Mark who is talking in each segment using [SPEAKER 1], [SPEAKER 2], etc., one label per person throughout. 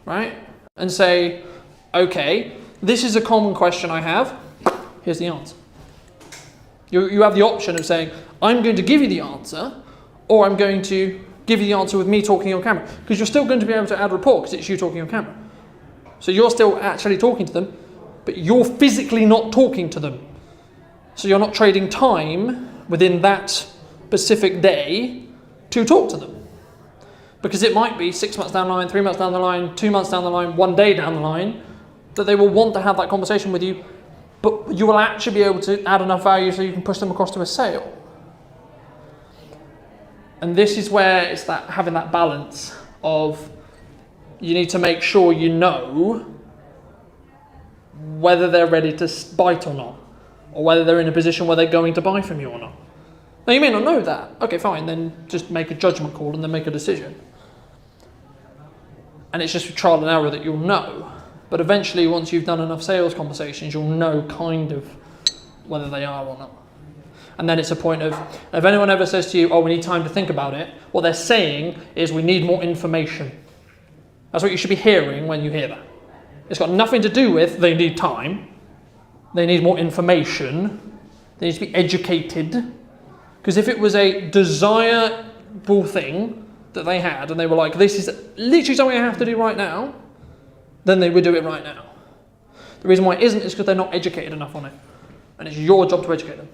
[SPEAKER 1] right? And say, okay, this is a common question I have. Here's the answer. You have the option of saying, I'm going to give you the answer, or I'm going to give you the answer with me talking on camera. Because you're still going to be able to add rapport because it's you talking on camera. So you're still actually talking to them, but you're physically not talking to them. So you're not trading time within that specific day to talk to them. Because it might be 6 months down the line, 3 months down the line, 2 months down the line, 1 day down the line, that they will want to have that conversation with you, but you will actually be able to add enough value so you can push them across to a sale. And this is where it's that having that balance of you need to make sure you know whether they're ready to bite or not, or whether they're in a position where they're going to buy from you or not. Now you may not know that. Okay, fine, then just make a judgment call and then make a decision. And it's just trial and error that you'll know. But eventually, once you've done enough sales conversations, you'll know kind of whether they are or not. And then it's a point of, if anyone ever says to you, oh, we need time to think about it, what they're saying is we need more information. That's what you should be hearing when you hear that. It's got nothing to do with they need time. They need more information. They need to be educated. Because if it was a desirable thing that they had, and they were like, this is literally something I have to do right now, then they would do it right now. The reason why it isn't is because they're not educated enough on it. And it's your job to educate them.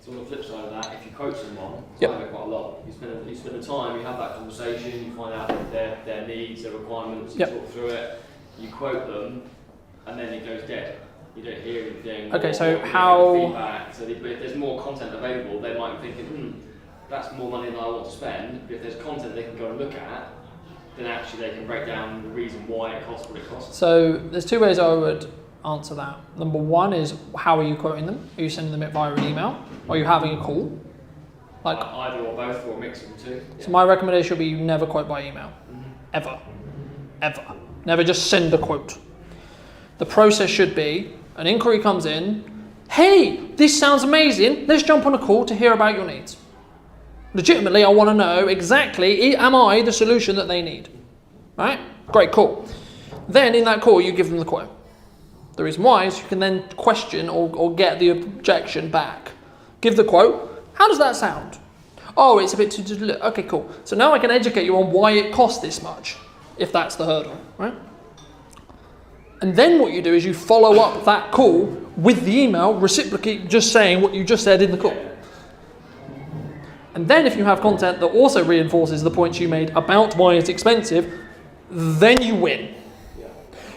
[SPEAKER 2] So on the flip side of that, if you quote someone,
[SPEAKER 1] yep.
[SPEAKER 2] I know quite a lot, you spend the time, you have that conversation, you find out their needs, their requirements, you
[SPEAKER 1] yep.
[SPEAKER 2] talk through it, you quote them, and then it goes dead. You don't hear anything.
[SPEAKER 1] Okay, so how...
[SPEAKER 2] feedback. So if there's more content available, they might be thinking, that's more money than I want to spend. But if there's content they can go and look at, then actually they can break down the reason why it costs what it costs.
[SPEAKER 1] So there's two ways I would answer that. Number one is, how are you quoting them? Are you sending them it via an email? Or are you having a call? Like
[SPEAKER 2] either or both, or a mix of the two.
[SPEAKER 1] So my recommendation would be you never quote by email. Ever. Ever. Never just send a quote. The process should be, an inquiry comes in, hey, this sounds amazing, let's jump on a call to hear about your needs. Legitimately, I want to know exactly, am I the solution that they need? Right? Great, cool. Then in that call, you give them the quote. The reason why is you can then question or get the objection back. Give the quote, how does that sound? Oh, it's a bit too, okay, cool. So now I can educate you on why it costs this much, if that's the hurdle, right? And then what you do is you follow up that call with the email, reciprocally just saying what you just said in the call. And then if you have content that also reinforces the points you made about why it's expensive, then you win.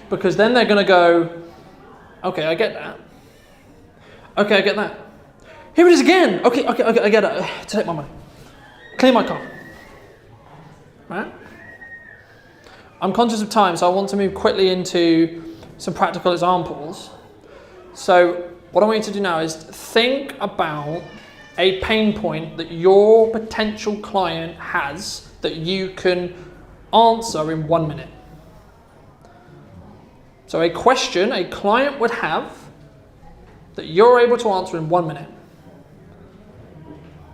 [SPEAKER 1] Because then they're going to go, okay, I get that. Okay, I get that. Here it is again. Okay, I get it. Take my money. Clear my car. Right? I'm conscious of time, so I want to move quickly into some practical examples. So what I want you to do now is think about a pain point that your potential client has that you can answer in 1 minute. So a question a client would have that you're able to answer in 1 minute.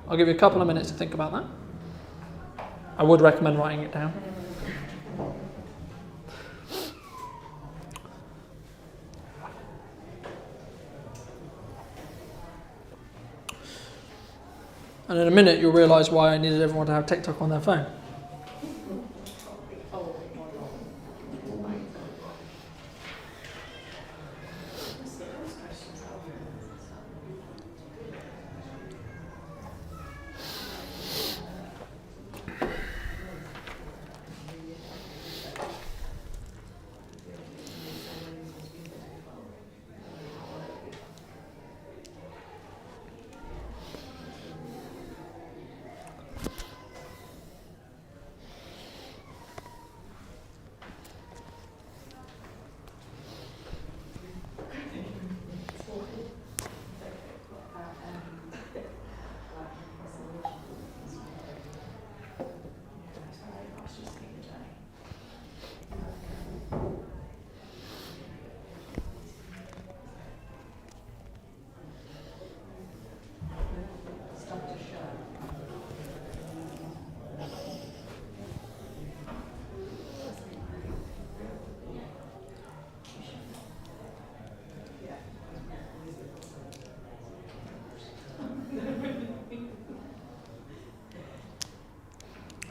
[SPEAKER 1] I'll give you a couple of minutes to think about that. I would recommend writing it down. And in a minute, you'll realise why I needed everyone to have TikTok on their phone.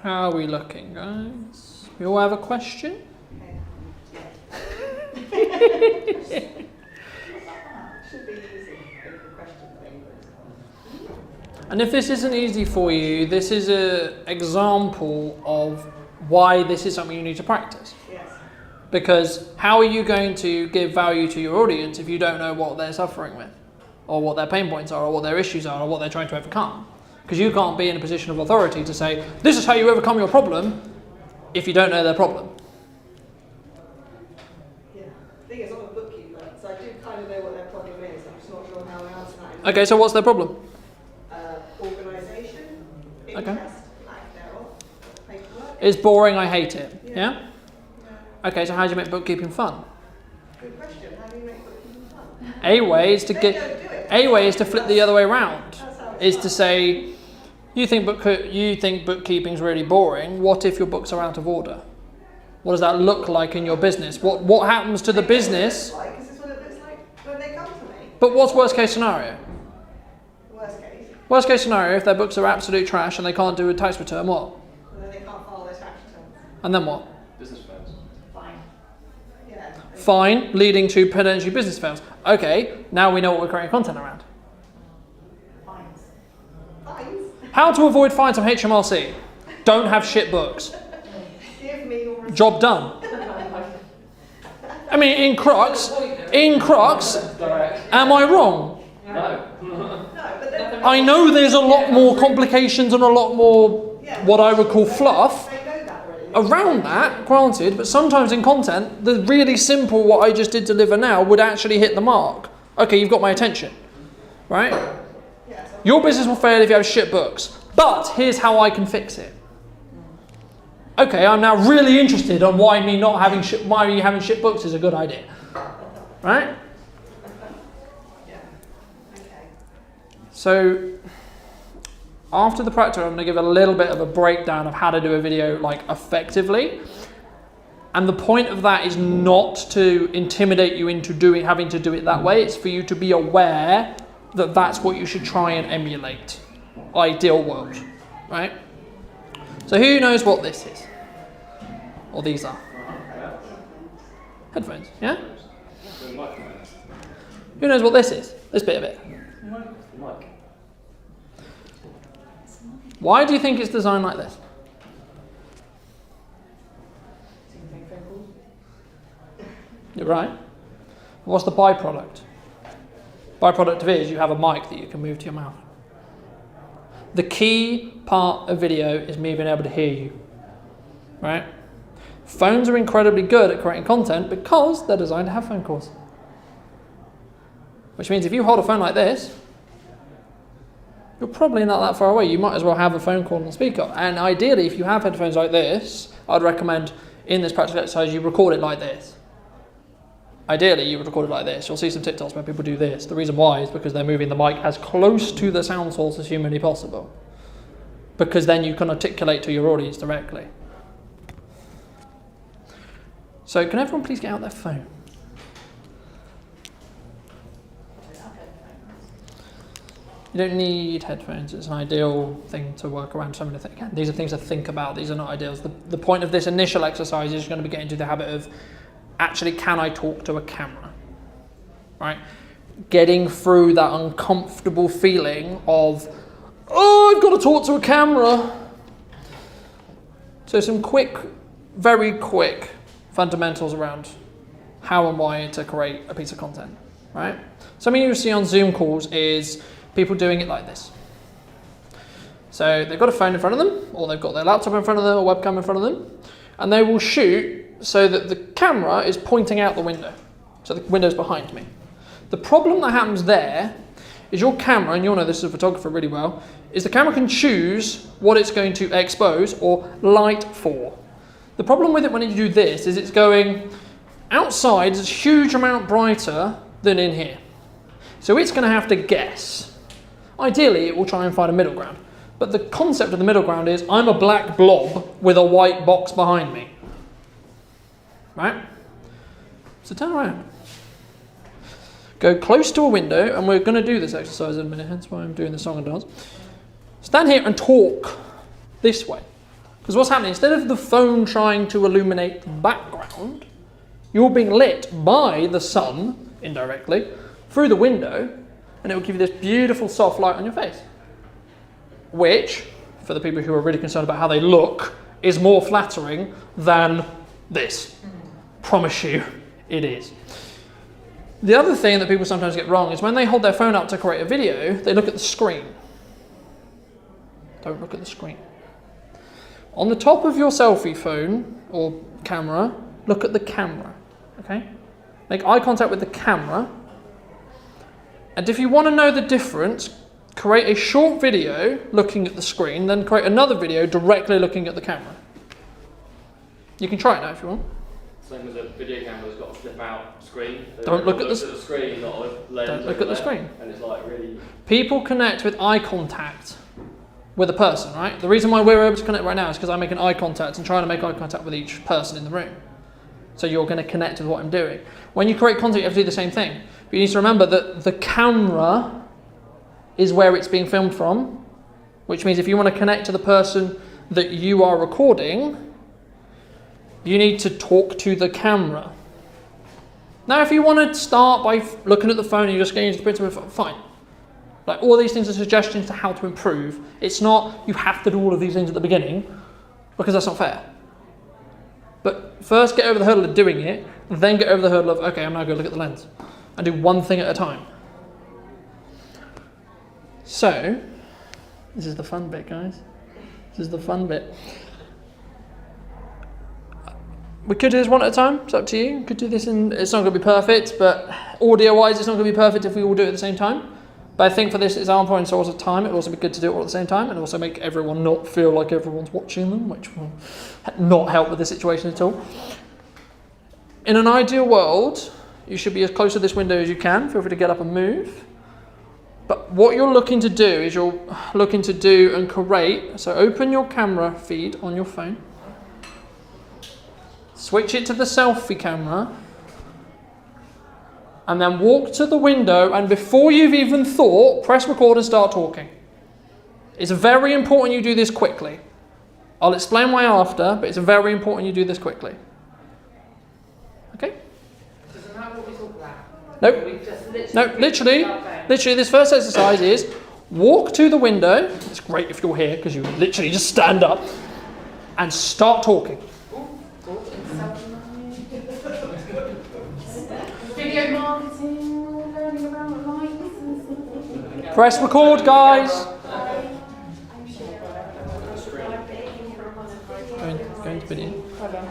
[SPEAKER 1] How are we looking, guys? We all have a question?
[SPEAKER 3] Should be easy. The question thing.
[SPEAKER 1] And if this isn't easy for you, this is an example of why this is something you need to practice.
[SPEAKER 3] Yes.
[SPEAKER 1] Because how are you going to give value to your audience if you don't know what they're suffering with, or what their pain points are, or what their issues are, or what they're trying to overcome? Because you can't be in a position of authority to say, this is how you overcome your problem, if you don't know their problem.
[SPEAKER 3] Yeah. The thing is, I'm a bookkeeper, so I do kind of know what their problem is. I'm just not sure how I answer that.
[SPEAKER 1] Okay, so what's their problem?
[SPEAKER 3] Organisation, interest, lack thereof, paperwork.
[SPEAKER 1] It's boring, I hate it. Yeah?
[SPEAKER 3] Yeah.
[SPEAKER 1] Okay, so how do you make bookkeeping fun?
[SPEAKER 3] Good question. How do you make bookkeeping fun?
[SPEAKER 1] A way is to
[SPEAKER 3] They
[SPEAKER 1] get.
[SPEAKER 3] don't do it.
[SPEAKER 1] A way is to flip the other way around.
[SPEAKER 3] That's how it's
[SPEAKER 1] Is
[SPEAKER 3] done.
[SPEAKER 1] to say, you think bookkeeping's really boring. What if your books are out of order? What does that look like in your business? What happens to the business?
[SPEAKER 3] Like, is this what it looks like when they come to me?
[SPEAKER 1] But what's worst case scenario?
[SPEAKER 3] Worst case,
[SPEAKER 1] Worst case scenario, if their books are absolute trash and they can't do a tax return, what?
[SPEAKER 3] and then they can't file their tax returns.
[SPEAKER 1] And then what?
[SPEAKER 2] Business fails.
[SPEAKER 3] Fine. Yeah.
[SPEAKER 1] Fine, leading to potentially business fails. Okay, now we know what we're creating content around.
[SPEAKER 3] Fines. Fines?
[SPEAKER 1] How to avoid fines on HMRC? Don't have shit books.
[SPEAKER 3] Give me your receipt.
[SPEAKER 1] Job done. I mean, in Crux,
[SPEAKER 2] Direct.
[SPEAKER 1] am I wrong?
[SPEAKER 2] No.
[SPEAKER 3] No, but then
[SPEAKER 1] I know there's a lot more complications and a lot more what I would call fluff
[SPEAKER 3] they know that already.
[SPEAKER 1] around that, granted, but sometimes in content, the really simple what I just did deliver now would actually hit the mark. Okay, you've got my attention, right?
[SPEAKER 3] Yeah, so
[SPEAKER 1] Your business will fail if you have shit books, but here's how I can fix it. Okay, I'm now really interested on why me having shit books is a good idea, right?
[SPEAKER 3] yeah. Okay.
[SPEAKER 1] So after the practice, I'm going to give a little bit of a breakdown of how to do a video like effectively. And the point of that is not to intimidate you into having to do it that way. It's for you to be aware that that's what you should try and emulate. Ideal world, right? So who knows what this is? Or these are? Headphones, yeah?
[SPEAKER 2] The mic.
[SPEAKER 1] Who knows what this is? This bit of it.
[SPEAKER 2] The mic.
[SPEAKER 1] Why do you think it's designed like this? You're right. What's the byproduct? Byproduct of it is you have a mic that you can move to your mouth. The key part of video is me being able to hear you, right? Phones are incredibly good at creating content because they're designed to have phone calls. Which means if you hold a phone like this, you're probably not that far away. You might as well have a phone call on speaker. And ideally, if you have headphones like this, I'd recommend in this practical exercise, you record it like this. Ideally, you would record it like this. You'll see some TikToks where people do this. The reason why is because they're moving the mic as close to the sound source as humanly possible. Because then you can articulate to your audience directly. So can everyone please get out their phone? You don't need headphones. It's an ideal thing to work around so many things. Again, these are things to think about. These are not ideals. The point of this initial exercise is going to be getting into the habit of actually, can I talk to a camera? Right? Getting through that uncomfortable feeling of, oh, I've got to talk to a camera. So some very quick fundamentals around how and why to create a piece of content, right? Something you see on Zoom calls is people doing it like this. So they've got a phone in front of them, or they've got their laptop in front of them, or webcam in front of them, and they will shoot so that the camera is pointing out the window. So the window's behind me. The problem that happens there is your camera, and you'll know this as a photographer really well, is the camera can choose what it's going to expose or light for. The problem with it when you do this is it's going outside, it's a huge amount brighter than in here. So it's going to have to guess. Ideally, it will try and find a middle ground. But the concept of the middle ground is I'm a black blob with a white box behind me. Right? So turn around. Go close to a window, and we're going to do this exercise in a minute, hence why I'm doing the song and dance. Stand here and talk this way. Because what's happening, instead of the phone trying to illuminate the background, you're being lit by the sun, indirectly, through the window, and it will give you this beautiful soft light on your face. Which, for the people who are really concerned about how they look, is more flattering than this. Promise you, it is. The other thing that people sometimes get wrong is when they hold their phone up to create a video, they look at the screen. Don't look at the screen. On the top of your selfie phone or camera, look at the camera, okay? Make eye contact with the camera. And if you want to know the difference, create a short video looking at the screen, then create another video directly looking at the camera. You can try it now if you want.
[SPEAKER 2] Same as a video camera's got a flip out screen.
[SPEAKER 1] Don't look at the
[SPEAKER 2] screen, not a lens.
[SPEAKER 1] Don't look at the screen.
[SPEAKER 2] And it's like really...
[SPEAKER 1] People connect with eye contact with a person, right? The reason why we're able to connect right now is because I'm making eye contact and trying to make eye contact with each person in the room. So you're going to connect with what I'm doing. When you create content, you have to do the same thing. But you need to remember that the camera is where it's being filmed from, which means if you want to connect to the person that you are recording, you need to talk to the camera. Now, if you want to start by looking at the phone and you're just getting into the printer, fine. Like, all these things are suggestions to how to improve. It's not you have to do all of these things at the beginning, because that's not fair. But first get over the hurdle of doing it, then get over the hurdle of, okay, I'm now going to look at the lens and do one thing at a time. So, this is the fun bit, guys. This is the fun bit. We could do this one at a time, it's up to you. We could do this it's not going to be perfect, but audio-wise it's not going to be perfect if we all do it at the same time. But I think for this example and source of time, it would also be good to do it all at the same time and also make everyone not feel like everyone's watching them, which will not help with the situation at all. In an ideal world, you should be as close to this window as you can. Feel free to get up and move. But what you're looking to do is you're looking to do and create. So open your camera feed on your phone. Switch it to the selfie camera. And then walk to the window, and before you've even thought, press record and start talking. It's very important you do this quickly. I'll explain why after, but it's very important you do this quickly. Okay?
[SPEAKER 4] Doesn't matter what we talk about.
[SPEAKER 1] Nope. No, literally, this first exercise is walk to the window. It's great if you're here because you literally just stand up and start talking.
[SPEAKER 4] Video marketing, learning about likes and
[SPEAKER 1] Press record, guys. Go into video.
[SPEAKER 5] Hold on.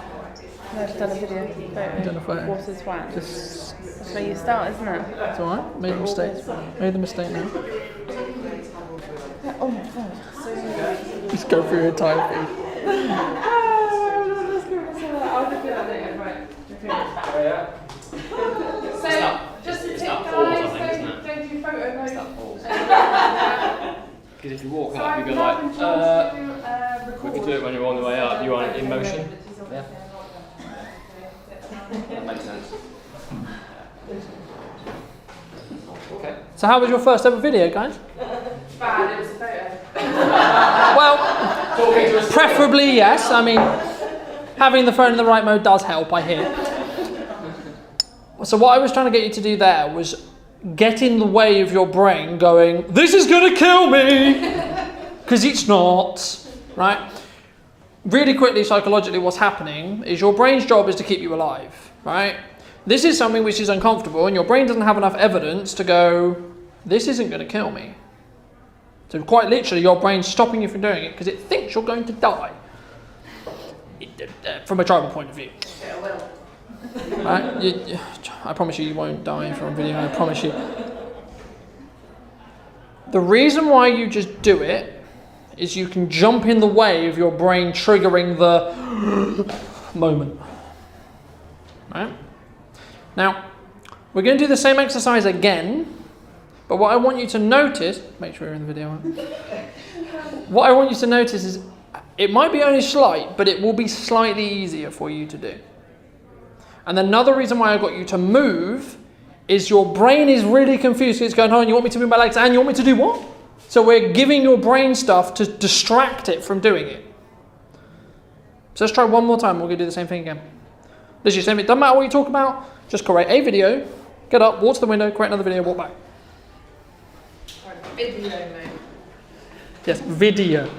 [SPEAKER 5] No, I've done a video.
[SPEAKER 1] You've done a photo.
[SPEAKER 5] Water's wet.
[SPEAKER 1] Just,
[SPEAKER 5] That's where you start, isn't it?
[SPEAKER 1] it's alright. Made a mistake. Made the mistake now.
[SPEAKER 5] Oh my god.
[SPEAKER 1] Just go through your entire feed.
[SPEAKER 5] I'll look at it right.
[SPEAKER 2] Oh yeah?
[SPEAKER 4] So, just a tip,
[SPEAKER 2] it's that pause, I
[SPEAKER 4] guys,
[SPEAKER 2] think, isn't it?
[SPEAKER 4] don't do photo mode.
[SPEAKER 2] It's that pause.
[SPEAKER 4] So
[SPEAKER 2] Because if you walk up,
[SPEAKER 4] I've
[SPEAKER 2] you go
[SPEAKER 4] now
[SPEAKER 2] like,
[SPEAKER 4] been told to
[SPEAKER 2] we
[SPEAKER 4] record.
[SPEAKER 2] can do it when you're on the way up. You are in motion. Yeah. That makes sense. Okay.
[SPEAKER 1] So how was your first ever video, guys?
[SPEAKER 4] Bad, it was a photo.
[SPEAKER 1] Well, preferably yes. I mean, having the phone in the right mode does help, I hear. So what I was trying to get you to do there was get in the way of your brain going, this is going to kill me! Because it's not, right? Really quickly, psychologically, what's happening is your brain's job is to keep you alive, right? This is something which is uncomfortable and your brain doesn't have enough evidence to go, this isn't going to kill me. So quite literally, your brain's stopping you from doing it because it thinks you're going to die. From a tribal point of view.
[SPEAKER 4] Yeah, well.
[SPEAKER 1] Right? I promise you won't die from video, I promise you. The reason why you just do it is you can jump in the way of your brain triggering the moment. Right? Now, we're going to do the same exercise again, but what I want you to notice, make sure you're in the video. What I want you to notice is it might be only slight, but it will be slightly easier for you to do. And another reason why I got you to move is your brain is really confused. It's going, oh, you want me to move my legs and you want me to do what? So we're giving your brain stuff to distract it from doing it. So let's try one more time. We're going to do the same thing again. Literally, same thing. Doesn't matter what you talk about. Just create a video, get up, walk to the window, create another video, walk back.
[SPEAKER 4] Video mode.
[SPEAKER 1] Yes, video.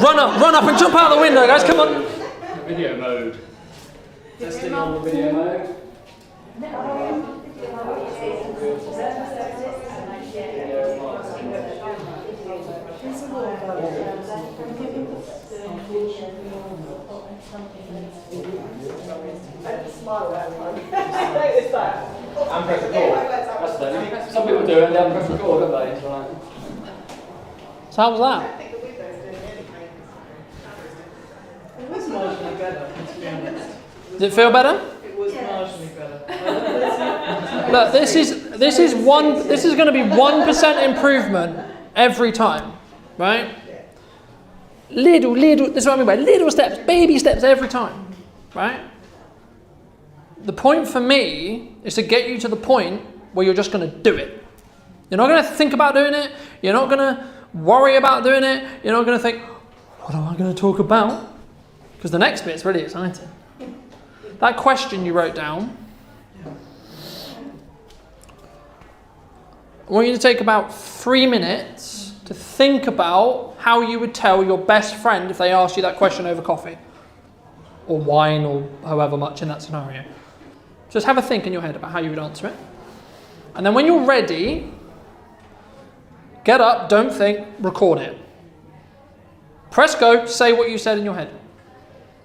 [SPEAKER 1] Run up and jump out the window, guys, come on.
[SPEAKER 2] Video mode. Testing on the video mode. And press record. That's funny. Some people do it and they haven't pressed record, don't they? It's like,
[SPEAKER 1] So how was that?
[SPEAKER 6] It was marginally better, to be honest.
[SPEAKER 1] Did it feel better?
[SPEAKER 6] It was marginally better.
[SPEAKER 1] Look, this is going to be 1% improvement every time, right? Little, this is what I mean by little steps, baby steps every time, right? The point for me is to get you to the point where you're just going to do it. You're not going to think about doing it. You're not going to worry about doing it. You're not going to think, what am I going to talk about? Because the next bit's really exciting. That question you wrote down, I want you to take about 3 minutes to think about how you would tell your best friend if they asked you that question over coffee or wine or however much in that scenario. Just have a think in your head about how you would answer it. And then when you're ready, get up, don't think, record it. Press go, say what you said in your head.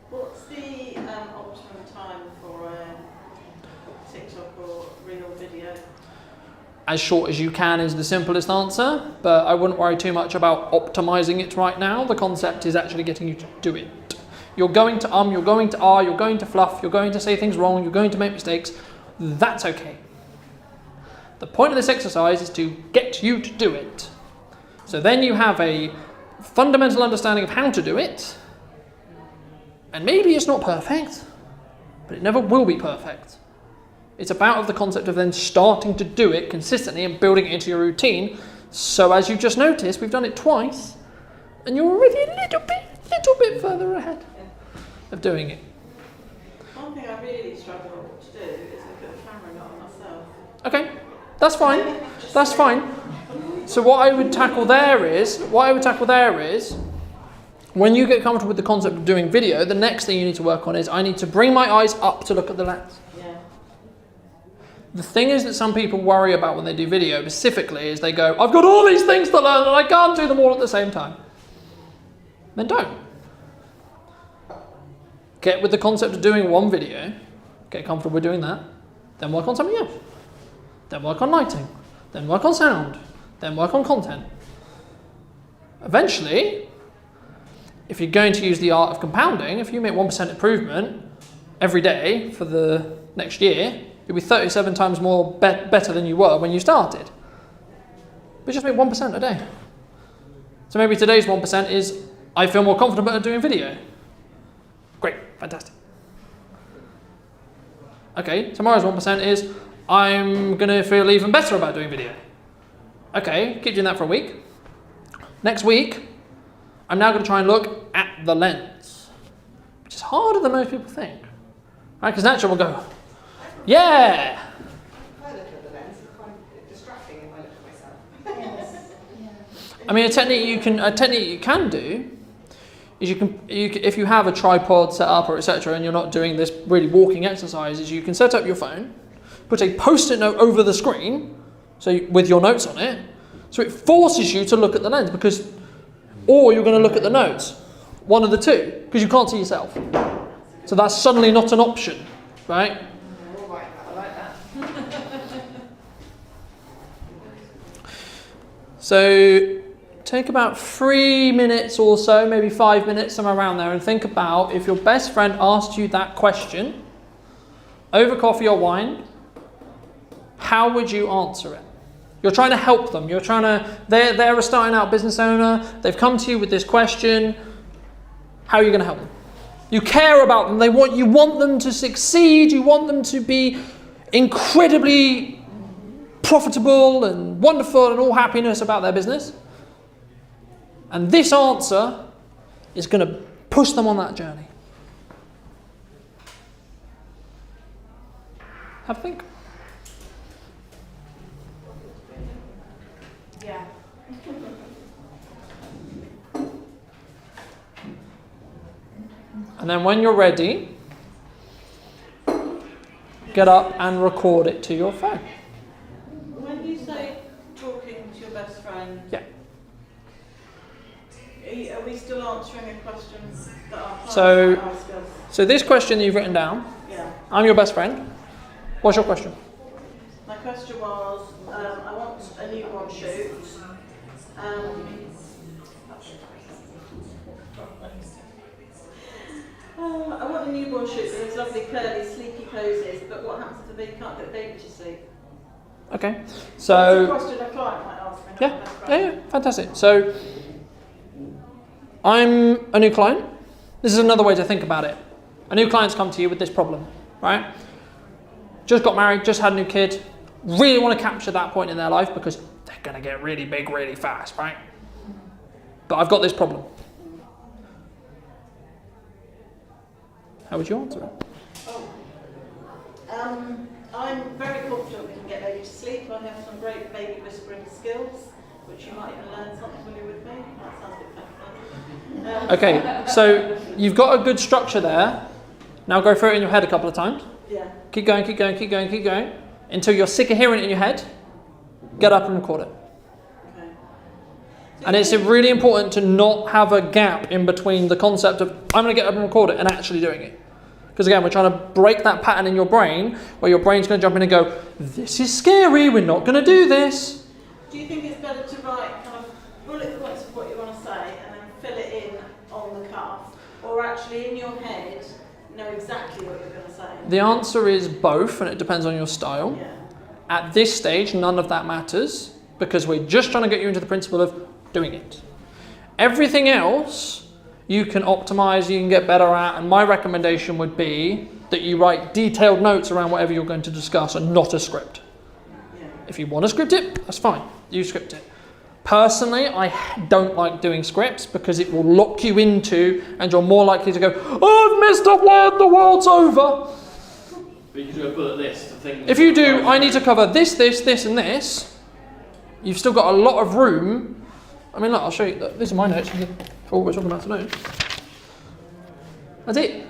[SPEAKER 3] What's the optimum time for TikTok or real video?
[SPEAKER 1] As short as you can is the simplest answer, but I wouldn't worry too much about optimizing it right now. The concept is actually getting you to do it. You're going to you're going to you're going to fluff, you're going to say things wrong, you're going to make mistakes. That's okay. The point of this exercise is to get you to do it. So then you have a fundamental understanding of how to do it, and maybe it's not perfect, but it never will be perfect. It's about the concept of then starting to do it consistently and building it into your routine. So as you just noticed, we've done it twice, and you're already a little bit further ahead of doing it.
[SPEAKER 3] One thing I really struggle to do is look at the camera and not on myself.
[SPEAKER 1] Okay, that's fine. That's fine. So what I would tackle there is, when you get comfortable with the concept of doing video, the next thing you need to work on is I need to bring my eyes up to look at the lens.
[SPEAKER 3] Yeah.
[SPEAKER 1] The thing is that some people worry about when they do video specifically is they go, I've got all these things to learn and I can't do them all at the same time. Then don't. Get with the concept of doing one video, get comfortable with doing that, then work on something else. Then work on lighting, then work on sound, then work on content. Eventually, if you're going to use the art of compounding, if you make 1% improvement every day for the next year, you'll be 37 times more better than you were when you started. But just make 1% a day. So maybe today's 1% is, I feel more confident at doing video. Great, fantastic. Okay, tomorrow's 1% is, I'm going to feel even better about doing video. Okay, keep doing that for a week. Next week, I'm now going to try and look at the lens, which is harder than most people think. Right? Because naturally we'll go, yeah!
[SPEAKER 3] If I look at the lens, it's quite distracting if I look at myself.
[SPEAKER 1] I mean, a technique you can do is if you have a tripod set up or etc. and you're not doing this really walking exercise, is you can set up your phone, put a post-it note over the screen, with your notes on it, so it forces you to look at the lens or you're going to look at the notes, one of the two, because you can't see yourself. So that's suddenly not an option, right?
[SPEAKER 4] I like that.
[SPEAKER 1] So take about 3 minutes or so, maybe 5 minutes, somewhere around there, and think about if your best friend asked you that question over coffee or wine, how would you answer it? You're trying to help them. They're a starting out business owner. They've come to you with this question. How are you going to help them? You care about them. You want them to succeed. You want them to be incredibly profitable and wonderful and all happiness about their business. And this answer is going to push them on that journey. Have a think.
[SPEAKER 5] Yeah.
[SPEAKER 1] And then when you're ready, get up and record it to your phone.
[SPEAKER 7] When you say talking to your best friend,
[SPEAKER 1] Yeah.
[SPEAKER 7] are we still answering a question that our clients
[SPEAKER 1] So-
[SPEAKER 7] might ask us?
[SPEAKER 1] So this question that you've written down,
[SPEAKER 7] Yeah.
[SPEAKER 1] I'm your best friend. What's your question?
[SPEAKER 7] My question was, I want a newborn shoot. I want a newborn shoot with those lovely curly sleepy poses, but what happens if the baby can't get the baby to sleep?
[SPEAKER 1] Okay.
[SPEAKER 7] That's a
[SPEAKER 1] So
[SPEAKER 7] question a client might ask me, not
[SPEAKER 1] yeah,
[SPEAKER 7] my best friend.
[SPEAKER 1] yeah, fantastic. So I'm a new client. This is another way to think about it. A new client's come to you with this problem, right? Just got married, just had a new kid, really want to capture that point in their life because they're going to get really big really fast, right? But I've got this problem. How would you answer it?
[SPEAKER 7] I'm very confident we can get baby to sleep. I have some great baby whispering skills, which you might even learn something when you're with me. That sounds a bit fun.
[SPEAKER 1] Okay, so you've got a good structure there. Now go through it in your head a couple of times.
[SPEAKER 7] Yeah.
[SPEAKER 1] Keep going, keep going, keep going, keep going. Until you're sick of hearing it in your head, get up and record it.
[SPEAKER 7] Okay.
[SPEAKER 1] And it's really important to not have a gap in between the concept of I'm going to get up and record it and actually doing it. Because again, we're trying to break that pattern in your brain where your brain's going to jump in and go, this is scary, we're not going to do this.
[SPEAKER 7] Do you think it's better to write kind of bullet points of what you want to say and then fill it in on the cuff? Or actually in your head know exactly what you're going to say?
[SPEAKER 1] The answer is both, and it depends on your style.
[SPEAKER 7] Yeah.
[SPEAKER 1] At this stage, none of that matters because we're just trying to get you into the principle of doing it. Everything else you can optimize, you can get better at, and my recommendation would be that you write detailed notes around whatever you're going to discuss and not a script.
[SPEAKER 7] Yeah.
[SPEAKER 1] If you want to script it, that's fine. You script it. Personally, I don't like doing scripts because it will lock you into, and you're more likely to go, oh, I've missed a word, the world's over.
[SPEAKER 2] But you can do a bullet list of things.
[SPEAKER 1] If you do, I need to cover this, this, this, and this, you've still got a lot of room. I mean, look, I'll show you. These are my notes for what we're talking about today. That's it.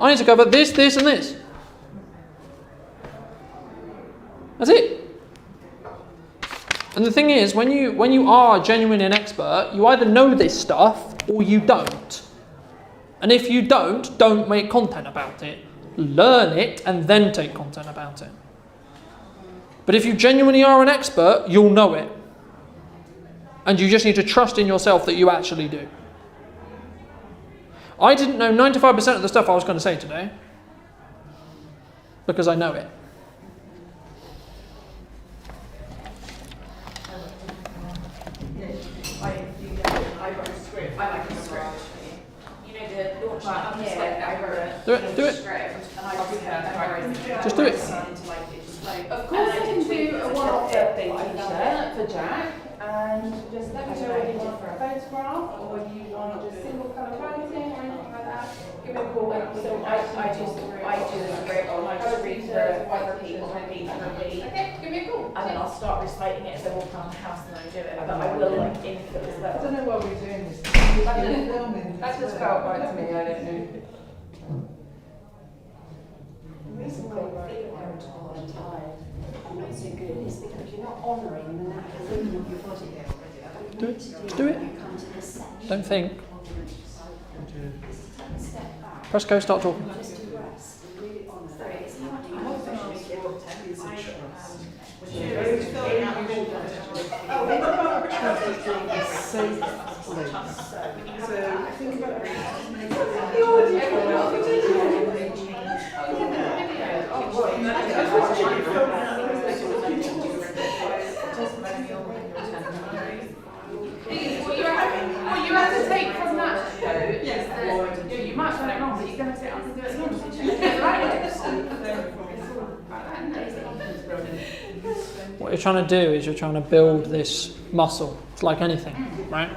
[SPEAKER 1] I need to cover this, this, and this. That's it. And the thing is, when you are genuine an expert, you either know this stuff or you don't. And if you don't make content about it. Learn it and then take content about it. But if you genuinely are an expert, you'll know it. And you just need to trust in yourself that you actually do. I didn't know 95% of the stuff I was going to say today. Because I know it.
[SPEAKER 4] I wrote a script. I like a script. You know the launch up here. I wrote a
[SPEAKER 1] Do it.
[SPEAKER 4] script, and I wrote it.
[SPEAKER 1] Just do it.
[SPEAKER 4] Of course, I can do a one-off birthday T-shirt for Jack, and just let me know whether you want a photograph or whether you want just single colour writing or anything like that. Give me a call. So I do the script, and I just read through it, I repeat what I need to repeat. Okay, give me a call. And then I'll start reciting it as I walk around the house, and then I do it. But I will like input as
[SPEAKER 6] I
[SPEAKER 4] well.
[SPEAKER 6] don't know why we're doing this. We're filming.
[SPEAKER 5] That just felt right to me, I don't know.
[SPEAKER 8] The reason why you feel irritable and tired and not so good is because you're not honouring the natural rhythm of your body.
[SPEAKER 1] Do it. Do it.
[SPEAKER 8] You come to this section.
[SPEAKER 1] Don't think.
[SPEAKER 8] Just take a step back.
[SPEAKER 1] Press go, start talking.
[SPEAKER 8] Just to rest and really honour it. It's how do you
[SPEAKER 6] So think about
[SPEAKER 5] What you have to take from that though is that you might have done it wrong, but you're going to sit up and do it again. Right? It's all about that, isn't it?
[SPEAKER 1] what you're trying to do is you're trying to build this muscle. It's like anything, right?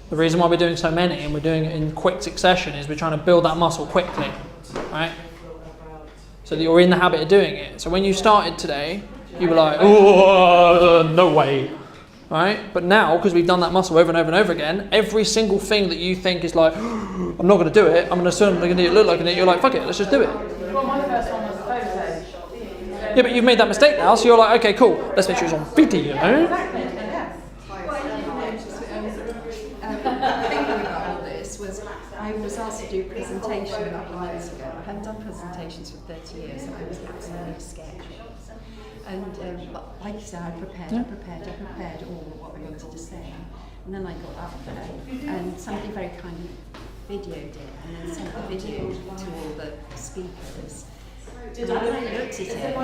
[SPEAKER 1] The reason why we're doing so many and we're doing it in quick succession is we're trying to build that muscle quickly, right? So that you're in the habit of doing it. So when you started today, you were like, oh, no way, right? But now, because we've done that muscle over and over and over again, every single thing that you think is like, oh, I'm not going to do it, I'm going to assume I'm going to look like an idiot, you're like, fuck it, let's just do it.
[SPEAKER 5] Well, my first one was photos.
[SPEAKER 1] Yeah, but you've made that mistake now, so you're like, okay, cool, let's make sure it's on video.
[SPEAKER 5] Exactly, yes.
[SPEAKER 8] Thinking about all this was I was asked to do a presentation a couple of months ago. I hadn't done presentations for 30 years and I was absolutely scared. And but like you said, I prepared all of what I wanted to say. And then I got up there and somebody very kindly videoed it and then sent the video to all the speakers. And I looked at it. I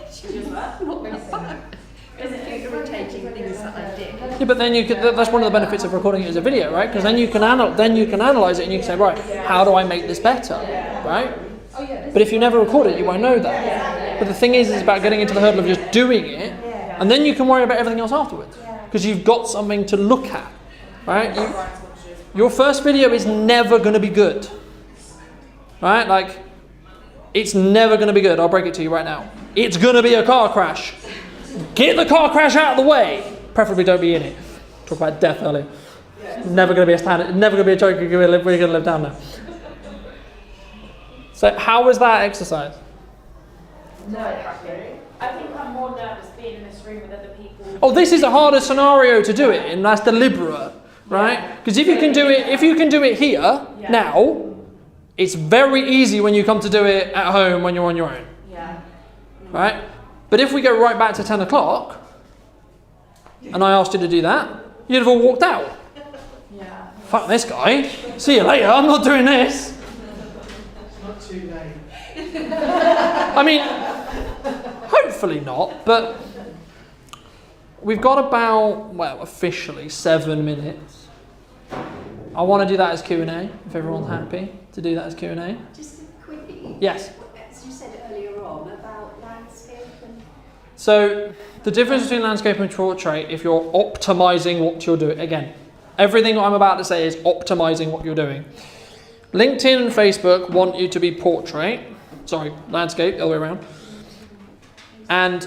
[SPEAKER 8] actually not that bad. Because the irritating things that I did.
[SPEAKER 1] Yeah, but then that's one of the benefits of recording it as a video, right? Because then you can analyze it and you can say, right, how do I make this better, right? But if you never record it, you won't know that. But the thing is, it's about getting into the hurdle of just doing it, and then you can worry about everything else afterwards. Because you've got something to look at, right? Your first video is never going to be good, right? Like, it's never going to be good. I'll break it to you right now. It's going to be a car crash. Get the car crash out of the way. Preferably don't be in it. Talk about death earlier. Never going to be a standard. Never going to be a joke. We're going to live down now. So how was that exercise?
[SPEAKER 5] I think I'm more nervous being in this room with other people.
[SPEAKER 1] Oh, this is a harder scenario to do it in. That's deliberate, right? Because if you can do it here now, it's very easy when you come to do it at home when you're on your own.
[SPEAKER 5] Yeah.
[SPEAKER 1] Right? But if we go right back to 10 o'clock, and I asked you to do that, you'd have all walked out.
[SPEAKER 5] Yeah.
[SPEAKER 1] Fuck this guy. See you later. I'm not doing this.
[SPEAKER 6] Not too late.
[SPEAKER 1] I mean, hopefully not, but we've got about, well, officially 7 minutes. I want to do that as Q&A, if everyone's happy to do that as Q&A.
[SPEAKER 8] Just a quickie.
[SPEAKER 1] Yes.
[SPEAKER 8] As you said earlier on about landscape and...
[SPEAKER 1] So the difference between landscape and portrait, if you're optimizing what you're doing, again, everything I'm about to say is optimizing what you're doing. LinkedIn and Facebook want you to be landscape, the other way around. And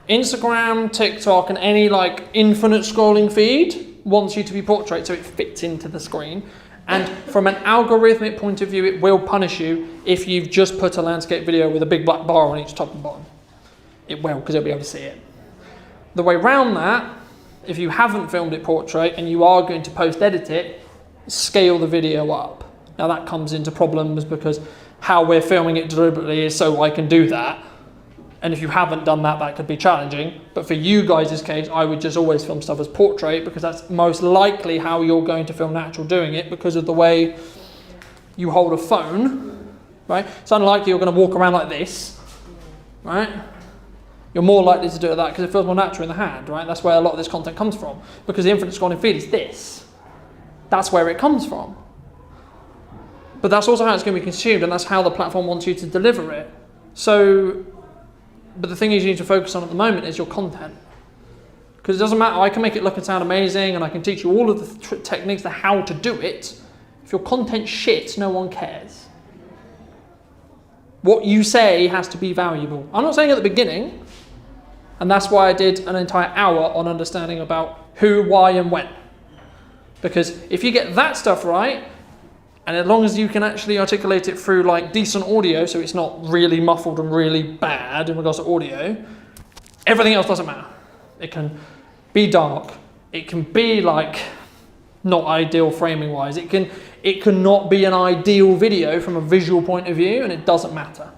[SPEAKER 1] Instagram, TikTok, and any like infinite scrolling feed wants you to be portrait, so it fits into the screen. And from an algorithmic point of view, it will punish you if you've just put a landscape video with a big black bar on each top and bottom. It will, because it'll be able to see it. The way around that, if you haven't filmed it portrait and you are going to post-edit it, scale the video up. Now that comes into problems because how we're filming it deliberately is so I can do that. And if you haven't done that, that could be challenging. But for you guys' case, I would just always film stuff as portrait because that's most likely how you're going to film natural doing it because of the way you hold a phone, right? It's unlikely you're going to walk around like this, right? You're more likely to do it like that because it feels more natural in the hand, right? That's where a lot of this content comes from because the infinite scrolling feed is this. That's where it comes from. But that's also how it's going to be consumed and that's how the platform wants you to deliver it. So, but the thing you need to focus on at the moment is your content. Because it doesn't matter, I can make it look and sound amazing and I can teach you all of the techniques to how to do it. If your content's shit, no one cares. What you say has to be valuable. I'm not saying at the beginning, and that's why I did an entire hour on understanding about who, why, and when. Because if you get that stuff right, and as long as you can actually articulate it through like decent audio, so it's not really muffled and really bad in regards to audio, everything else doesn't matter. It can be dark. It can be like not ideal framing wise. It can not be an ideal video from a visual point of view, and it doesn't matter.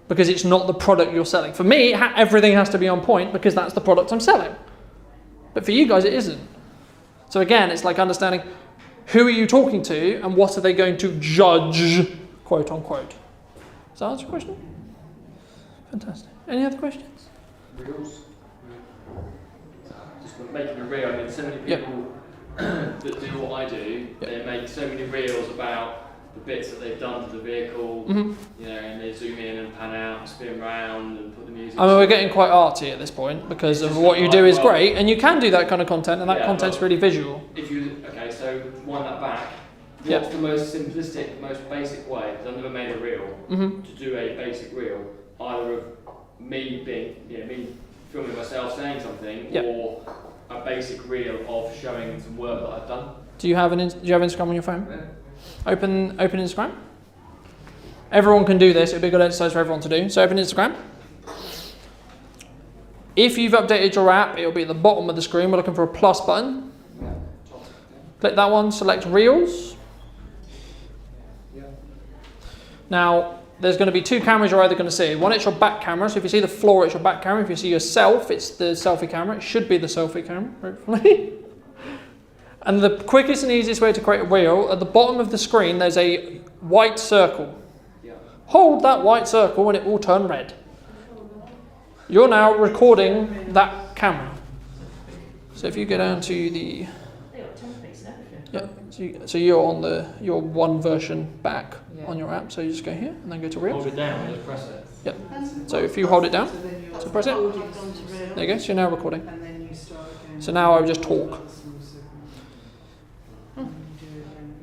[SPEAKER 1] Because it's not the product you're selling. For me, everything has to be on point because that's the product I'm selling. But for you guys, it isn't. So again, it's like understanding who are you talking to and what are they going to judge, quote unquote. Does that answer your question? Fantastic. Any other questions?
[SPEAKER 2] Reels. Just making a reel. I mean, so many people that do what I do, they make so many reels about the bits that they've done to the vehicle,
[SPEAKER 1] Mhm.
[SPEAKER 2] you know, and they zoom in and pan out, spin round, and put the music.
[SPEAKER 1] I mean, we're getting quite arty at this point because of what you do is great, and you can do that kind of content, and that content's really visual.
[SPEAKER 2] If you so wind that back.
[SPEAKER 1] Yep.
[SPEAKER 2] What's the most simplistic, most basic way? Because I've never made a reel to do a basic reel, either of me me filming myself saying something,
[SPEAKER 1] Yep.
[SPEAKER 2] or a basic reel of showing some work that I've done.
[SPEAKER 1] Do you have Instagram on your phone?
[SPEAKER 2] Yeah.
[SPEAKER 1] Open Instagram. Everyone can do this. It'd be a good exercise for everyone to do. So open Instagram. If you've updated your app, it'll be at the bottom of the screen. We're looking for a plus button.
[SPEAKER 2] Yeah.
[SPEAKER 1] Click that one. Select Reels.
[SPEAKER 2] Yeah.
[SPEAKER 1] Now, there's going to be two cameras you're either going to see. One, it's your back camera. So if you see the floor, it's your back camera. If you see yourself, it's the selfie camera. It should be the selfie camera, hopefully. And the quickest and easiest way to create a reel, at the bottom of the screen, there's a white circle.
[SPEAKER 2] Yeah.
[SPEAKER 1] Hold that white circle and it will turn red. You're now recording that camera. So if you go down to the... Yeah, so you're on your one version back on your app. So you just go here and then go to Reels.
[SPEAKER 2] Hold it down and just press it.
[SPEAKER 1] Yep. So if you hold it down, so press it.
[SPEAKER 7] Holding onto reel.
[SPEAKER 1] There you go. So you're now recording.
[SPEAKER 6] And then you start again.
[SPEAKER 1] So now I would just talk.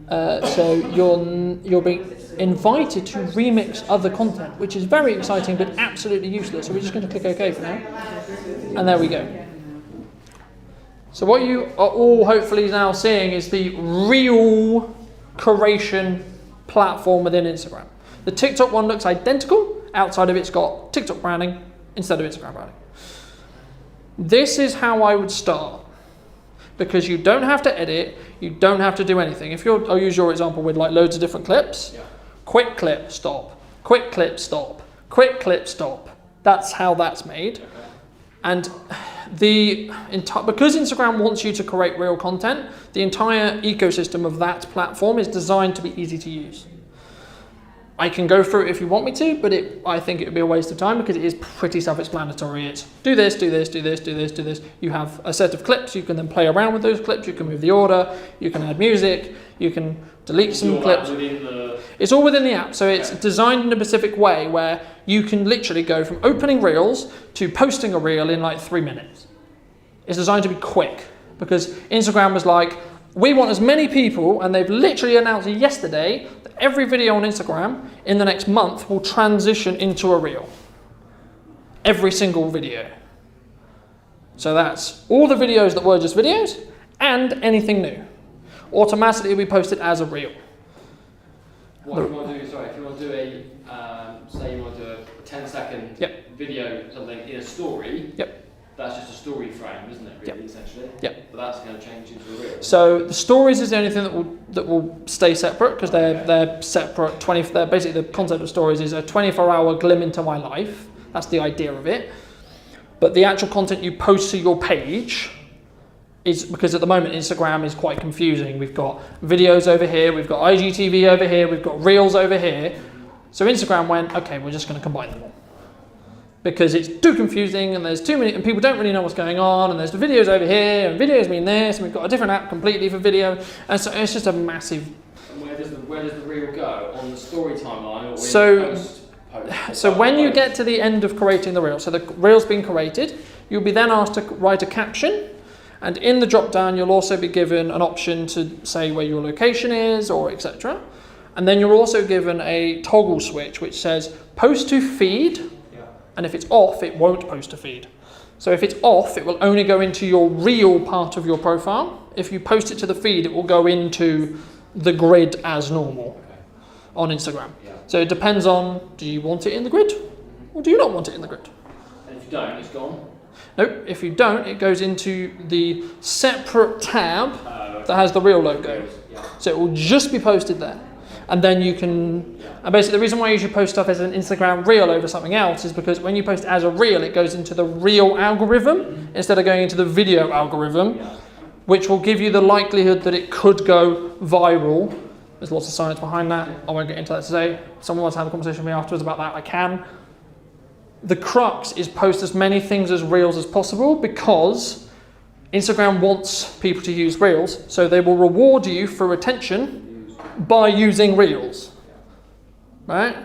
[SPEAKER 1] So you're being invited to remix other content, which is very exciting but absolutely useless. So we're just going to click OK for now. And there we go. So what you are all hopefully now seeing is the real creation platform within Instagram. The TikTok one looks identical. Outside of it's got TikTok branding instead of Instagram branding. This is how I would start. Because you don't have to edit, you don't have to do anything. I'll use your example with like loads of different clips.
[SPEAKER 2] Yeah.
[SPEAKER 1] Quick clip, stop. Quick clip, stop. Quick clip, stop. That's how that's made.
[SPEAKER 2] Okay.
[SPEAKER 1] And because Instagram wants you to create real content, the entire ecosystem of that platform is designed to be easy to use. I can go through it if you want me to, but I think it would be a waste of time because it is pretty self-explanatory. It's do this, do this, do this, do this, do this. You have a set of clips. You can then play around with those clips. You can move the order. You can add music. You can delete some clips. It's all within the app. So it's designed in a specific way where you can literally go from opening Reels to posting a reel in like 3 minutes. It's designed to be quick because Instagram was like, we want as many people, and they've literally announced yesterday that every video on Instagram in the next month will transition into a reel. Every single video. So that's all the videos that were just videos and anything new. Automatically will be posted as a reel.
[SPEAKER 2] What if you want to do, if you want to do say you want to do a 10-second video, something in a story, that's just a story frame, isn't it, really, essentially?
[SPEAKER 1] Yep.
[SPEAKER 2] But that's going to change into a reel.
[SPEAKER 1] So the stories is the only thing that will stay separate because they're separate. They're basically the concept of stories is a 24-hour glim into my life. That's the idea of it. But the actual content you post to your page is, because at the moment Instagram is quite confusing. We've got videos over here, we've got IGTV over here, we've got Reels over here. So Instagram went, okay, we're just going to combine them all. Because it's too confusing and there's too many, and people don't really know what's going on, and there's the videos over here, and videos mean this, and we've got a different app completely for video, and so it's just a massive...
[SPEAKER 2] And where does the reel go? On the story timeline or
[SPEAKER 1] So when you get to the end of creating the reel, so the reel's been created, you'll be then asked to write a caption, and in the drop down you'll also be given an option to say where your location is, or etc. And then you're also given a toggle switch which says post to feed, and if it's off, it won't post to feed. So if it's off, it will only go into your real part of your profile. If you post it to the feed, it will go into the grid as normal on Instagram. So it depends on, do you want it in the grid or do you not want it in the grid?
[SPEAKER 2] And if you don't, it's gone?
[SPEAKER 1] Nope, if you don't, it goes into the separate tab that has the real logo. So it will just be posted there. And then you can, and basically the reason why you should post stuff as an Instagram reel over something else is because when you post it as a reel, it goes into the reel algorithm instead of going into the video algorithm, which will give you the likelihood that it could go viral. There's lots of science behind that. I won't get into that today. If someone wants to have a conversation with me afterwards about that, I can. The crux is post as many things as reels as possible because Instagram wants people to use reels, so they will reward you for retention by using Reels, right?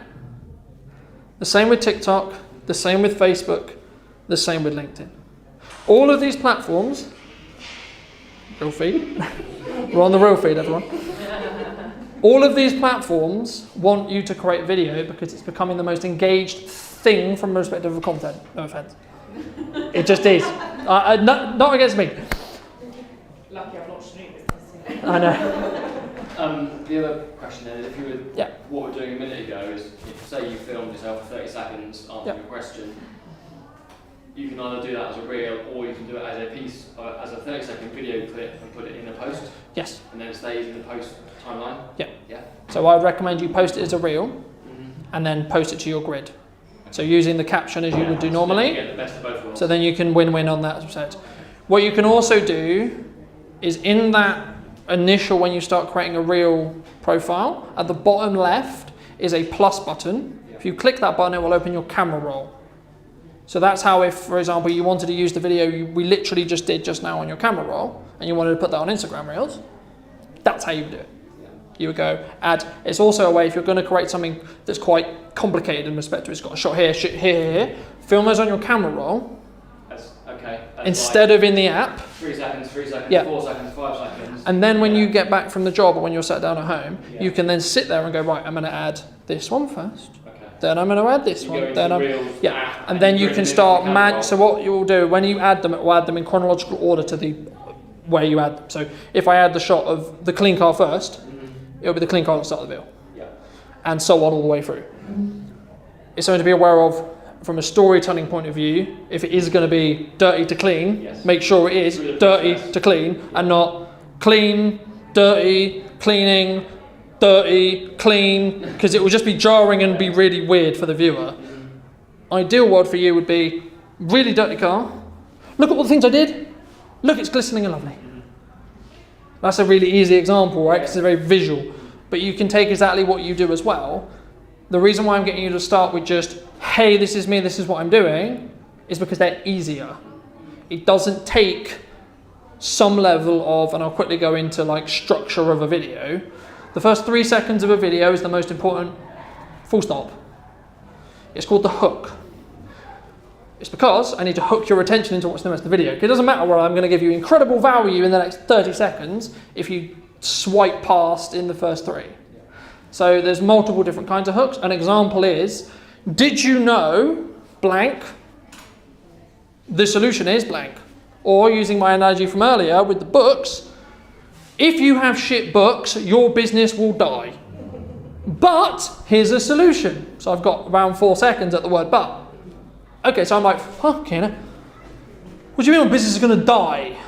[SPEAKER 1] The same with TikTok, the same with Facebook, the same with LinkedIn. All of these platforms, real feed, we're on the real feed, everyone. All of these platforms want you to create video because it's becoming the most engaged thing from the perspective of content. No offense. It just is. Not against me.
[SPEAKER 5] Lucky I've not seen it.
[SPEAKER 1] I know.
[SPEAKER 2] The other question then is if you were,
[SPEAKER 1] Yeah.
[SPEAKER 2] what we were doing a minute ago is, if say you filmed yourself for 30 seconds answering a question, you can either do that as a reel or you can do it as a piece, as a 30-second video clip and put it in a post.
[SPEAKER 1] Yes.
[SPEAKER 2] And then it stays in the post timeline.
[SPEAKER 1] Yeah.
[SPEAKER 2] Yeah.
[SPEAKER 1] So I'd recommend you post it as a reel and then post it to your grid. So using the caption as you would do normally.
[SPEAKER 2] You get the best of both worlds.
[SPEAKER 1] So then you can win-win on that set. What you can also do is in that initial, when you start creating a reel profile, at the bottom left is a plus button. If you click that button, it will open your camera roll. So that's how if, for example, you wanted to use the video we literally just did just now on your camera roll, and you wanted to put that on Instagram Reels, that's how you would do it. You would go add. It's also a way if you're going to create something that's quite complicated in respect to it's got a shot here, here, film those on your camera roll.
[SPEAKER 2] Okay.
[SPEAKER 1] Instead of in the app.
[SPEAKER 2] 3 seconds, 3 seconds,
[SPEAKER 1] Yeah.
[SPEAKER 2] 4 seconds, 5 seconds.
[SPEAKER 1] And then when you get back from the job or when you're sat down at home, you can then sit there and go, right, I'm going to add this one first.
[SPEAKER 2] Okay.
[SPEAKER 1] Then I'm going to add this
[SPEAKER 2] You go
[SPEAKER 1] one.
[SPEAKER 2] into
[SPEAKER 1] Then
[SPEAKER 2] Reels app
[SPEAKER 1] and then you
[SPEAKER 2] bring
[SPEAKER 1] can
[SPEAKER 2] them in
[SPEAKER 1] start
[SPEAKER 2] from the camera
[SPEAKER 1] So what you'll do when you add them, it will add them in chronological order to the where you add them. So if I add the shot of the clean car first, it'll be the clean car at the start of the video.
[SPEAKER 2] Yeah.
[SPEAKER 1] And so on all the way through. It's something to be aware of from a storytelling point of view. If it is going to be dirty to clean,
[SPEAKER 2] Yes.
[SPEAKER 1] make sure it is
[SPEAKER 2] Through the
[SPEAKER 1] dirty
[SPEAKER 2] process.
[SPEAKER 1] to clean and not clean, dirty, cleaning, dirty, clean, because it will just be jarring and be really weird for the viewer. Ideal world for you would be really dirty car. Look at all the things I did. Look, it's glistening and lovely. That's a really easy example, right? Because it's very visual. But you can take exactly what you do as well. The reason why I'm getting you to start with just, hey, this is me, this is what I'm doing, is because they're easier. It doesn't take some level of, and I'll quickly go into like structure of a video. The first 3 seconds of a video is the most important, full stop. It's called the hook. It's because I need to hook your attention into what's the rest of the video. It doesn't matter whether I'm going to give you incredible value in the next 30 seconds if you swipe past in the first 3. So there's multiple different kinds of hooks. An example is, did you know blank? The solution is blank. Or using my analogy from earlier with the books, if you have shit books, your business will die. But here's a solution. So I've got around 4 seconds at the word but. Okay, so I'm like, okay, what do you mean my business is going to die?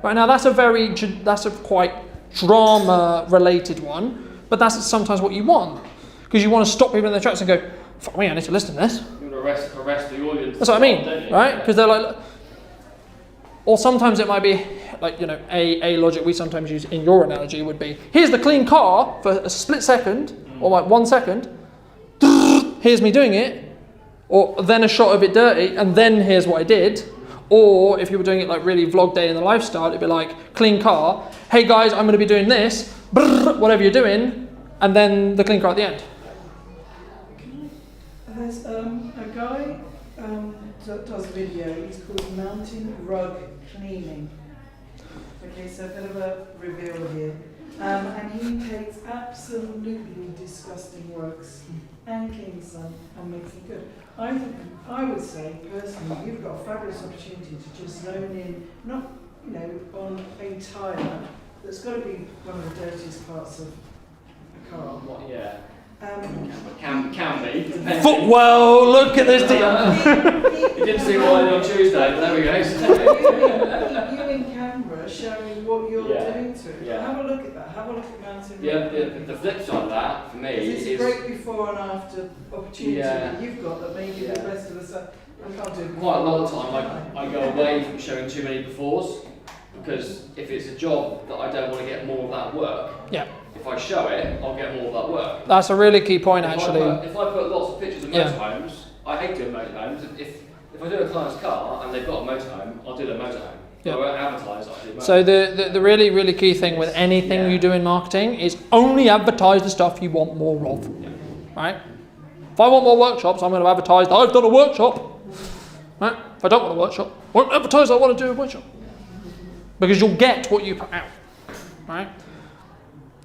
[SPEAKER 1] Right now, that's a quite drama-related one, but that's sometimes what you want. Because you want to stop people in their tracks and go, fuck me, I need to listen to this.
[SPEAKER 2] You want to arrest the audience.
[SPEAKER 1] That's what I mean,
[SPEAKER 2] don't you?
[SPEAKER 1] right? Because they're like, or sometimes it might be, like, you know, a logic we sometimes use in your analogy would be, here's the clean car for a split second, or like 1 second, here's me doing it, or then a shot of it dirty, and then here's what I did. Or if you were doing it like really vlog day in the lifestyle, it'd be like, clean car, hey guys, I'm going to be doing this, whatever you're doing, and then the clean car at the end.
[SPEAKER 6] There's a guy that does a video, he's called Mountain Rug Cleaning. Okay, so a bit of a reveal here. And he takes absolutely disgusting works and cleans them and makes them good. I would say, personally, you've got a fabulous opportunity to just zone in, not, you know, on a tyre that's got to be one of the dirtiest parts of a car.
[SPEAKER 2] Yeah.
[SPEAKER 6] Can
[SPEAKER 2] be. Depends.
[SPEAKER 1] Well, look at this deal.
[SPEAKER 2] You didn't see what I did on Tuesday, but there we go.
[SPEAKER 6] You in Canberra showing what you're
[SPEAKER 2] Yeah.
[SPEAKER 6] doing to it.
[SPEAKER 2] Yeah.
[SPEAKER 6] Have a look at that. Have a look at Mountain
[SPEAKER 2] Yeah,
[SPEAKER 6] Rug.
[SPEAKER 2] the flip side of that, for me,
[SPEAKER 6] It's a
[SPEAKER 2] is
[SPEAKER 6] great before and after opportunity
[SPEAKER 2] Yeah.
[SPEAKER 6] that you've got that maybe the
[SPEAKER 2] Yeah.
[SPEAKER 6] rest of us I can't do.
[SPEAKER 2] quite a lot of the time I go away from showing too many befores, because if it's a job that I don't want to get more of that work,
[SPEAKER 1] Yeah,
[SPEAKER 2] if I show it, I'll get more of that work.
[SPEAKER 1] that's a really key point
[SPEAKER 2] If
[SPEAKER 1] actually.
[SPEAKER 2] I put lots of pictures of
[SPEAKER 1] Yeah.
[SPEAKER 2] motorhomes, I hate doing motorhomes. If I do a client's car and they've got a motorhome, I'll do their motorhome.
[SPEAKER 1] Yeah.
[SPEAKER 2] I won't advertise.
[SPEAKER 1] So the really, really key thing with anything you do in marketing is only advertise the stuff you want more of.
[SPEAKER 2] Yeah.
[SPEAKER 1] Right? If I want more workshops, I'm going to advertise that I've done a workshop. Right? If I don't want a workshop, I won't advertise I want to do a workshop. Because you'll get what you put out. Right?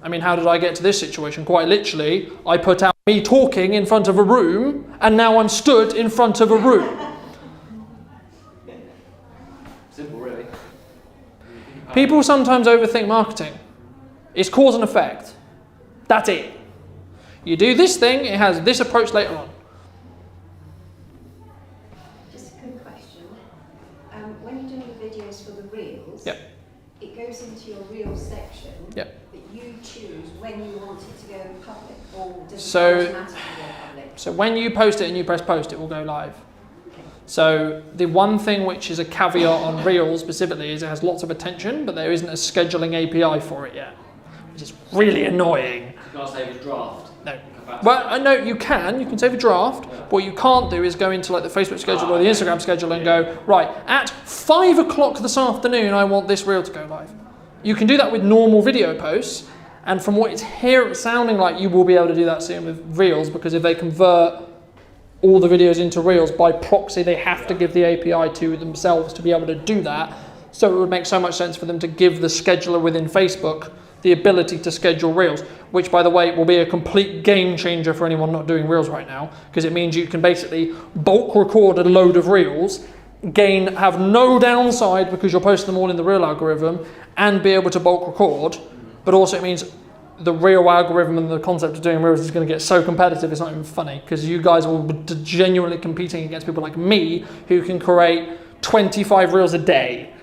[SPEAKER 1] I mean, how did I get to this situation? Quite literally, I put out me talking in front of a room, and now I'm stood in front of a room.
[SPEAKER 2] Simple, really.
[SPEAKER 1] People sometimes overthink marketing. It's cause and effect. That's it. You do this thing, it has this approach later on.
[SPEAKER 8] Just a quick question. When you're doing the videos for the reels,
[SPEAKER 1] Yep.
[SPEAKER 8] it goes into your reels section,
[SPEAKER 1] Yep.
[SPEAKER 8] but you choose when you want it to go public, or does
[SPEAKER 1] So-
[SPEAKER 8] it automatically go public?
[SPEAKER 1] So when you post it and you press post, it will go live. So the one thing which is a caveat on Reels specifically is it has lots of attention, but there isn't a scheduling API for it yet, which is really annoying.
[SPEAKER 2] You can't save a draft.
[SPEAKER 1] No. Well, I know you can save a draft, but what you can't do is go into like the Facebook schedule or the Instagram schedule and go, right, at 5 o'clock this afternoon, I want this reel to go live. You can do that with normal video posts, and from what it's sounding like, you will be able to do that soon with Reels, because if they convert all the videos into Reels by proxy, they have to give the API to themselves to be able to do that. So it would make so much sense for them to give the scheduler within Facebook the ability to schedule Reels, which, by the way, will be a complete game changer for anyone not doing Reels right now, because it means you can basically bulk record a load of Reels, have no downside because you're posting them all in the Reel algorithm, and be able to bulk record, but also it means the Reel algorithm and the concept of doing Reels is going to get so competitive it's not even funny, because you guys will be genuinely competing against people like me who can create 25 Reels a day.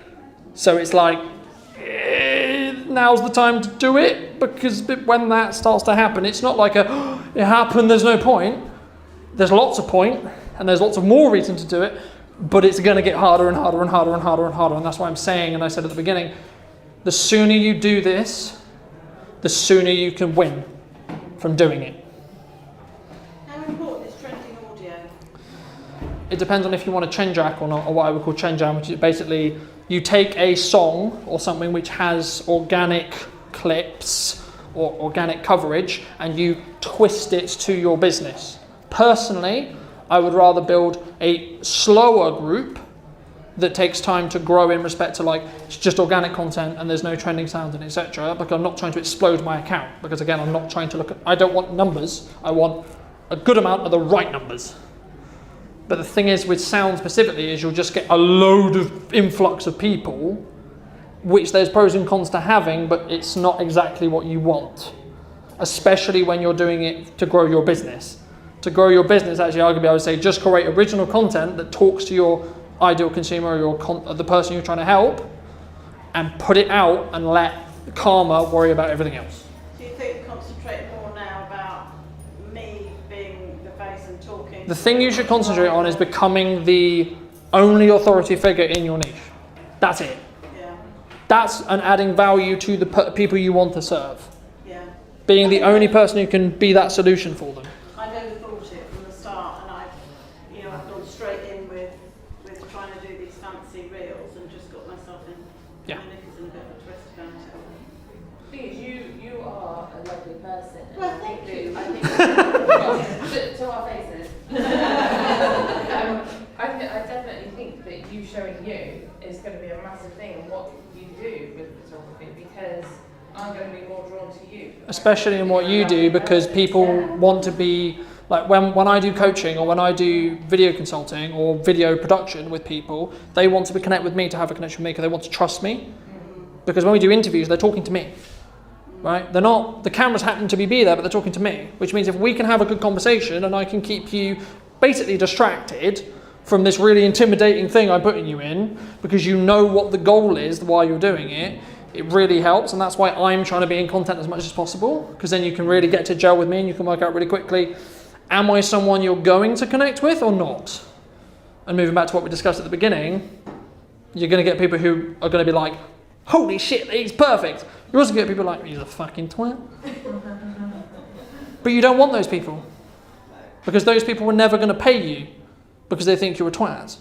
[SPEAKER 1] So it's like, now's the time to do it, because when that starts to happen, it's not like it happened, there's no point. There's lots of point, and there's lots of more reason to do it, but it's going to get harder and harder and harder and harder and harder, and that's why I'm saying, and I said at the beginning, the sooner you do this, the sooner you can win from doing it.
[SPEAKER 7] How important is trending audio?
[SPEAKER 1] It depends on if you want a trend jack or not, or what I would call trend jam, which is basically you take a song or something which has organic clips or organic coverage and you twist it to your business. Personally, I would rather build a slower group that takes time to grow in respect to, like, it's just organic content and there's no trending sounds and etc. Because I'm not trying to explode my account, because again, I'm not trying to look at, I don't want numbers, I want a good amount of the right numbers. But the thing is with sound specifically is you'll just get a load of influx of people, which there's pros and cons to having, but it's not exactly what you want, especially when you're doing it to grow your business. To grow your business, actually, arguably, I would say just create original content that talks to your ideal consumer or the person you're trying to help, and put it out and let karma worry about everything else.
[SPEAKER 7] Do you think concentrate more now about me being the face and talking?
[SPEAKER 1] The thing you should concentrate on is becoming the only authority figure in your niche. That's it.
[SPEAKER 7] Yeah.
[SPEAKER 1] That's and adding value to the people you want to serve.
[SPEAKER 7] Yeah.
[SPEAKER 1] Being the only person who can be that solution for them.
[SPEAKER 7] I've overthought it from the start, and I've gone straight in with trying to do these fancy reels and just got myself in
[SPEAKER 1] Yeah.
[SPEAKER 7] my knickers in a bit of a twist about it.
[SPEAKER 4] The thing is, you are a lovely person. And
[SPEAKER 7] Well,
[SPEAKER 4] I think
[SPEAKER 7] thank
[SPEAKER 4] that-
[SPEAKER 7] you.
[SPEAKER 4] I think to our faces. I definitely think that you showing you is going to be a massive thing in what you do with photography, because I'm going to be more drawn to you.
[SPEAKER 1] Especially in what you do, because people want to be, like when I do coaching or when I do video consulting or video production with people, they want to connect with me to have a connection with me because they want to trust me. Because when we do interviews, they're talking to me, right? They're not, the cameras happen to be there, but they're talking to me, which means if we can have a good conversation and I can keep you basically distracted from this really intimidating thing I'm putting you in, because you know what the goal is while you're doing it, it really helps. And that's why I'm trying to be in content as much as possible, because then you can really get to gel with me and you can work out really quickly, am I someone you're going to connect with or not? And moving back to what we discussed at the beginning, you're going to get people who are going to be like, holy shit, he's perfect. You're also going to get people like, he's a fucking twat. But you don't want those people, because those people were never going to pay you because they think you're a twat.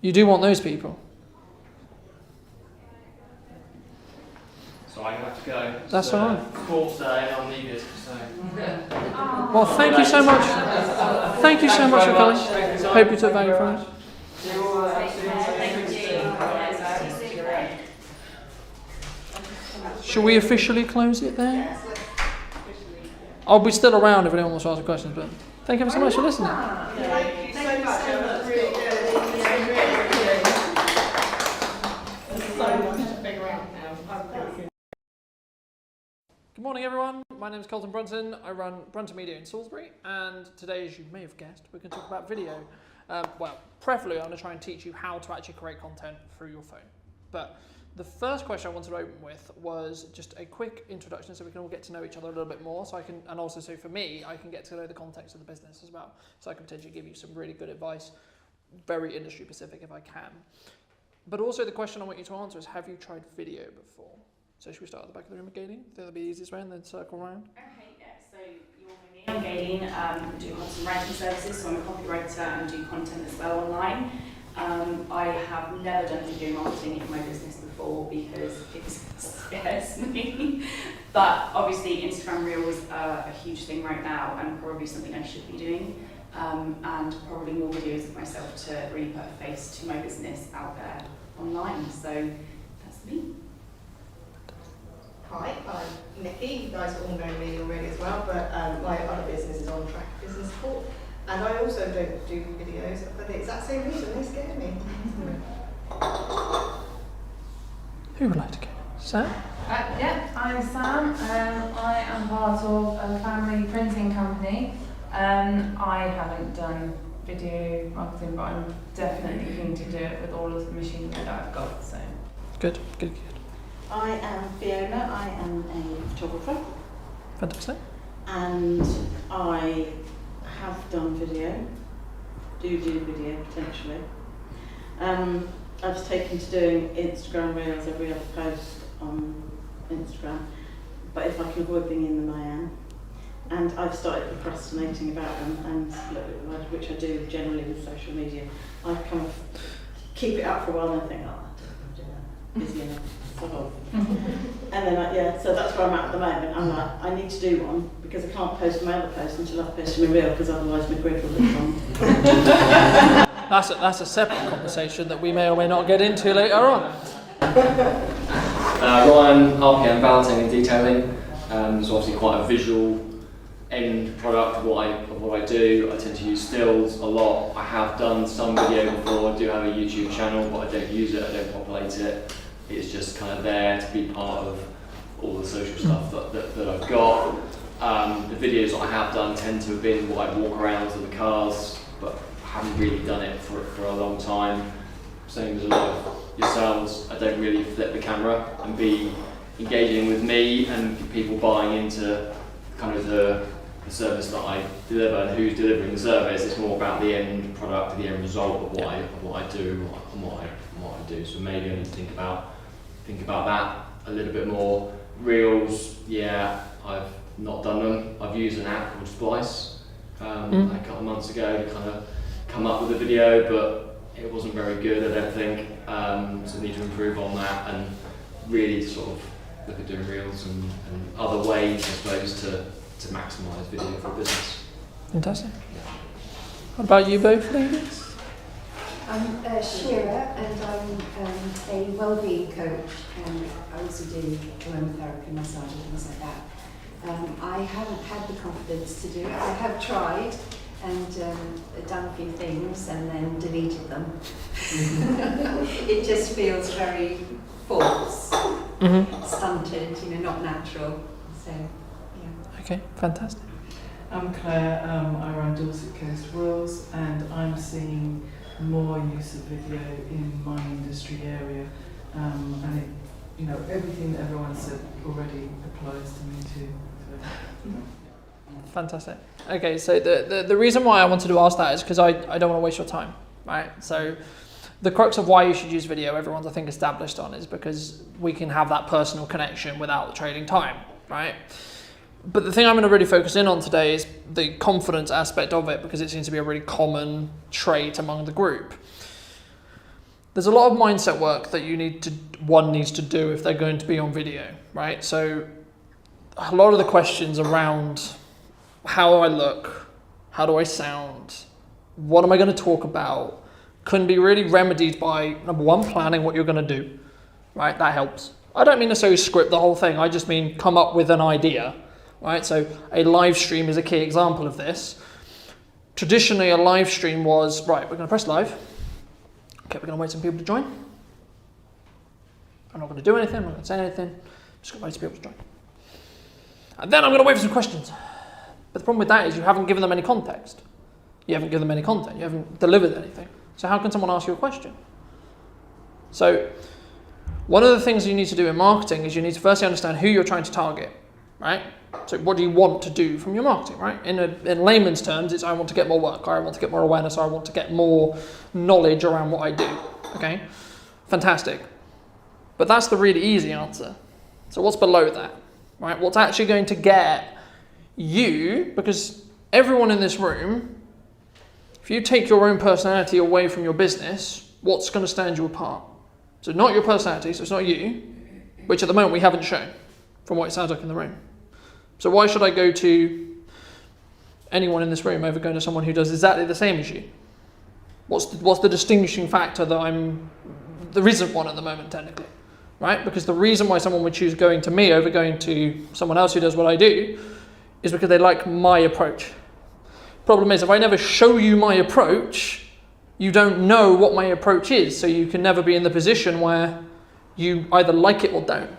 [SPEAKER 1] You do want those people.
[SPEAKER 2] to go.
[SPEAKER 1] That's all right.
[SPEAKER 2] Sports day, and I'm needed. So.
[SPEAKER 1] Well, thank you so much. Thank you so much for coming. Hope you took value from it. Shall we officially close it there? I'll be still around if anyone wants to ask questions, but thank you ever so much for listening.
[SPEAKER 3] Thank you so much. That's really good. There's so much to figure out now.
[SPEAKER 1] Good morning, everyone. My name is Colton Brunton. I run Brunton Media in Salisbury, and today, as you may have guessed, we're going to talk about video. Well, preferably, I'm going to try and teach you how to actually create content through your phone. But the first question I wanted to open with was just a quick introduction so we can all get to know each other a little bit more, and also so for me, I can get to know the context of the business as well, so I can potentially give you some really good advice, very industry specific if I can. But also the question I want you to answer is, have you tried video before? So should we start at the back of the room with Galen? That'll be the easiest way, and then circle around.
[SPEAKER 9] Okay, yeah, so you're with me. I'm Galen, do content writing services, so I'm a copywriter and do content as well online. I have never done video marketing in my business before because it scares me. But obviously Instagram Reels are a huge thing right now and probably something I should be doing. And probably more videos of myself to really put a face to my business out there online. So that's me.
[SPEAKER 3] Hi, I'm Nikki. You guys all know me already as well, but my other business is On Track Business Support. And I also don't do videos for the exact same reason. They scare me.
[SPEAKER 1] Who would like to go? Sam?
[SPEAKER 4] Yeah, I'm Sam. I am part of a family printing company. I haven't done video marketing, but I'm definitely keen to do it with all of the machinery that I've got. So
[SPEAKER 1] Good.
[SPEAKER 7] I am Fiona, I am a photographer,
[SPEAKER 1] Fantastic.
[SPEAKER 7] and I have done video, do video potentially. I've taken to doing Instagram Reels, every other post on Instagram, but if I can avoid being in them I am. And I've started procrastinating about them, and which I do generally with social media. I kind of keep it up for a while and I think, oh, I don't do that, busy enough. And then, so that's where I'm at the moment. I'm like, I need to do one because I can't post my other post until I've posted my reel because otherwise my grid will live on.
[SPEAKER 1] That's a separate conversation that we may or may not get into later on.
[SPEAKER 2] Ryan, RPM, balancing and detailing. There's obviously quite a visual end product of what I do. I tend to use stills a lot. I have done some video before. I do have a YouTube channel, but I don't use it. I don't populate it. It's just kind of there to be part of all the social stuff that I've got. The videos that I have done tend to have been what I walk around to the cars, but I haven't really done it for a long time. Same as a lot of yourselves, I don't really flip the camera and be engaging with me and people buying into kind of the service that I deliver and who's delivering the service. It's more about the end product, the end result of what I do and what I do. So maybe I need to think about that a little bit more. Reels, yeah, I've not done them. I've used an app called Splice a couple of months ago to kind of come up with a video, but it wasn't very good, I don't think. So I need to improve on that and really sort of look at doing Reels and other ways, I suppose, to maximise video for business.
[SPEAKER 1] Fantastic. What about you both, ladies?
[SPEAKER 8] I'm Shira, and I'm a wellbeing coach, and I also do aromatherapy, massage and things like that. I haven't had the confidence to do it. I have tried and done a few things and then deleted them. It just feels very false, stunted, not natural. So, yeah.
[SPEAKER 1] Okay, fantastic.
[SPEAKER 6] I'm Claire, I run Dorset Coast Wills, and I'm seeing more use of video in my industry area, and it, everything that everyone said already applies to me too.
[SPEAKER 1] Fantastic. Okay, so the reason why I wanted to ask that is because I don't want to waste your time, right? So the crux of why you should use video, everyone's I think established on, is because we can have that personal connection without trading time, right? But the thing I'm going to really focus in on today is the confidence aspect of it, because it seems to be a really common trait among the group. there's a lot of mindset work that one needs to do if they're going to be on video, right? So a lot of the questions around how do I look, how do I sound, what am I going to talk about, can be really remedied by, number one, planning what you're going to do, right? That helps. I don't mean necessarily script the whole thing, I just mean come up with an idea, right? So a live stream is a key example of this. Traditionally, a live stream was, right, we're going to press live. Okay, we're going to wait for some people to join. I'm not going to do anything, I'm not going to say anything. I'm just going to wait for people to join. And then I'm going to wait for some questions. But the problem with that is you haven't given them any context. You haven't given them any content. You haven't delivered anything. So how can someone ask you a question? So one of the things you need to do in marketing is you need to firstly understand who you're trying to target, right? So what do you want to do from your marketing, right? In layman's terms, it's I want to get more work, or I want to get more awareness, or I want to get more knowledge around what I do, okay? Fantastic. But that's the really easy answer. So what's below that, right? What's actually going to get you, because everyone in this room, if you take your own personality away from your business, what's going to stand you apart? So not your personality, so it's not you, which at the moment we haven't shown from what it sounds like in the room. So why should I go to anyone in this room over going to someone who does exactly the same as you? What's the distinguishing factor that there isn't one at the moment technically, right? Because the reason why someone would choose going to me over going to someone else who does what I do is because they like my approach. Problem is, if I never show you my approach, you don't know what my approach is, so you can never be in the position where you either like it or don't.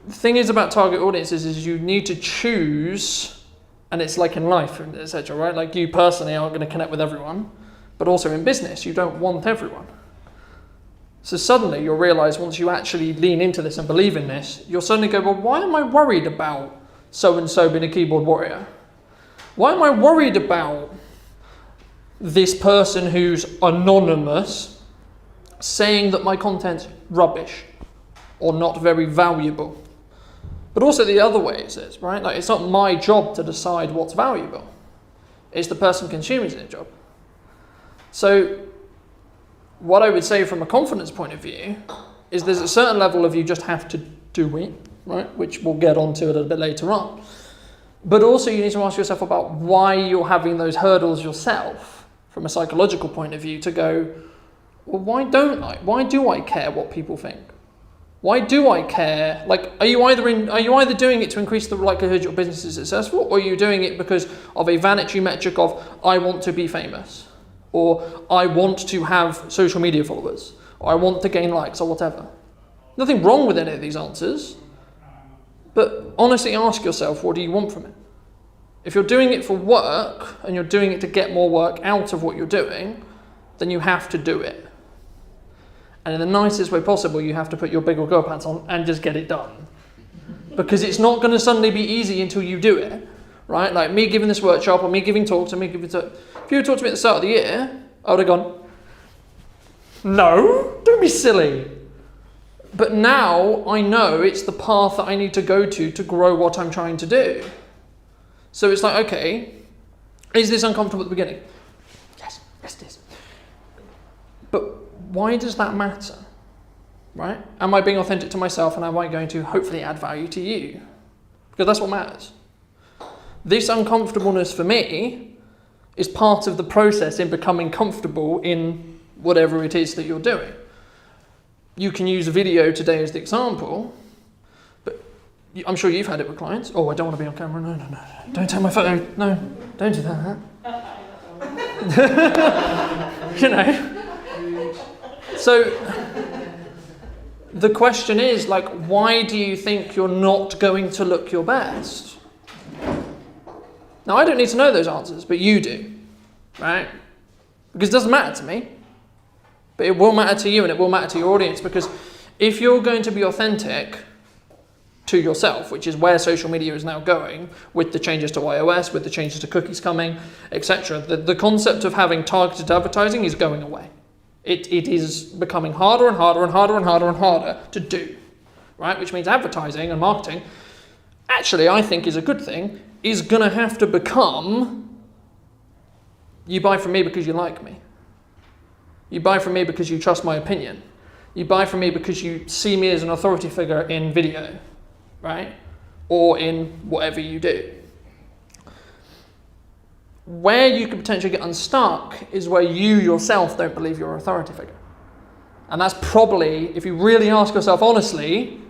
[SPEAKER 1] The thing is about target audiences is you need to choose, and it's like in life, etc., right? Like you personally aren't going to connect with everyone, but also in business, you don't want everyone. So suddenly you'll realize once you actually lean into this and believe in this, you'll suddenly go, well, why am I worried about so-and-so being a keyboard warrior? Why am I worried about this person who's anonymous saying that my content's rubbish or not very valuable? But also the other way is this, right? Like it's not my job to decide what's valuable. It's the person consuming's job. So what I would say from a confidence point of view is there's a certain level of you just have to do it, right? Which we'll get onto a little bit later on. But also you need to ask yourself about why you're having those hurdles yourself from a psychological point of view to go, well, why don't I? Why do I care what people think? Why do I care? Like, are you either doing it to increase the likelihood your business is successful, or are you doing it because of a vanity metric of I want to be famous, or I want to have social media followers, or I want to gain likes, or whatever? Nothing wrong with any of these answers, but honestly ask yourself, what do you want from it? If you're doing it for work, and you're doing it to get more work out of what you're doing, then you have to do it. And in the nicest way possible, you have to put your big or girl pants on and just get it done. Because it's not going to suddenly be easy until you do it, right? Like me giving this workshop, or me giving talks, or me giving talks. If you had talked to me at the start of the year, I would have gone, no, don't be silly. But now I know it's the path that I need to go to grow what I'm trying to do. So it's like, okay, is this uncomfortable at the beginning? Yes, it is. But why does that matter, right? Am I being authentic to myself, and am I going to hopefully add value to you? Because that's what matters. This uncomfortableness for me is part of the process in becoming comfortable in whatever it is that you're doing. You can use video today as the example, but I'm sure you've had it with clients. Oh, I don't want to be on camera. No. Don't take my photo. No, don't do that. You know. So the question is, like, why do you think you're not going to look your best? Now, I don't need to know those answers, but you do, right? Because it doesn't matter to me, but it will matter to you, and it will matter to your audience, because if you're going to be authentic to yourself, which is where social media is now going, with the changes to iOS, with the changes to cookies coming, etc., the concept of having targeted advertising is going away. It is becoming harder and harder and harder and harder and harder to do, right? Which means advertising and marketing, actually I think is a good thing, is going to have to become, you buy from me because you like me. You buy from me because you trust my opinion. You buy from me because you see me as an authority figure in video, right? Or in whatever you do. Where you could potentially get unstuck is where you yourself don't believe you're an authority figure. And that's probably, if you really ask yourself honestly,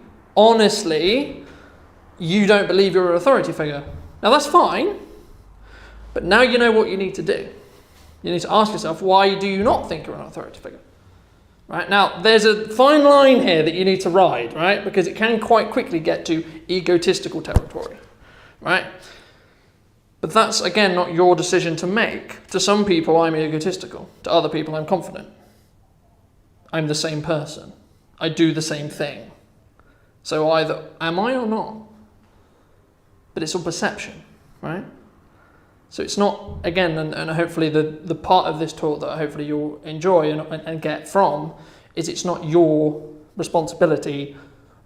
[SPEAKER 1] you don't believe you're an authority figure. Now that's fine, but now you know what you need to do. You need to ask yourself, why do you not think you're an authority figure? Right? Now, there's a fine line here that you need to ride, right? Because it can quite quickly get to egotistical territory, right? But that's, again, not your decision to make. To some people, I'm egotistical. To other people, I'm confident. I'm the same person. I do the same thing. So either am I or not? But it's all perception, right? So it's not, again, and hopefully the part of this talk that hopefully you'll enjoy and get from, is it's not your responsibility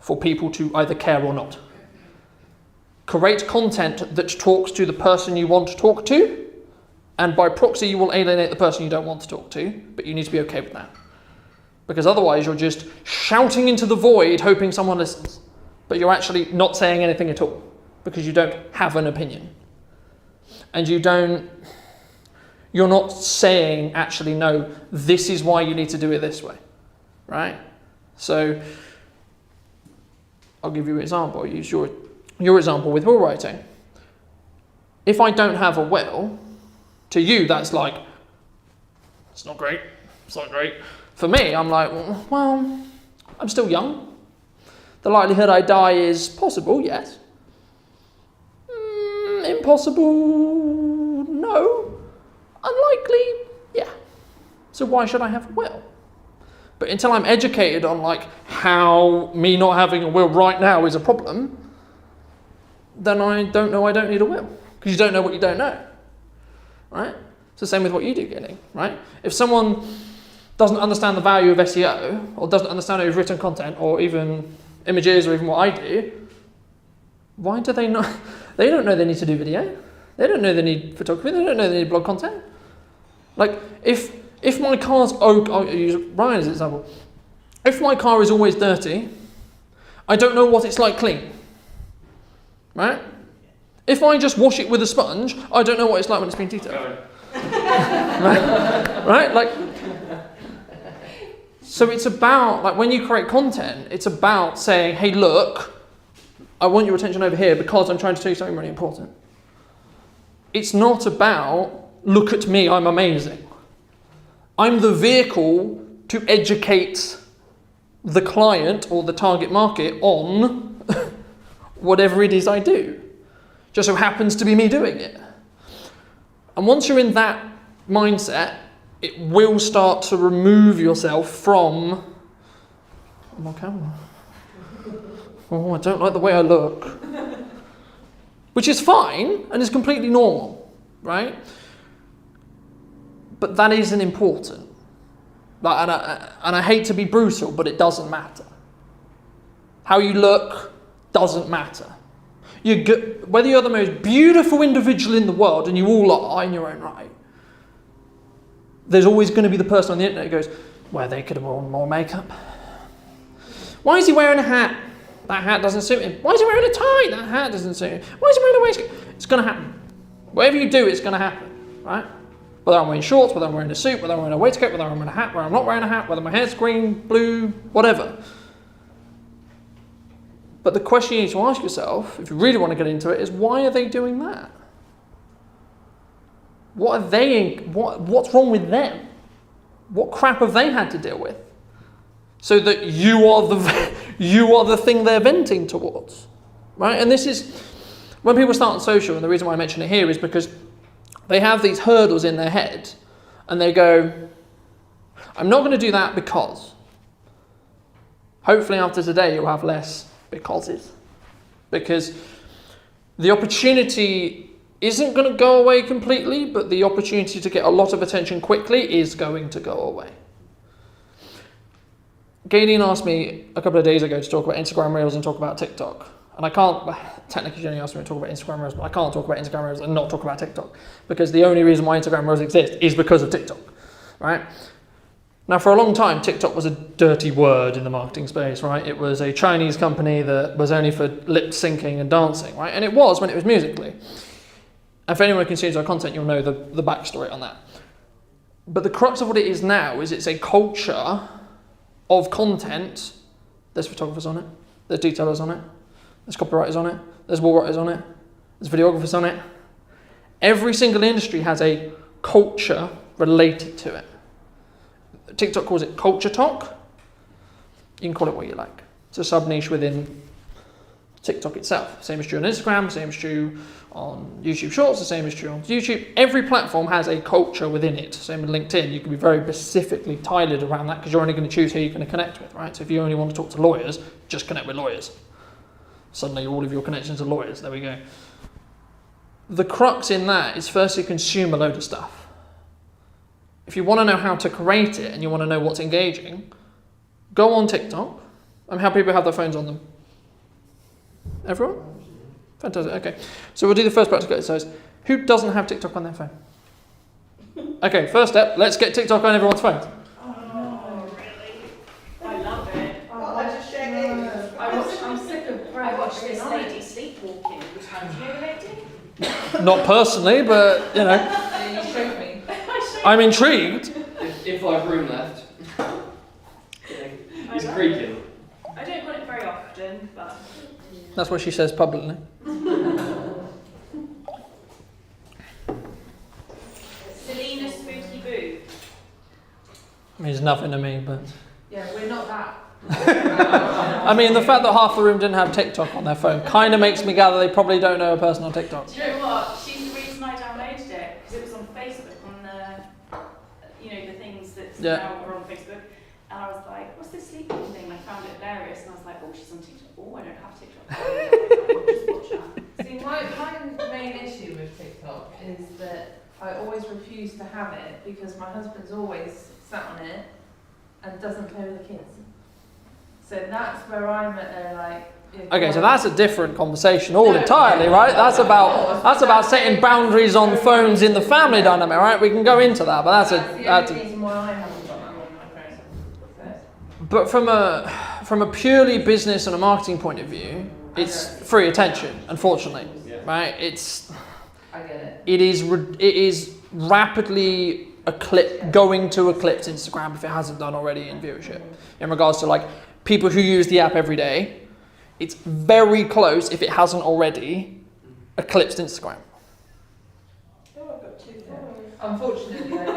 [SPEAKER 1] for people to either care or not. Create content that talks to the person you want to talk to, and by proxy you will alienate the person you don't want to talk to, but you need to be okay with that. Because otherwise you're just shouting into the void hoping someone listens, but you're actually not saying anything at all, because you don't have an opinion. And you're not saying, actually, no, this is why you need to do it this way, right? So, I'll give you an example. I'll use your example with will writing. If I don't have a will, to you, that's like, it's not great, it's not great. For me, I'm like, well, I'm still young. The likelihood I die is possible, yes. Impossible, no. Unlikely, yeah. So why should I have a will? But until I'm educated on like how me not having a will right now is a problem, then I don't know I don't need a will. Because you don't know what you don't know, right? It's the same with what you do, getting, right? If someone doesn't understand the value of SEO, or doesn't understand how you've written content, or even images, or even what I do, why do they not? They don't know they need to do video. They don't know they need photography. They don't know they need blog content. Like, if my car's, I'll use Ryan as an example. If my car is always dirty, I don't know what it's like clean. Right? If I just wash it with a sponge, I don't know what it's like when it's been detailed. Right? Like, so it's about, like, when you create content, it's about saying, hey, look, I want your attention over here because I'm trying to tell you something really important. It's not about, look at me, I'm amazing. I'm the vehicle to educate the client or the target market on whatever it is I do. Just so happens to be me doing it. And once you're in that mindset, it will start to remove yourself from my camera. Oh, I don't like the way I look. Which is fine and is completely normal, right? But that isn't important. And I hate to be brutal, but it doesn't matter. How you look doesn't matter. Whether you're the most beautiful individual in the world, and you all are in your own right, there's always going to be the person on the internet who goes, well, they could have worn more makeup. Why is he wearing a hat? That hat doesn't suit him. Why is he wearing a tie? That hat doesn't suit him. Why is he wearing a waistcoat? It's going to happen. Whatever you do, it's going to happen, right? Whether I'm wearing shorts, whether I'm wearing a suit, whether I'm wearing a waistcoat, whether I'm wearing a hat, whether I'm not wearing a hat, whether my hair's green, blue, whatever. But the question you need to ask yourself, if you really want to get into it, is why are they doing that? What's wrong with them? What crap have they had to deal with? So that you are the thing they're venting towards, right? And this is when people start on social, and the reason why I mention it here is because they have these hurdles in their head, and they go, "I'm not going to do that because." Hopefully, after today, you'll have less becauses, because the opportunity isn't going to go away completely, but the opportunity to get a lot of attention quickly is going to go away. Gadian asked me a couple of days ago to talk about Instagram Reels and talk about TikTok. And I can't, technically she only asked me to talk about Instagram Reels, but I can't talk about Instagram Reels and not talk about TikTok. Because the only reason why Instagram Reels exist is because of TikTok, right? Now, for a long time, TikTok was a dirty word in the marketing space, right? It was a Chinese company that was only for lip syncing and dancing, right? And it was when it was Musical.ly. And if anyone consumes our content, you'll know the backstory on that. But the crux of what it is now is it's a culture of content. There's photographers on it, there's detailers on it, there's copywriters on it, there's wall writers on it, there's videographers on it. Every single industry has a culture related to it. TikTok calls it culture talk. You can call it what you like. It's a sub-niche within TikTok itself. Same is true on Instagram, same is true on YouTube Shorts, the same is true on YouTube. Every platform has a culture within it. Same with LinkedIn. You can be very specifically tailored around that because you're only going to choose who you're going to connect with, right? So if you only want to talk to lawyers, just connect with lawyers. Suddenly all of your connections are lawyers. There we go. The crux in that is firstly consume a load of stuff. If you want to know how to create it and you want to know what's engaging, go on TikTok. How people have their phones on them? Everyone? Fantastic, okay. So we'll do the first practical exercise. Who doesn't have TikTok on their phone? Okay, first step, let's get TikTok on everyone's phones.
[SPEAKER 9] Oh, really? I love it.
[SPEAKER 3] I just share games.
[SPEAKER 4] I'm sick of
[SPEAKER 9] I watched this lady sleepwalking all the time. Do you know the lady?
[SPEAKER 1] Not personally, but, you know,
[SPEAKER 4] Yeah, you showed me.
[SPEAKER 1] I'm intrigued.
[SPEAKER 2] If I've room left. It's creaking.
[SPEAKER 9] I don't want it very often, but
[SPEAKER 1] That's what she says publicly.
[SPEAKER 9] Selena Spooky Boo.
[SPEAKER 1] Means nothing to me, but...
[SPEAKER 4] Yeah, we're not that.
[SPEAKER 1] I mean, the fact that half the room didn't have TikTok on their phone kind of makes me gather they probably don't know a person on TikTok.
[SPEAKER 9] Do you know what? She's the reason I downloaded it, because it was on Facebook, on the, you know, the things that now are on Facebook. And I was like, what's this sleepwalking thing? And I found it hilarious, and I was like, oh, she's on TikTok. Oh, I don't have TikTok. I'll just watch that.
[SPEAKER 4] See, my main issue with TikTok is that I always refuse to have it because my husband's always sat on it and doesn't play with the kids. So that's where I'm at, like...
[SPEAKER 1] Okay, so that's a different conversation entirely, right? That's about setting boundaries on phones in the family dynamic, right? We can go into that, but that's
[SPEAKER 4] the only reason why I haven't got that on my phone.
[SPEAKER 1] But from a purely business and a marketing point of view, it's free attention, unfortunately, right?
[SPEAKER 4] I get it.
[SPEAKER 1] It is rapidly going to eclipse Instagram if it hasn't done already in viewership. In regards to like people who use the app every day, it's very close if it hasn't already eclipsed Instagram.
[SPEAKER 6] Oh, I've got 2 there.
[SPEAKER 4] Unfortunately, I do it.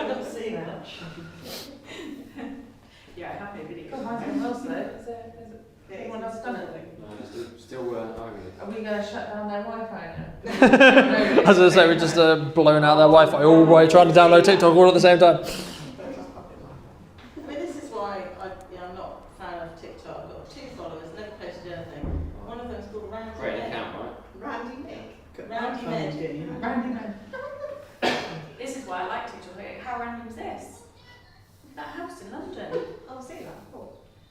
[SPEAKER 6] I don't see much.
[SPEAKER 9] Yeah, I have no video.
[SPEAKER 4] God, mine's on else though. Is anyone else done it?
[SPEAKER 2] No, still arguing.
[SPEAKER 4] Are we going to shut down their Wi-Fi now?
[SPEAKER 1] As I say, we're just blown out their Wi-Fi all the way trying to download TikTok all at the same time.
[SPEAKER 7] I mean, this is why I'm not a fan of TikTok. I've got 2 followers, never posted anything. One of them is called Randy
[SPEAKER 2] Great
[SPEAKER 7] Nick.
[SPEAKER 2] account, right?
[SPEAKER 3] Randy Nick.
[SPEAKER 7] Randy Nick.
[SPEAKER 4] Randy man.
[SPEAKER 9] This is why I like TikTok. How random is this? That house in London.
[SPEAKER 3] I'll see that before.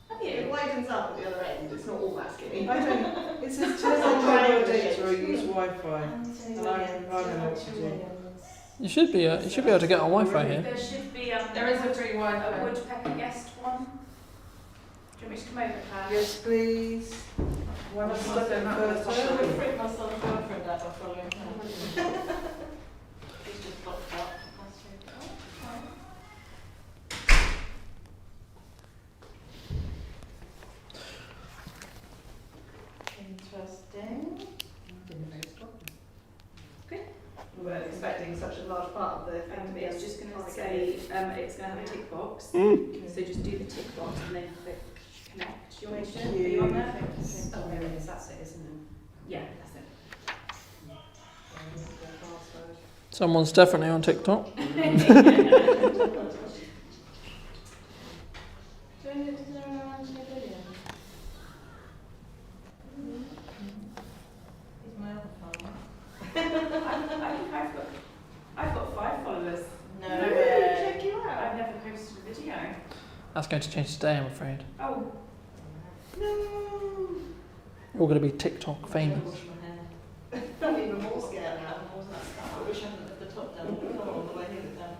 [SPEAKER 9] Have
[SPEAKER 3] It
[SPEAKER 9] you?
[SPEAKER 3] widens up at the other end. It's not all that skinny.
[SPEAKER 6] I don't. It says turn
[SPEAKER 3] It's
[SPEAKER 6] on
[SPEAKER 3] like
[SPEAKER 6] mobile
[SPEAKER 3] triangle
[SPEAKER 6] data or
[SPEAKER 3] shapes.
[SPEAKER 6] use Wi-Fi. And I don't know what to do.
[SPEAKER 1] You should be able to get on Wi-Fi here.
[SPEAKER 9] There should be
[SPEAKER 4] There is a free
[SPEAKER 9] a
[SPEAKER 4] Wi-Fi.
[SPEAKER 9] woodpecker guest one. Do you want me to come over, Claire?
[SPEAKER 6] Yes, please.
[SPEAKER 4] One of
[SPEAKER 6] Step in first.
[SPEAKER 7] I should have freaked my son's girlfriend out by following her. He's just blocked up. Interesting.
[SPEAKER 3] We weren't expecting such a large part of the thing to be.
[SPEAKER 9] It's just going to say, it's going to have a tick box. So just do the tick box and then click connect. Do you want me to do it? Are you on there?
[SPEAKER 3] Oh, there it is. That's it, isn't it?
[SPEAKER 9] Yeah, that's it.
[SPEAKER 1] Someone's definitely on TikTok.
[SPEAKER 9] I've got 5 followers.
[SPEAKER 7] No
[SPEAKER 9] No,
[SPEAKER 7] way.
[SPEAKER 9] check you out. I've never posted a video.
[SPEAKER 1] That's going to change today, I'm afraid.
[SPEAKER 9] Oh. No.
[SPEAKER 1] You're going to be TikTok famous.
[SPEAKER 3] I'm even more scared now.
[SPEAKER 7] I wish I hadn't left the top down. All the way here down.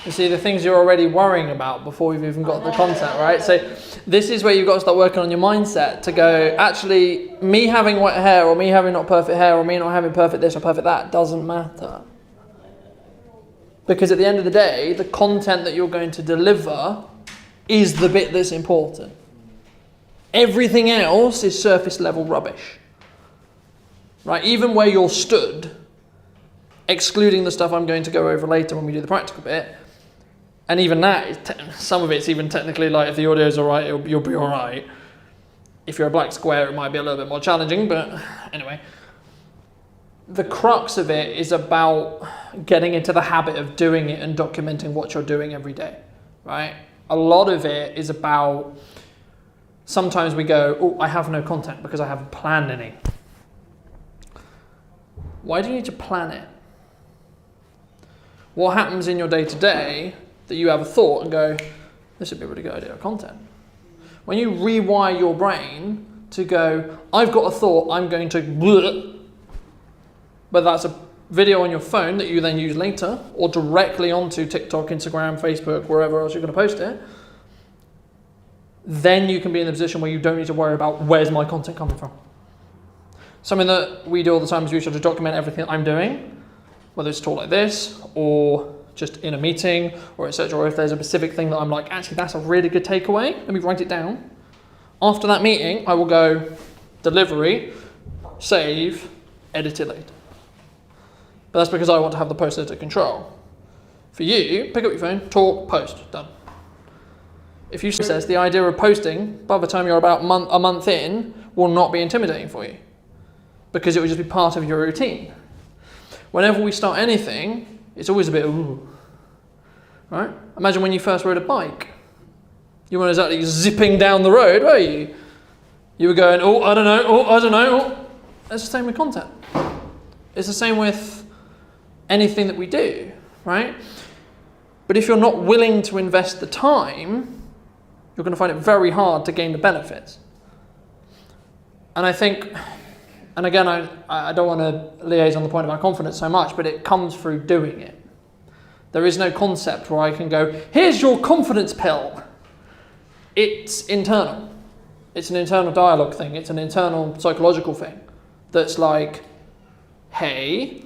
[SPEAKER 1] You see, the things you're already worrying about before you've even got the content, right? So this is where you've got to start working on your mindset to go, actually, me having white hair or me having not perfect hair or me not having perfect this or perfect that doesn't matter. Because at the end of the day, the content that you're going to deliver is the bit that's important. Everything else is surface level rubbish. Right? Even where you're stood, excluding the stuff I'm going to go over later when we do the practical bit, and even that, some of it's even technically like if the audio's alright, you'll be alright. If you're a black square, it might be a little bit more challenging, but anyway. The crux of it is about getting into the habit of doing it and documenting what you're doing every day, right? A lot of it is about, sometimes we go, oh, I have no content because I haven't planned any. Why do you need to plan it? What happens in your day-to-day that you have a thought and go, this would be a really good idea of content? When you rewire your brain to go, I've got a thought, I'm going to bleh, whether that's a video on your phone that you then use later or directly onto TikTok, Instagram, Facebook, wherever else you're going to post it, then you can be in a position where you don't need to worry about where's my content coming from. Something that we do all the time is we try to document everything I'm doing, whether it's a talk like this or just in a meeting or etc. Or if there's a specific thing that I'm like, actually that's a really good takeaway, let me write it down. After that meeting, I will go delivery, save, edit it later. But that's because I want to have the post-editor control. For you, pick up your phone, talk, post, done. If you says the idea of posting, by the time you're about a month in, will not be intimidating for you. Because it will just be part of your routine. Whenever we start anything, it's always a bit, ooh. Right? Imagine when you first rode a bike. You weren't exactly zipping down the road, were you? You were going, oh, I don't know, oh, I don't know. Oh. It's the same with content. It's the same with anything that we do, right? But if you're not willing to invest the time, you're going to find it very hard to gain the benefits. And I think, and again, I don't want to liaise on the point about confidence so much, but it comes through doing it. There is no concept where I can go, here's your confidence pill. It's internal. It's an internal dialogue thing. It's an internal psychological thing. That's like, hey,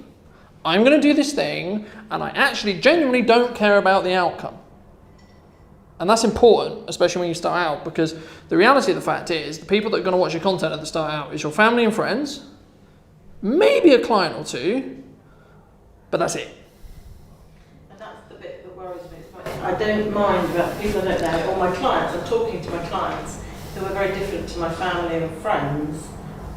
[SPEAKER 1] I'm going to do this thing, and I actually genuinely don't care about the outcome. And that's important, especially when you start out, because the reality of the fact is, the people that are going to watch your content at the start out is your family and friends, maybe a client or two, but that's it.
[SPEAKER 7] And that's the bit that worries me. I don't mind about people I don't know, or my clients. I'm talking to my clients who are very different to my family and friends,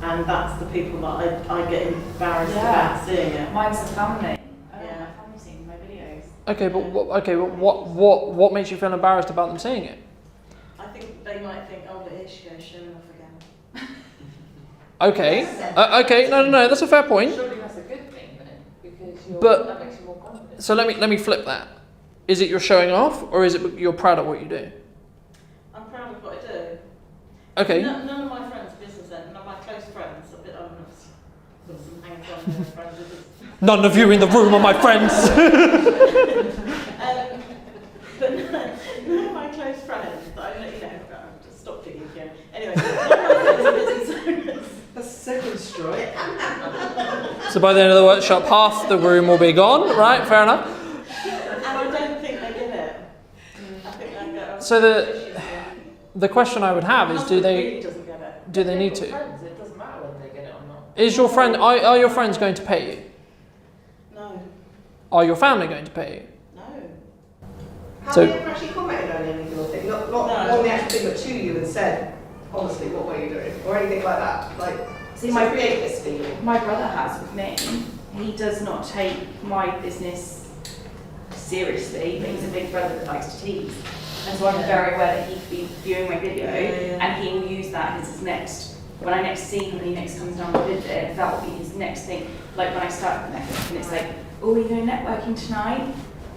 [SPEAKER 7] and that's the people that I get embarrassed about seeing it.
[SPEAKER 9] Mine's the family.
[SPEAKER 7] Yeah.
[SPEAKER 9] My family's seen my videos.
[SPEAKER 1] Okay, but what makes you feel embarrassed about them seeing it?
[SPEAKER 7] I think they might think, oh, but here she goes showing off again.
[SPEAKER 1] Okay, okay, no, that's a fair point.
[SPEAKER 5] Surely that's a good thing then, because that makes you more confident.
[SPEAKER 1] So let me flip that. Is it you're showing off, or is it you're proud of what you do?
[SPEAKER 7] I'm proud of what I do.
[SPEAKER 1] Okay.
[SPEAKER 7] None of my friends are business ends, none of my close friends. I've got some hands-on with my friends.
[SPEAKER 1] None of you in the room are my friends.
[SPEAKER 7] But none of my close friends, I've just stop digging here. Anyway, none of my friends are business owners.
[SPEAKER 6] That's second strike.
[SPEAKER 1] So by the end of the workshop, half the room will be gone, right? Fair enough.
[SPEAKER 7] And I don't think they get it. I think they go.
[SPEAKER 1] So the question I would have is, do
[SPEAKER 7] really doesn't get it.
[SPEAKER 1] they need to?
[SPEAKER 5] Friends, it doesn't matter whether they get it or not.
[SPEAKER 1] Is your friend? Are your friends going to pay you?
[SPEAKER 7] No.
[SPEAKER 1] Are your family going to pay you?
[SPEAKER 7] No.
[SPEAKER 3] Have
[SPEAKER 1] So-
[SPEAKER 3] they ever actually commented on any of your thing? Not
[SPEAKER 7] No.
[SPEAKER 3] on the actual thing, but to you and said, honestly, what were you doing? Or anything like that? Like,
[SPEAKER 9] See,
[SPEAKER 3] to
[SPEAKER 9] my
[SPEAKER 3] create this feeling.
[SPEAKER 9] My brother has with me. He does not take my business seriously, but he's a big brother that likes to tease. And so I'm very aware that he could be viewing my video and he will use that as his next, when I next see him and he next comes down to visit, that will be his next thing. Like when I start with networking, it's like, oh, are you going networking tonight?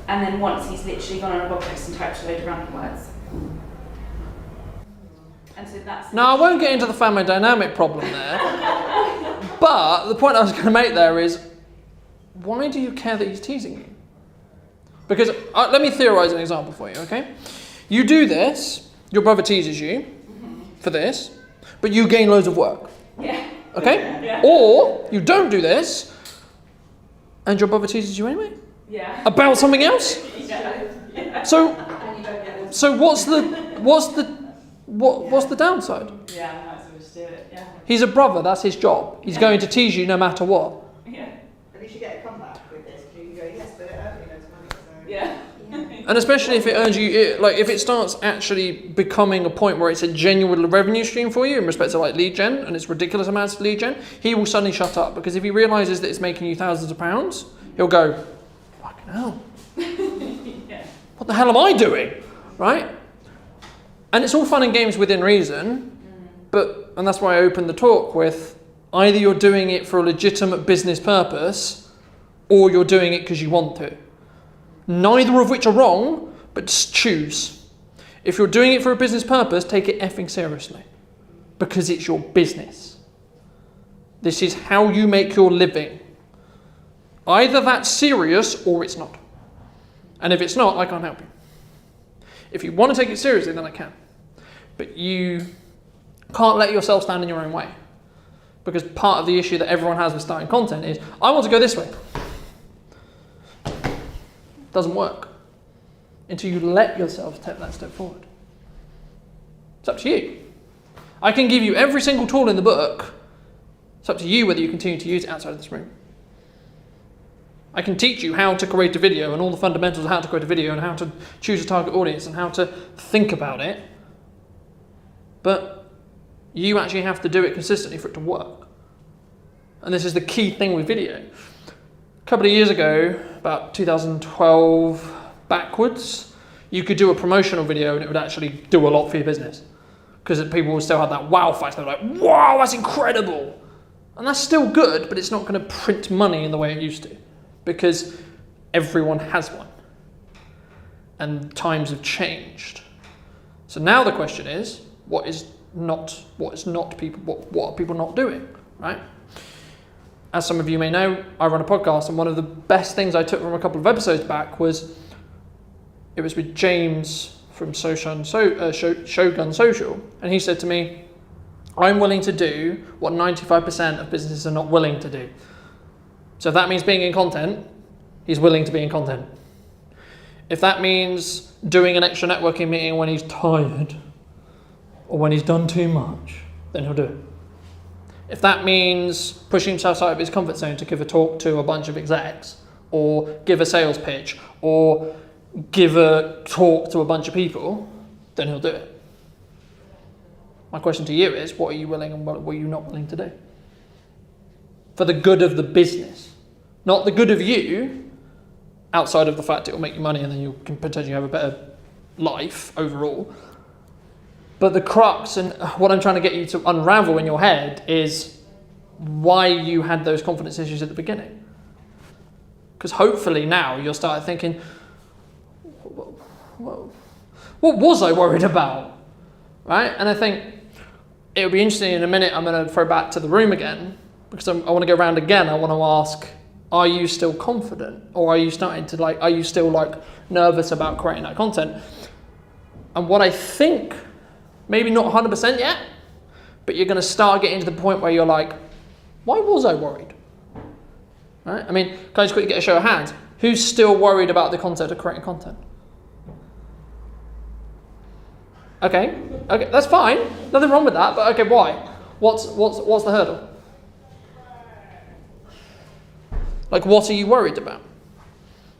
[SPEAKER 9] And then once he's literally gone on a blog post and typed a load of random words. And so that's...
[SPEAKER 1] Now, I won't get into the family dynamic problem there, but the point I was going to make there is, why do you care that he's teasing you? Because let me theorize an example for you, okay? You do this, your brother teases you for this, but you gain loads of work.
[SPEAKER 9] Yeah.
[SPEAKER 1] Okay?
[SPEAKER 9] Yeah.
[SPEAKER 1] Or you don't do this, and your brother teases you anyway?
[SPEAKER 9] Yeah.
[SPEAKER 1] About something else?
[SPEAKER 9] Yeah.
[SPEAKER 1] So what's the downside?
[SPEAKER 9] Yeah, that's what we just do it. Yeah.
[SPEAKER 1] He's a brother, that's his job. He's going to tease you no matter what.
[SPEAKER 9] Yeah.
[SPEAKER 3] At least you get a comeback with this, because you can go, yes, but it earned me loads of money, so.
[SPEAKER 9] Yeah.
[SPEAKER 1] And especially if it earns you, if it starts actually becoming a point where it's a genuine revenue stream for you in respect to like lead gen, and it's ridiculous amounts of lead gen, he will suddenly shut up, because if he realises that it's making you thousands of pounds, he'll go, fucking hell.
[SPEAKER 9] Yeah.
[SPEAKER 1] What the hell am I doing? Right? And it's all fun and games within reason, and that's why I opened the talk with either you're doing it for a legitimate business purpose or you're doing it because you want to. Neither of which are wrong, but just choose. If you're doing it for a business purpose, take it effing seriously, because it's your business. This is how you make your living. Either that's serious or it's not. And if it's not, I can't help you. If you want to take it seriously, then I can. But you can't let yourself stand in your own way. Because part of the issue that everyone has with starting content is, I want to go this way. Doesn't work. Until you let yourself take that step forward. It's up to you. I can give you every single tool in the book. It's up to you whether you continue to use it outside of this room. I can teach you how to create a video and all the fundamentals of how to create a video and how to choose a target audience and how to think about it. But you actually have to do it consistently for it to work. And this is the key thing with video. A couple of years ago, about 2012 backwards, you could do a promotional video and it would actually do a lot for your business. Because people still had that wow factor. They're like, wow, that's incredible. And that's still good, but it's not going to print money in the way it used to. Because everyone has one. And times have changed. So now the question is, what are people not doing, right? As some of you may know, I run a podcast, and one of the best things I took from a couple of episodes back was, it was with James from Shogun Social, and he said to me, I'm willing to do what 95% of businesses are not willing to do. So if that means being in content, he's willing to be in content. If that means doing an extra networking meeting when he's tired, or when he's done too much, then he'll do it. If that means pushing himself out of his comfort zone to give a talk to a bunch of execs, or give a sales pitch, or give a talk to a bunch of people, then he'll do it. My question to you is, what are you willing and what are you not willing to do? For the good of the business. Not the good of you, outside of the fact it will make you money and then you can potentially have a better life overall. But the crux and what I'm trying to get you to unravel in your head is why you had those confidence issues at the beginning. Because hopefully now you'll start thinking, what was I worried about? Right? And I think it would be interesting in a minute, I'm going to throw back to the room again, because I want to go around again. I want to ask, are you still confident? Or are you starting to are you still nervous about creating that content? And what I think, maybe not 100% yet, but you're going to start getting to the point where you're like, why was I worried? Right? I mean, can I just quickly get a show of hands? Who's still worried about the concept of creating content? Okay, that's fine. Nothing wrong with that, but okay, why? What's the hurdle? What are you worried about?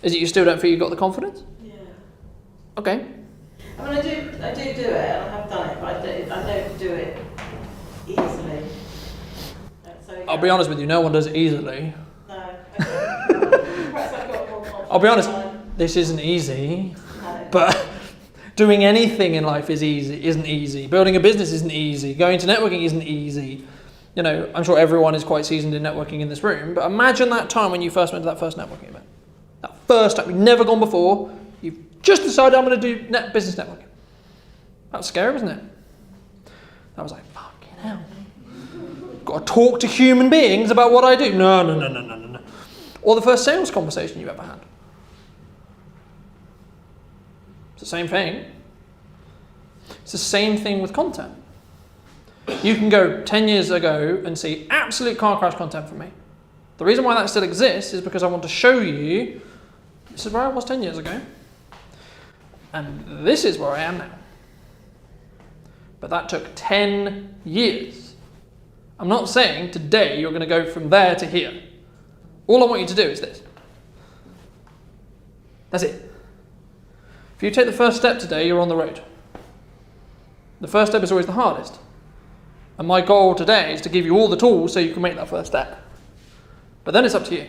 [SPEAKER 1] Is it you still don't feel you've got the confidence?
[SPEAKER 7] Yeah.
[SPEAKER 1] Okay.
[SPEAKER 7] I mean, I do it, and I have done it, but I don't do it easily. So,
[SPEAKER 1] I'll be honest with you, no one does it easily.
[SPEAKER 7] No. Perhaps I've got more confidence.
[SPEAKER 1] I'll be honest, this isn't easy,
[SPEAKER 7] No.
[SPEAKER 1] but doing anything in life isn't easy. Building a business isn't easy. Going to networking isn't easy. You know, I'm sure everyone is quite seasoned in networking in this room, but imagine that time when you first went to that first networking event. That first time, you've never gone before, you've just decided I'm going to do business networking. That was scary, wasn't it? That was like, fucking hell. Got to talk to human beings about what I do. No. Or the first sales conversation you've ever had. It's the same thing. It's the same thing with content. You can go 10 years ago and see absolute car crash content from me. The reason why that still exists is because I want to show you this is where I was 10 years ago, and this is where I am now. But that took 10 years. I'm not saying today you're going to go from there to here. All I want you to do is this. That's it. If you take the first step today, you're on the road. The first step is always the hardest. And my goal today is to give you all the tools so you can make that first step. But then it's up to you.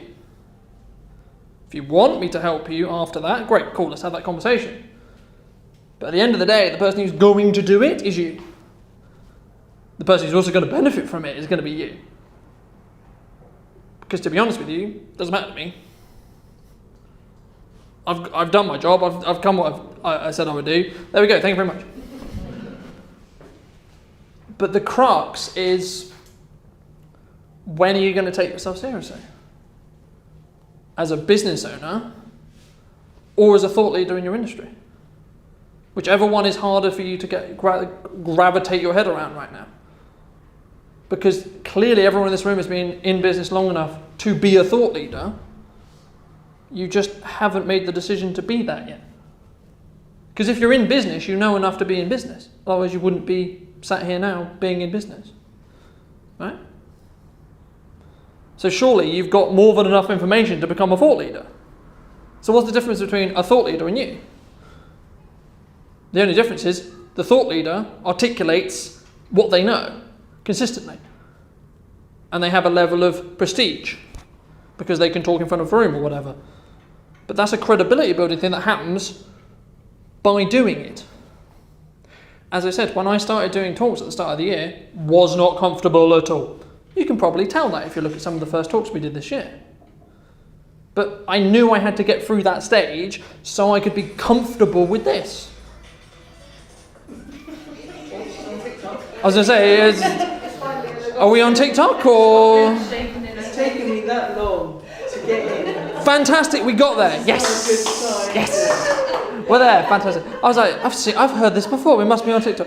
[SPEAKER 1] If you want me to help you after that, great, cool, let's have that conversation. But at the end of the day, the person who's going to do it is you. The person who's also going to benefit from it is going to be you. Because to be honest with you, it doesn't matter to me. I've done my job, I've come what I said I would do. There we go, thank you very much. But the crux is, when are you going to take yourself seriously? As a business owner, or as a thought leader in your industry? Whichever one is harder for you to gravitate your head around right now. Because clearly everyone in this room has been in business long enough to be a thought leader. You just haven't made the decision to be that yet. Because if you're in business, you know enough to be in business. Otherwise you wouldn't be sat here now being in business. Right? So surely you've got more than enough information to become a thought leader. So what's the difference between a thought leader and you? The only difference is the thought leader articulates what they know consistently. And they have a level of prestige because they can talk in front of a room or whatever. But that's a credibility building thing that happens by doing it. As I said, when I started doing talks at the start of the year, was not comfortable at all. You can probably tell that if you look at some of the first talks we did this year. But I knew I had to get through that stage so I could be comfortable with this. I was going to say, are we on TikTok or?
[SPEAKER 6] It's taken me that long to get in.
[SPEAKER 1] Fantastic, we got there. Yes, yes, we're there. Fantastic. I was like, I've heard this before. We must be on TikTok.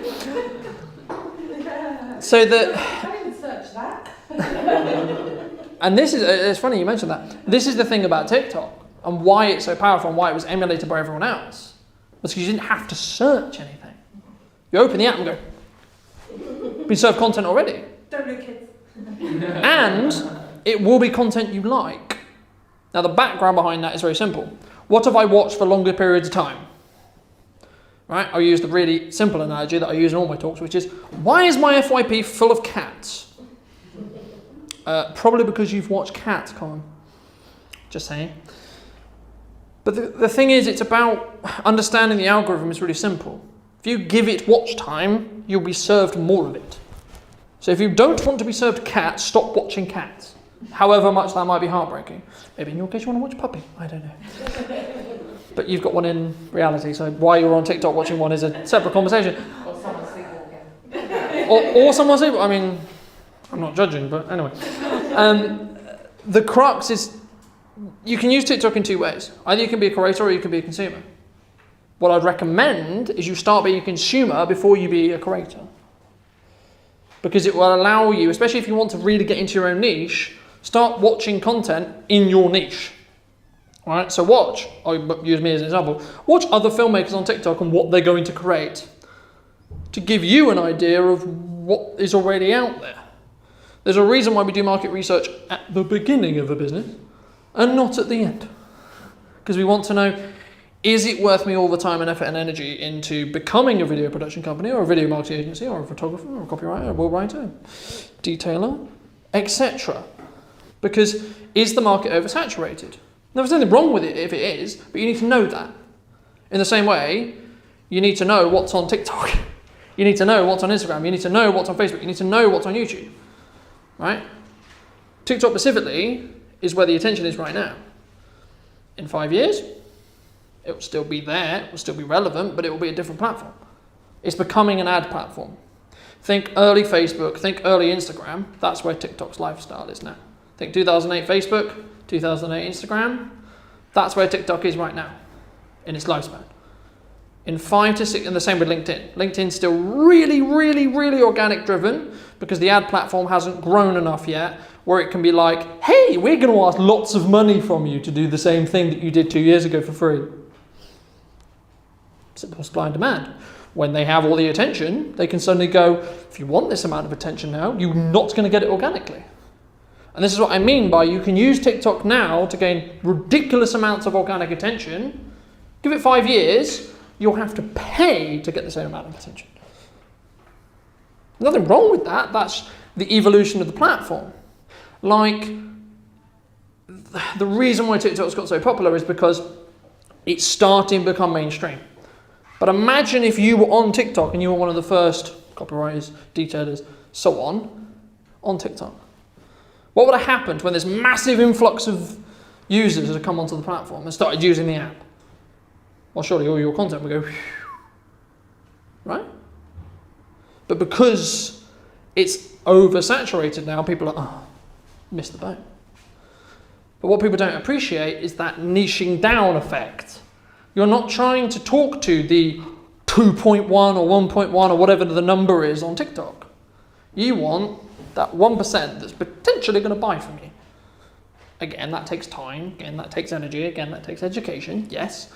[SPEAKER 1] So
[SPEAKER 4] I didn't search that.
[SPEAKER 1] and this is, it's funny you mentioned that. This is the thing about TikTok and why it's so powerful and why it was emulated by everyone else. Was because you didn't have to search anything. You open the app and go, been served content already.
[SPEAKER 4] Don't look kids.
[SPEAKER 1] And it will be content you like. Now the background behind that is very simple. What have I watched for longer periods of time? Right? I'll use the really simple analogy that I use in all my talks, which is, why is my FYP full of cats? Probably because you've watched Cats, Colin. Just saying. But the thing is, it's about understanding the algorithm is really simple. If you give it watch time, you'll be served more of it. So if you don't want to be served Cats, stop watching Cats. However much that might be heartbreaking. Maybe in your case you want to watch Puppy. I don't know. But you've got one in reality, so why you're on TikTok watching one is a separate conversation.
[SPEAKER 4] Or someone sleepwalking.
[SPEAKER 1] Or someone sleepwalking. I mean, I'm not judging, but anyway. The crux is, you can use TikTok in two ways. Either you can be a creator or you can be a consumer. What I'd recommend is you start being a consumer before you be a creator. Because it will allow you, especially if you want to really get into your own niche, start watching content in your niche. Alright, so watch, I'll use me as an example, watch other filmmakers on TikTok and what they're going to create to give you an idea of what is already out there. There's a reason why we do market research at the beginning of a business and not at the end. Because we want to know, is it worth me all the time and effort and energy into becoming a video production company or a video marketing agency or a photographer or a copywriter, a will writer, detailer, etc. Because is the market oversaturated? Now, there's nothing wrong with it if it is, but you need to know that. In the same way, you need to know what's on TikTok. You need to know what's on Instagram. You need to know what's on Facebook. You need to know what's on YouTube. Right? TikTok specifically is where the attention is right now. In 5 years, it will still be there, it will still be relevant, but it will be a different platform. It's becoming an ad platform. Think early Facebook, think early Instagram. That's where TikTok's lifestyle is now. Think 2008 Facebook, 2008 Instagram. That's where TikTok is right now in its lifespan. in 5 to 6, and the same with LinkedIn. LinkedIn's still really, really, really organic driven because the ad platform hasn't grown enough yet where it can be like, hey, we're going to ask lots of money from you to do the same thing that you did 2 years ago for free. Simple supply and demand. When they have all the attention, they can suddenly go, if you want this amount of attention now, you're not going to get it organically. And this is what I mean by you can use TikTok now to gain ridiculous amounts of organic attention. Give it 5 years, you'll have to pay to get the same amount of attention. Nothing wrong with that. That's the evolution of the platform. Like, the reason why TikTok's got so popular is because it's starting to become mainstream. But imagine if you were on TikTok and you were one of the first copywriters, detailers, so on TikTok. What would have happened when this massive influx of users had come onto the platform and started using the app? Well, surely all your content would go, whew, right? But because it's oversaturated now, people are like, oh, missed the boat. But what people don't appreciate is that niching down effect. You're not trying to talk to the 2.1 or 1.1 or whatever the number is on TikTok. You want that 1% that's potentially going to buy from you. Again, that takes time. Again, that takes energy. Again, that takes education. Yes.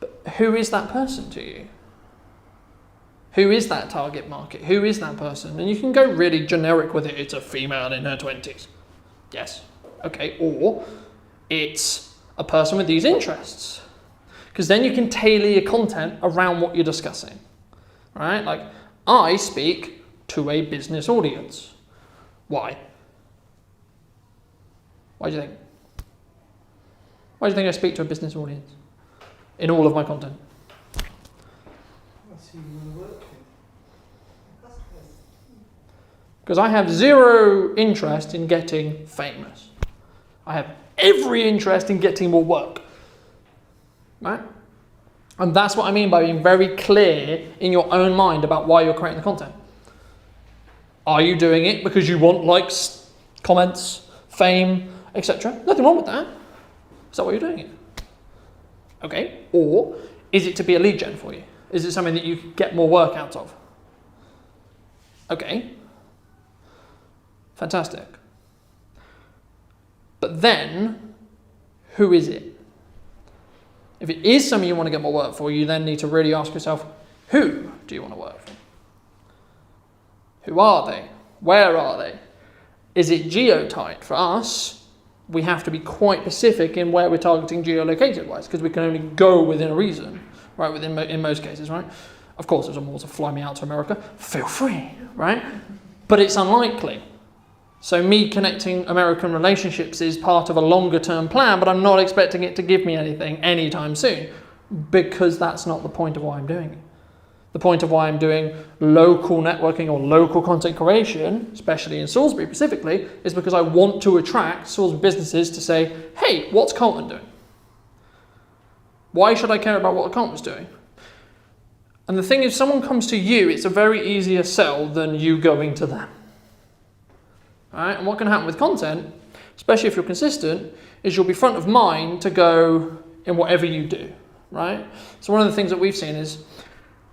[SPEAKER 1] But who is that person to you? Who is that target market? Who is that person? And you can go really generic with it. It's a female in her 20s. Yes. Okay. Or it's a person with these interests. Because then you can tailor your content around what you're discussing. Right? Like, I speak to a business audience. Why? Why do you think? Why do you think I speak to a business audience in all of my content?
[SPEAKER 6] That's who you want to work with.
[SPEAKER 1] Because I have zero interest in getting famous. I have every interest in getting more work. Right? And that's what I mean by being very clear in your own mind about why you're creating the content. Are you doing it because you want likes, comments, fame, etc.? Nothing wrong with that. Is that why you're doing it? Okay. Or is it to be a lead gen for you? Is it something that you can get more work out of? Okay. Fantastic. But then, who is it? If it is something you want to get more work for, you then need to really ask yourself, who do you want to work for? Who are they? Where are they? Is it geotyped? For us, we have to be quite specific in where we're targeting geolocated wise, because we can only go within a region, right? In most cases, right? Of course, if someone wants to fly me out to America, feel free, right? But it's unlikely. So me connecting American relationships is part of a longer term plan, but I'm not expecting it to give me anything anytime soon, because that's not the point of why I'm doing it. The point of why I'm doing local networking or local content creation, especially in Salisbury specifically, is because I want to attract Salisbury businesses to say, hey, what's Colton doing? Why should I care about what Colton's doing? And the thing is, if someone comes to you, it's a very easier sell than you going to them. All right? And what can happen with content, especially if you're consistent, is you'll be front of mind to go in whatever you do, right? So one of the things that we've seen is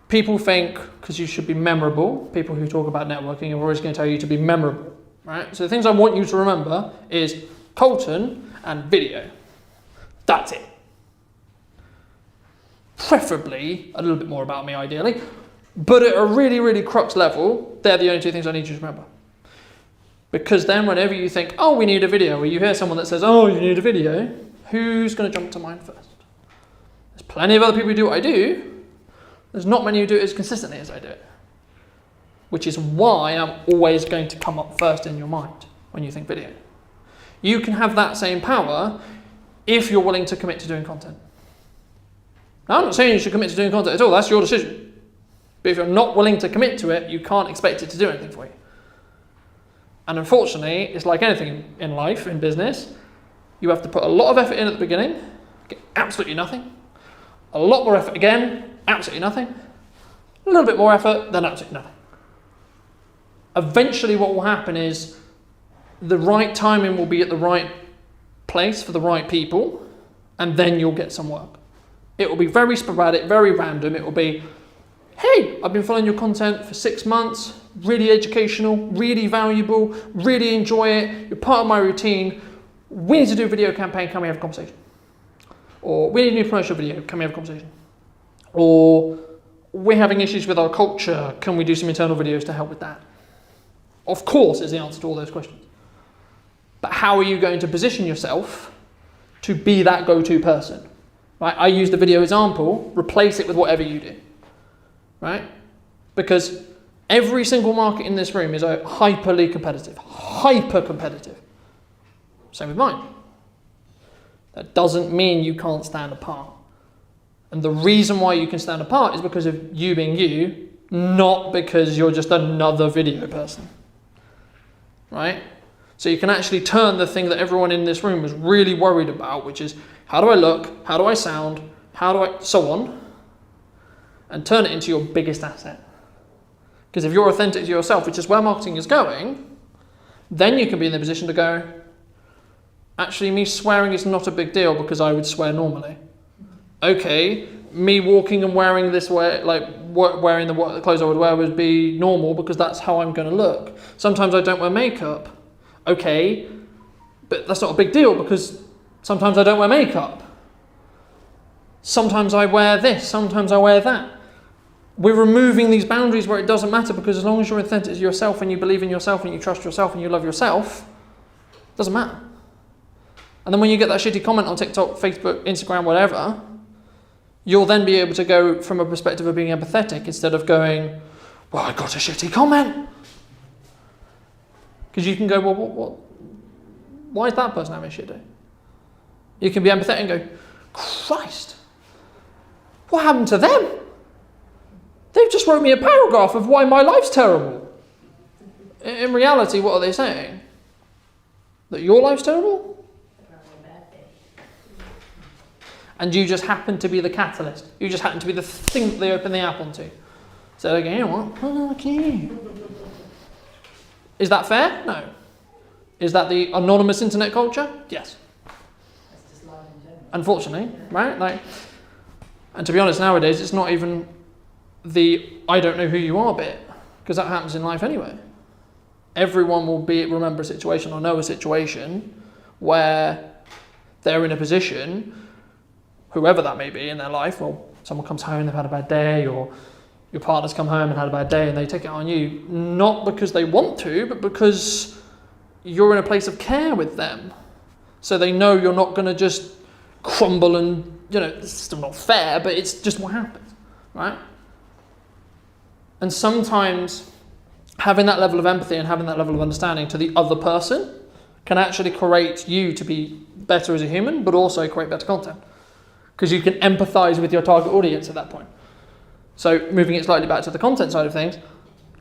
[SPEAKER 1] people think, because you should be memorable, people who talk about networking are always going to tell you to be memorable, right? So the things I want you to remember is Colton and video. That's it. Preferably a little bit more about me, ideally. But at a really, really crux level, they're the only two things I need you to remember. Because then whenever you think, oh, we need a video, or you hear someone that says, oh, you need a video, who's going to jump to mind first? There's plenty of other people who do what I do. There's not many who do it as consistently as I do it. Which is why I'm always going to come up first in your mind when you think video. You can have that same power if you're willing to commit to doing content. Now, I'm not saying you should commit to doing content at all, that's your decision. But if you're not willing to commit to it, you can't expect it to do anything for you. And unfortunately, it's like anything in life, in business, you have to put a lot of effort in at the beginning, get absolutely nothing. A lot more effort again, absolutely nothing. A little bit more effort, then absolutely nothing. Eventually what will happen is the right timing will be at the right place for the right people, and then you'll get some work. It will be very sporadic, very random. It will be, hey, I've been following your content for 6 months, really educational, really valuable, really enjoy it, you're part of my routine, we need to do a video campaign, can we have a conversation? Or we need a new promotional video, can we have a conversation? Or we're having issues with our culture, can we do some internal videos to help with that? Of course is the answer to all those questions. But how are you going to position yourself to be that go-to person? Right? I use the video example, replace it with whatever you do. Right? Because every single market in this room is hyper competitive. Same with mine. That doesn't mean you can't stand apart. And the reason why you can stand apart is because of you being you, not because you're just another video person. Right? So you can actually turn the thing that everyone in this room was really worried about, which is how do I look, how do I sound, how do I, so on, and turn it into your biggest asset. Because if you're authentic to yourself, which is where marketing is going, then you can be in the position to go, actually me swearing is not a big deal because I would swear normally. Okay, me walking and wearing this way, like wearing the clothes I would wear would be normal because that's how I'm going to look. Sometimes I don't wear makeup. Okay, but that's not a big deal because sometimes I don't wear makeup. Sometimes I wear this, sometimes I wear that. We're removing these boundaries where it doesn't matter because as long as you're authentic to yourself and you believe in yourself and you trust yourself and you love yourself, it doesn't matter. And then when you get that shitty comment on TikTok, Facebook, Instagram, whatever, you'll then be able to go from a perspective of being empathetic instead of going, well, I got a shitty comment. Because you can go, well, what? Why is that person having a shit day? You can be empathetic and go, Christ, what happened to them? They've just wrote me a paragraph of why my life's terrible. In reality, what are they saying? That your life's terrible? And you just happen to be the catalyst. You just happen to be the thing that they open the app onto. So they go, you know what? Oh, okay. Is that fair? No. Is that the anonymous internet culture? Yes. Unfortunately, right? Like, and to be honest, nowadays it's not even the I don't know who you are bit, because that happens in life anyway. Everyone will remember a situation or know a situation where they're in a position, whoever that may be in their life, or someone comes home and they've had a bad day, or your partner's come home and had a bad day and they take it on you, not because they want to, but because you're in a place of care with them. So they know you're not going to just crumble and, it's still not fair, but it's just what happens, right? And sometimes having that level of empathy and having that level of understanding to the other person can actually create you to be better as a human, but also create better content. Because you can empathize with your target audience at that point. So moving it slightly back to the content side of things,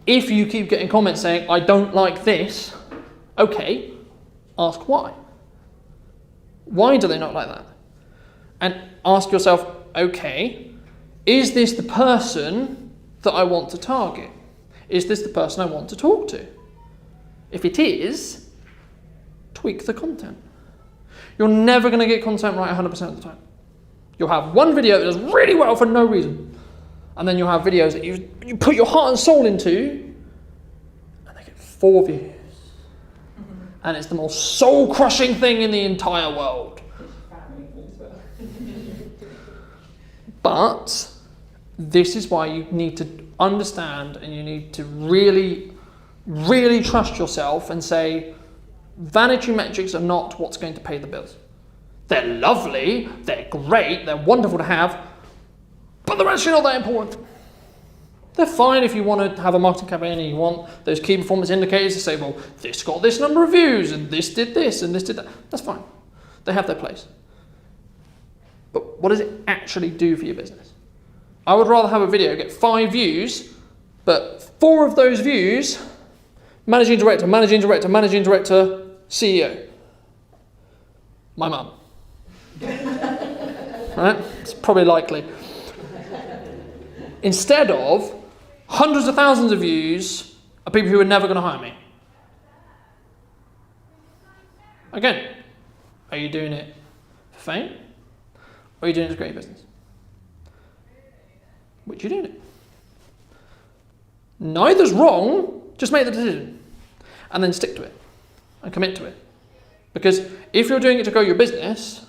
[SPEAKER 1] if you keep getting comments saying, I don't like this, okay, ask why. Why do they not like that? And ask yourself, okay, is this the person that I want to target? Is this the person I want to talk to? If it is, tweak the content. You're never going to get content right 100% of the time. You'll have one video that does really well for no reason. And then you'll have videos that you put your heart and soul into, and they get 4 views. And it's the most soul-crushing thing in the entire world. But this is why you need to understand and you need to really, really trust yourself and say, vanity metrics are not what's going to pay the bills. They're lovely, they're great, they're wonderful to have, but they're actually not that important. They're fine if you want to have a marketing campaign and you want those key performance indicators to say, well, this got this number of views and this did this and this did that. That's fine. They have their place. But what does it actually do for your business? I would rather have a video get 5 views, but 4 of those views, managing director, CEO. My mum. Right? It's probably likely. Instead of hundreds of thousands of views of people who are never going to hire me. Again, are you doing it for fame? Or are you doing it to create a business? which you did. Neither's wrong, just make the decision. And then stick to it and commit to it. Because if you're doing it to grow your business,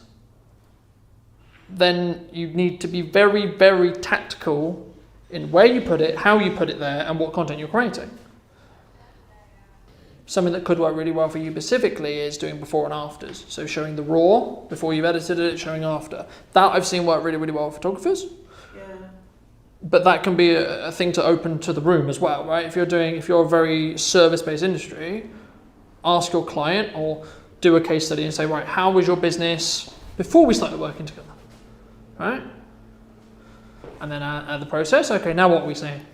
[SPEAKER 1] then you need to be very, very tactical in where you put it, how you put it there, and what content you're creating. Something that could work really well for you specifically is doing before and afters. So showing the raw before you've edited it, showing after. That I've seen work really, really well with photographers.
[SPEAKER 6] Yeah.
[SPEAKER 1] But that can be a thing to open to the room as well, right? If you're a very service-based industry, ask your client or do a case study and say, right, how was your business before we started working together, right? And then at the process, okay, now what are we saying?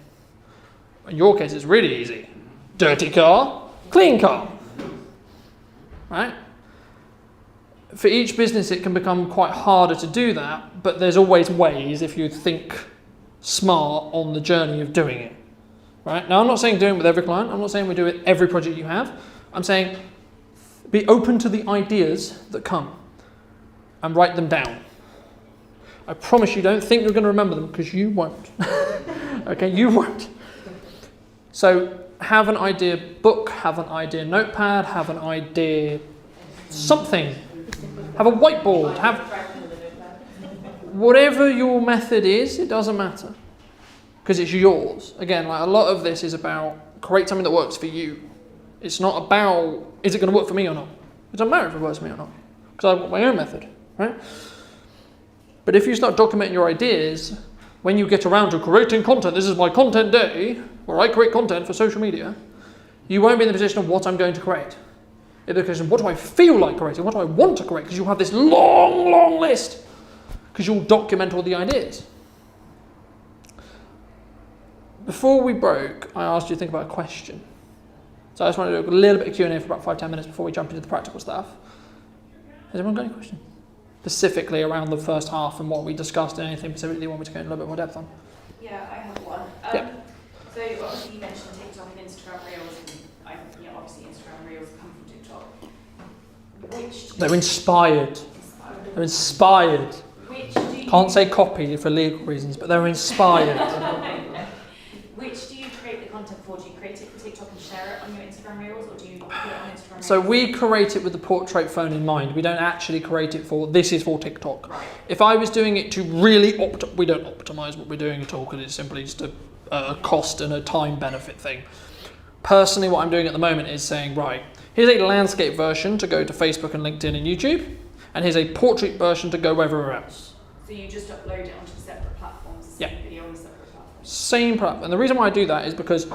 [SPEAKER 1] In your case, it's really easy. Dirty car, clean car, right? For each business, it can become quite harder to do that, but there's always ways if you think smart on the journey of doing it, right? Now, I'm not saying doing it with every client. I'm not saying we do it every project you have. I'm saying be open to the ideas that come and write them down. I promise you, don't think you're going to remember them, because you won't. Okay, you won't. So have an idea book, have an idea notepad, have an idea something. Have a whiteboard, have whatever your method is, it doesn't matter. Because it's yours. Again, like a lot of this is about create something that works for you. It's not about, is it going to work for me or not? It doesn't matter if it works for me or not. Because I've got my own method, right? But if you start documenting your ideas, when you get around to creating content, this is my content day, where I create content for social media, you won't be in the position of what I'm going to create. It'll be the question of what do I feel like creating, what do I want to create, because you'll have this long, long list, because you'll document all the ideas. Before we broke, I asked you to think about a question. So I just want to do a little bit of Q&A for about 5-10 minutes before we jump into the practical stuff. Has everyone got any questions? Specifically around the first half and what we discussed, and anything specifically you want me to go in a little bit more depth on?
[SPEAKER 9] Yeah, I have one.
[SPEAKER 1] Yeah.
[SPEAKER 9] So obviously you mentioned TikTok and Instagram Reels, and obviously Instagram Reels come from TikTok.
[SPEAKER 1] They're inspired. They're inspired.
[SPEAKER 9] Which do you
[SPEAKER 1] Can't say copied for legal reasons, but they're inspired.
[SPEAKER 9] Which do you create the content for? Do you create it for TikTok and share it on your Instagram Reels, or do you put it on Instagram Reels?
[SPEAKER 1] So we create it with the portrait phone in mind. We don't actually create it for, this is for TikTok.
[SPEAKER 9] Right.
[SPEAKER 1] If I was doing it to really we don't optimize what we're doing at all, because it's simply just a cost and a time benefit thing. Personally, what I'm doing at the moment is saying, right, here's a landscape version to go to Facebook and LinkedIn and YouTube, and here's a portrait version to go everywhere else.
[SPEAKER 9] So you just upload it onto separate platforms,
[SPEAKER 1] Yeah.
[SPEAKER 9] video on separate platforms?
[SPEAKER 1] Same platform. And the reason why I do that is because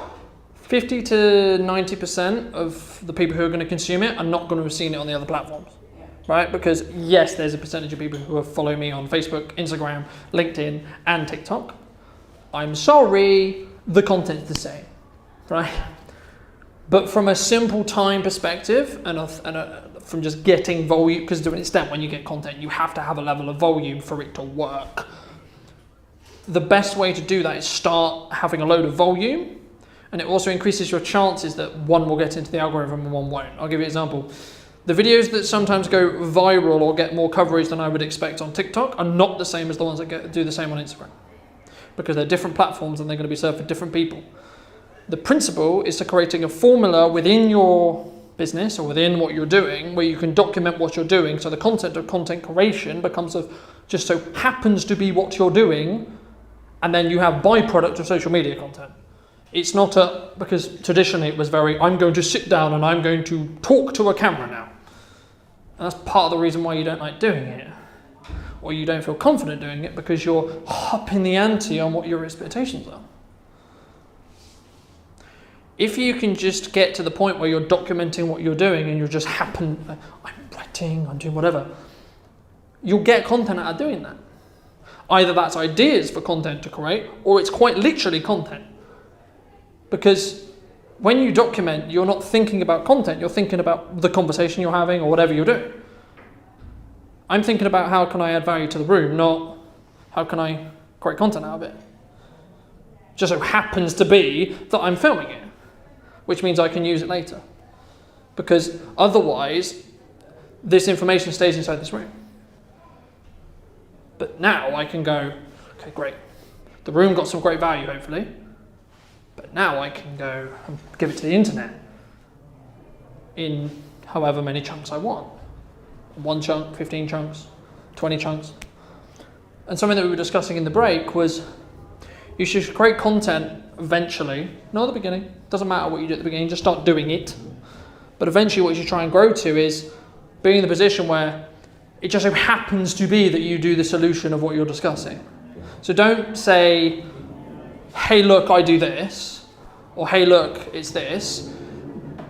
[SPEAKER 1] 50 to 90% of the people who are going to consume it are not going to have seen it on the other platforms.
[SPEAKER 9] Yeah.
[SPEAKER 1] Right? Because yes, there's a percentage of people who follow me on Facebook, Instagram, LinkedIn, and TikTok. I'm sorry, the content's the same, right? But from a simple time perspective and from just getting volume, because to an extent when you get content, you have to have a level of volume for it to work. The best way to do that is start having a load of volume, and it also increases your chances that one will get into the algorithm and one won't. I'll give you an example. The videos that sometimes go viral or get more coverage than I would expect on TikTok are not the same as the ones that do the same on Instagram, because they're different platforms and they're going to be served for different people. The principle is to creating a formula within your business or within what you're doing where you can document what you're doing, so the content of content creation becomes just so happens to be what you're doing, and then you have byproduct of social media content. It's not because traditionally it was I'm going to sit down and I'm going to talk to a camera now. And that's part of the reason why you don't like doing it, or you don't feel confident doing it, because you're upping the ante on what your expectations are. If you can just get to the point where you're documenting what you're doing and you're just I'm writing, I'm doing whatever, you'll get content out of doing that. Either that's ideas for content to create, or it's quite literally content. Because when you document, you're not thinking about content, you're thinking about the conversation you're having or whatever you're doing. I'm thinking about how can I add value to the room, not how can I create content out of it. Just so happens to be that I'm filming it, which means I can use it later. Because otherwise, this information stays inside this room. But now I can go, okay, great. The room got some great value, hopefully. But now I can go and give it to the internet in however many chunks I want. 1 chunk, 15 chunks, 20 chunks. And something that we were discussing in the break was you should create content eventually, not at the beginning, doesn't matter what you do at the beginning, just start doing it. But eventually what you should try and grow to is being in the position where it just so happens to be that you do the solution of what you're discussing. So don't say, hey look, I do this, or hey look, it's this.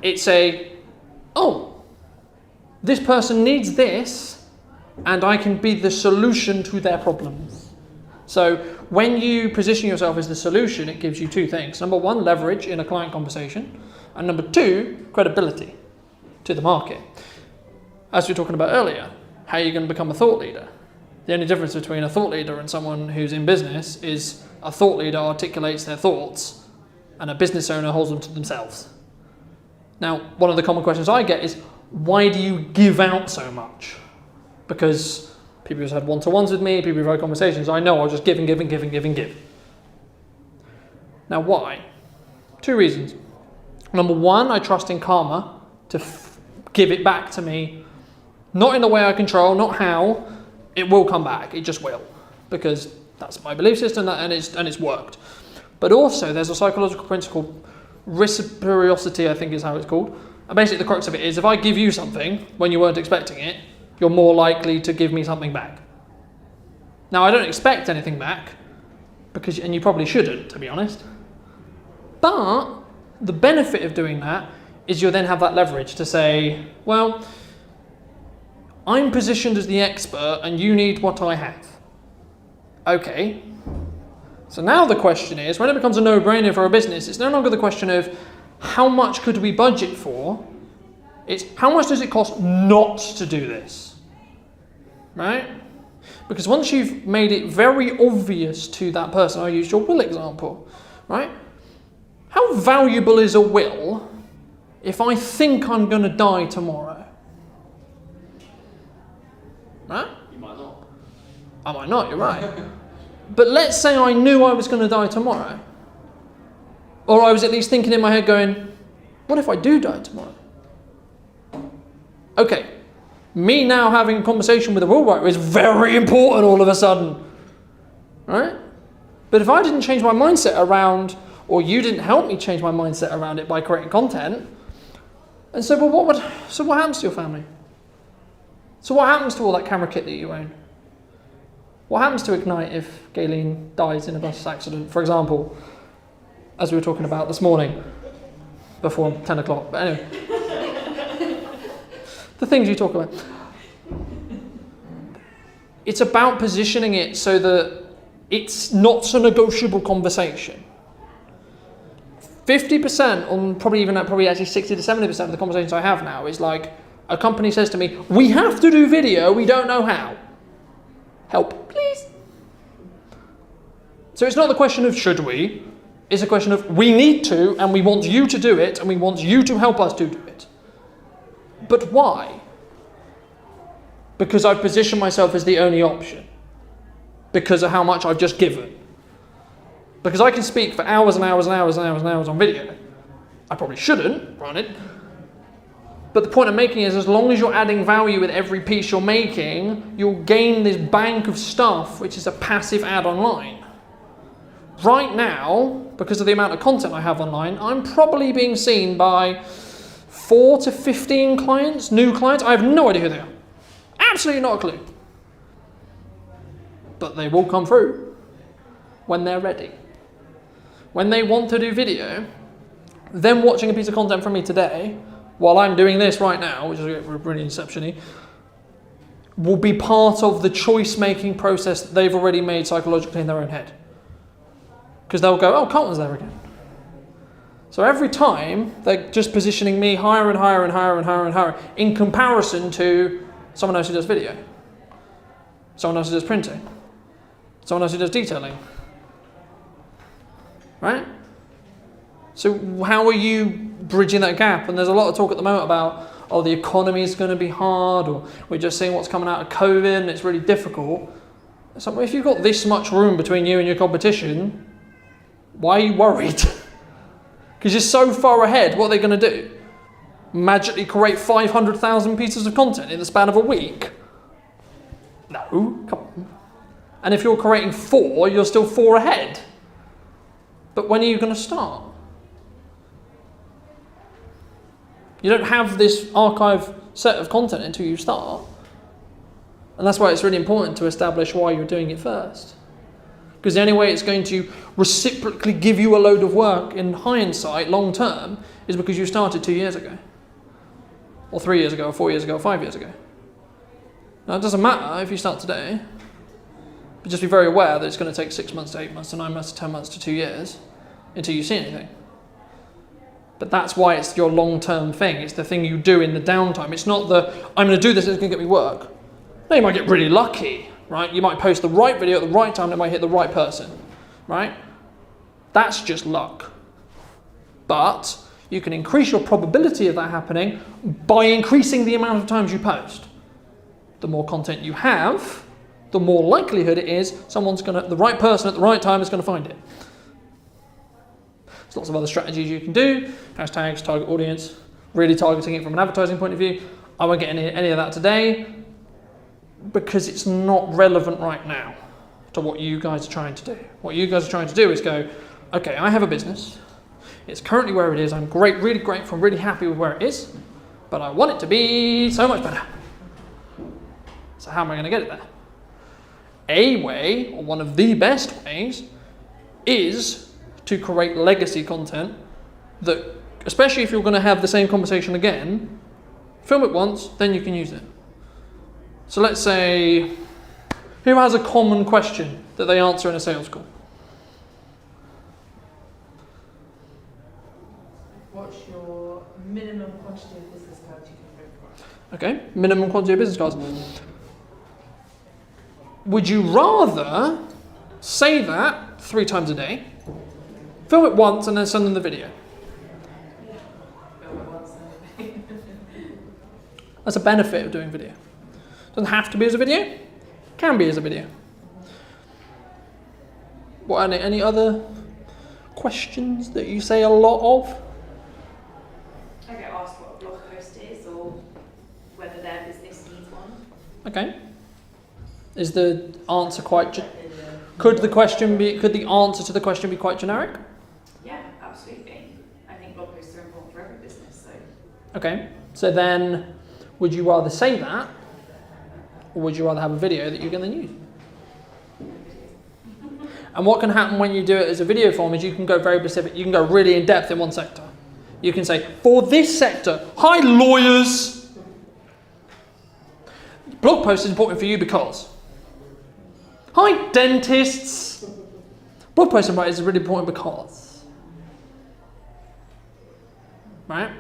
[SPEAKER 1] It's oh, this person needs this, and I can be the solution to their problems. So when you position yourself as the solution, it gives you 2 things. Number 1, leverage in a client conversation, and number 2, credibility to the market. As we were talking about earlier, how are you going to become a thought leader? The only difference between a thought leader and someone who's in business is a thought leader articulates their thoughts and a business owner holds them to themselves. Now, one of the common questions I get is, why do you give out so much? Because people who've had one-to-ones with me, people who've had conversations, I know I'll just give and give and give and give and give. Now, why? 2 reasons. Number 1, I trust in karma to give it back to me, not in the way I control, not how. It will come back, it just will, because that's my belief system and it's worked. But also there's a psychological principle, reciprocity I think is how it's called. And basically the crux of it is, if I give you something when you weren't expecting it, you're more likely to give me something back. Now I don't expect anything back, and you probably shouldn't, to be honest. But the benefit of doing that is you'll then have that leverage to say, well, I'm positioned as the expert and you need what I have. Okay. So now the question is, when it becomes a no-brainer for a business, it's no longer the question of how much could we budget for, it's how much does it cost not to do this, right? Because once you've made it very obvious to that person, I used your will example, right? How valuable is a will if I think I'm going to die tomorrow? Right?
[SPEAKER 2] You might not.
[SPEAKER 1] I might not, you're right. But let's say I knew I was going to die tomorrow. Or I was at least thinking in my head going, what if I do die tomorrow? Okay, me now having a conversation with a will writer is very important all of a sudden. Right? But if I didn't change my mindset around, or you didn't help me change my mindset around it by creating content, and so, well, so what happens to your family? So what happens to all that camera kit that you own? What happens to Ignite if Gayleen dies in a bus accident, for example, as we were talking about this morning, before 10 o'clock. But anyway, the things you talk about. It's about positioning it so that it's not a negotiable conversation. 50%, or probably actually 60 to 70% of the conversations I have now is like, a company says to me, we have to do video, we don't know how. Help, please. So it's not the question of should we, it's a question of we need to, and we want you to do it, and we want you to help us to do it. But why? Because I've positioned myself as the only option. Because of how much I've just given. Because I can speak for hours and hours and hours and hours and hours on video. I probably shouldn't, granted. But the point I'm making is, as long as you're adding value with every piece you're making, you'll gain this bank of stuff, which is a passive ad online. Right now, because of the amount of content I have online, I'm probably being seen by 4 to 15 clients, new clients. I have no idea who they are. Absolutely not a clue. But they will come through when they're ready. When they want to do video, them watching a piece of content from me today, while I'm doing this right now, which is really inception-y, will be part of the choice-making process that they've already made psychologically in their own head. Because they'll go, oh, Carlton's there again. So every time, they're just positioning me higher and higher and higher and higher and higher in comparison to someone else who does video, someone else who does printing, someone else who does detailing. Right? So how are you bridging that gap? And there's a lot of talk at the moment about, oh, the economy is going to be hard, or we're just seeing what's coming out of COVID and it's really difficult. So if you've got this much room between you and your competition, why are you worried? Because you're so far ahead. What are they going to do? Magically create 500,000 pieces of content in the span of a week? No, come on. And if you're creating 4, you're still 4 ahead. But when are you going to start? You don't have this archive set of content until you start. And that's why it's really important to establish why you're doing it first. Because the only way it's going to reciprocally give you a load of work in hindsight, long term, is because you started 2 years ago. Or 3 years ago, or 4 years ago, or 5 years ago. Now it doesn't matter if you start today, but just be very aware that it's going to take 6 months to 8 months to 9 months to 10 months to 2 years until you see anything. But that's why it's your long-term thing. It's the thing you do in the downtime. It's not the, I'm going to do this, it's going to get me work. No, you might get really lucky, right? You might post the right video at the right time, it might hit the right person, right? That's just luck. But you can increase your probability of that happening by increasing the amount of times you post. The more content you have, the more likelihood it is the right person at the right time is going to find it. There's lots of other strategies you can do. Hashtags, target audience, really targeting it from an advertising point of view. I won't get any of that today because it's not relevant right now to what you guys are trying to do. What you guys are trying to do is go, okay, I have a business. It's currently where it is. I'm really grateful, I'm really happy with where it is, but I want it to be so much better. So how am I going to get it there? A way, or one of the best ways, is to create legacy content that, especially if you're going to have the same conversation again, film it once, then you can use it. So let's say, who has a common question that they answer in a sales call?
[SPEAKER 5] What's your minimum quantity of business cards you can print for?
[SPEAKER 1] Okay, minimum quantity of business cards. Would you rather say that 3 times a day, film it once and then send them the video? That's a benefit of doing video. Doesn't have to be as a video, can be as a video. What, any other questions that you say a lot of?
[SPEAKER 9] I get asked what a blog post is or whether their business needs one.
[SPEAKER 1] Okay. Is the answer quite could the answer to the question be quite generic?
[SPEAKER 9] Yeah, absolutely. I think blog posts are important for every business. So.
[SPEAKER 1] Okay. So then, would you rather say that, or would you rather have a video that you can then use? And what can happen when you do it as a video form is you can go very specific. You can go really in depth in one sector. You can say, for this sector, hi lawyers. Blog post is important for you because. Hi dentists. Blog post is really important because. Right?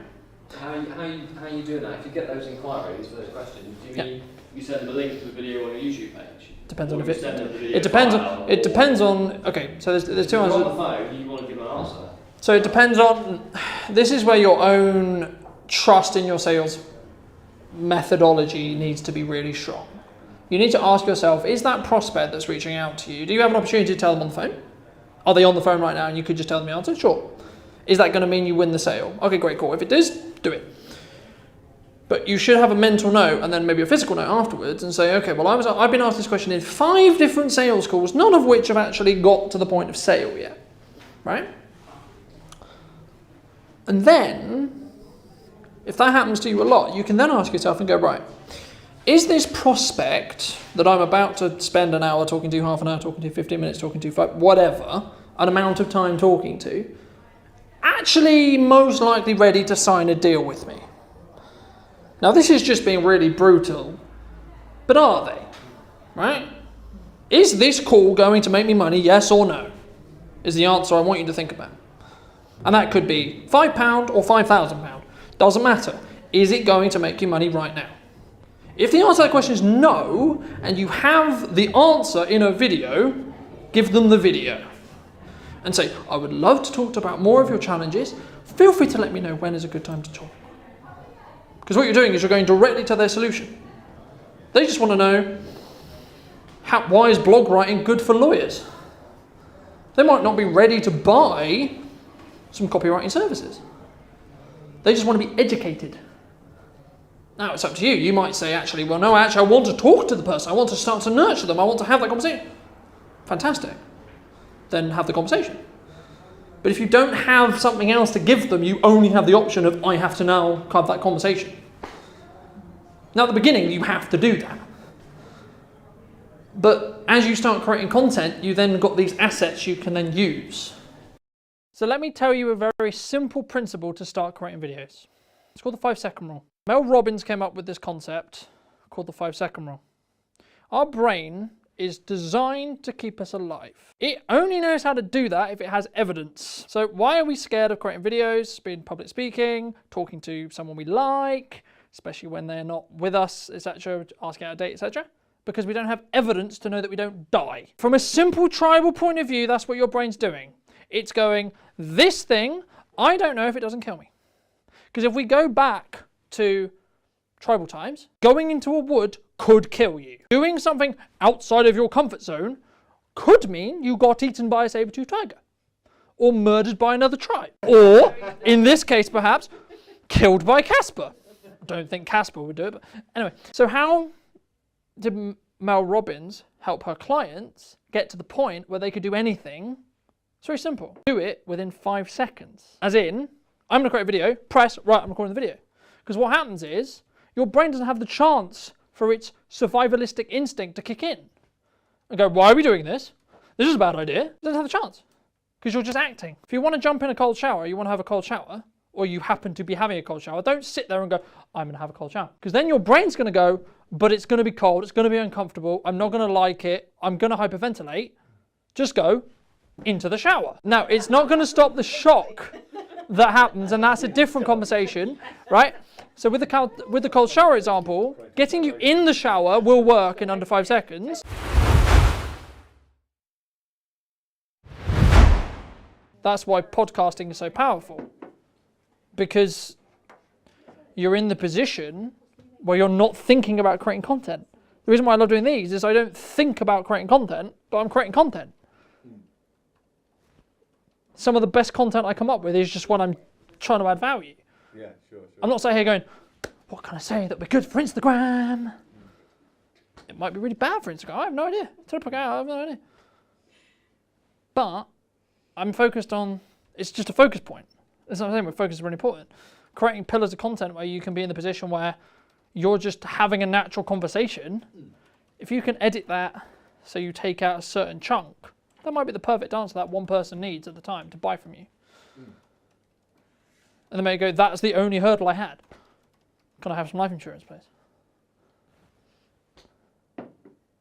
[SPEAKER 2] How are you doing that? If you get those inquiries for those questions, do you mean you send them a link to the video on your YouTube page?
[SPEAKER 1] Depends on
[SPEAKER 2] or
[SPEAKER 1] if
[SPEAKER 2] you
[SPEAKER 1] it.
[SPEAKER 2] send them the video
[SPEAKER 1] It depends
[SPEAKER 2] file,
[SPEAKER 1] on. It depends on. Okay, so there's two answers.
[SPEAKER 2] If you're on the phone, you want to give them an answer.
[SPEAKER 1] So it depends on. This is where your own trust in your sales methodology needs to be really strong. You need to ask yourself: is that prospect that's reaching out to you? Do you have an opportunity to tell them on the phone? Are they on the phone right now, and you could just tell them the answer? Sure. Is that going to mean you win the sale? Okay, great, cool. If it does, do it. But you should have a mental note and then maybe a physical note afterwards and say, okay, well, I've been asked this question in 5 different sales calls, none of which have actually got to the point of sale yet, right? And then, if that happens to you a lot, you can then ask yourself and go, right, is this prospect that I'm about to spend an hour talking to, half an hour talking to, 15 minutes talking to, whatever, an amount of time talking to, actually most likely ready to sign a deal with me? Now this is just being really brutal, but are they? Right? Is this call going to make me money, yes or no? Is the answer I want you to think about. And that could be £5 or £5,000. Doesn't matter. Is it going to make you money right now? If the answer to that question is no, and you have the answer in a video, give them the video. And say, I would love to talk about more of your challenges. Feel free to let me know when is a good time to talk. Because what you're doing is you're going directly to their solution. They just want to know, Why is blog writing good for lawyers? They might not be ready to buy some copywriting services. They just want to be educated. Now, it's up to you. You might say, actually, well, no, actually, I want to talk to the person. I want to start to nurture them. I want to have that conversation. Fantastic. Then have the conversation. But if you don't have something else to give them, you only have the option of, I have to now have that conversation. Now, at the beginning, you have to do that. But as you start creating content, you then got these assets you can then use. So let me tell you a very simple principle to start creating videos. It's called the 5-second rule. Mel Robbins came up with this concept called the 5-second rule. Our brain is designed to keep us alive. It only knows how to do that if it has evidence. So why are we scared of creating videos, being public speaking, talking to someone we like, especially when they're not with us, etc., asking out a date, etc.? Because we don't have evidence to know that we don't die. From a simple tribal point of view, that's what your brain's doing. It's going, this thing, I don't know if it doesn't kill me. Because if we go back to tribal times, going into a wood could kill you. Doing something outside of your comfort zone could mean you got eaten by a saber-toothed tiger. Or murdered by another tribe. Or, in this case perhaps, killed by Casper. I don't think Casper would do it, but anyway. So how did Mel Robbins help her clients get to the point where they could do anything? It's very simple. Do it within 5 seconds. As in, I'm going to create a video, press, right, I'm recording the video. Because what happens is, your brain doesn't have the chance for its survivalistic instinct to kick in. And go, why are we doing this? This is a bad idea. It doesn't have the chance. Because you're just acting. If you want to jump in a cold shower, you want to have a cold shower, or you happen to be having a cold shower, don't sit there and go, I'm going to have a cold shower. Because then your brain's going to go, but it's going to be cold, it's going to be uncomfortable, I'm not going to like it, I'm going to hyperventilate. Just go into the shower. Now, it's not going to stop the shock that happens, and that's a different conversation, right? So with the cold shower example, getting you in the shower will work in under 5 seconds. That's why podcasting is so powerful. Because you're in the position where you're not thinking about creating content. The reason why I love doing these is I don't think about creating content, but I'm creating content. Some of the best content I come up with is just when I'm trying to add value.
[SPEAKER 10] Yeah, sure.
[SPEAKER 1] I'm not sitting here going, what can I say that would be good for Instagram? It might be really bad for Instagram. I have no idea. I have no idea. But I'm focused on, it's just a focus point. That's what I'm saying, where focus is really important. Creating pillars of content where you can be in the position where you're just having a natural conversation. If you can edit that so you take out a certain chunk, that might be the perfect answer that one person needs at the time to buy from you. And then maybe go, that's the only hurdle I had. Can I have some life insurance, please?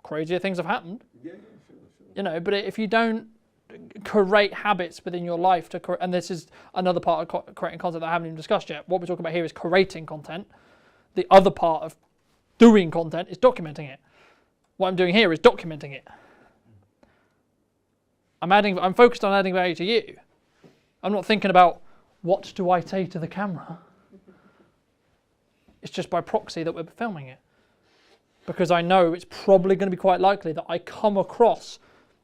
[SPEAKER 1] Crazier things have happened.
[SPEAKER 10] Yeah, sure.
[SPEAKER 1] You know, but if you don't create habits within your life to and this is another part of creating content that I haven't even discussed yet. What we're talking about here is creating content. The other part of doing content is documenting it. What I'm doing here is documenting it. I'm focused on adding value to you. I'm not thinking about what do I say to the camera. It's just by proxy that we're filming it. Because I know it's probably going to be quite likely that I come across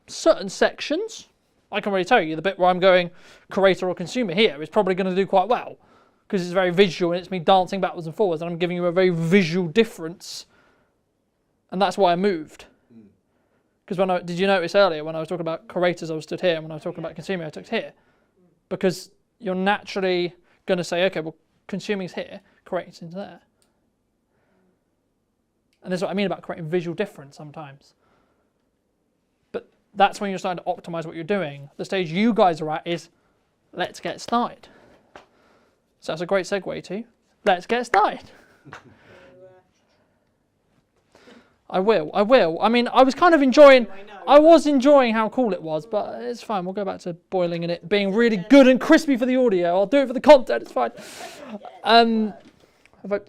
[SPEAKER 1] certain sections. I can already tell you the bit where I'm going creator or consumer here is probably going to do quite well. Because it's very visual and it's me dancing backwards and forwards and I'm giving you a very visual difference. And that's why I moved. Because did you notice earlier when I was talking about creators, I was stood here, and when I was talking about consumer, I took here. Because you're naturally going to say, okay, well, consuming's here, creating's into there. And that's what I mean about creating visual difference sometimes. But that's when you're starting to optimize what you're doing. The stage you guys are at is, let's get started. So that's a great segue to, let's get started. I will. I mean, I was kind of enjoying, I was enjoying how cool it was, but it's fine. We'll go back to boiling and it being really good and crispy for the audio. I'll do it for the content, it's fine. Have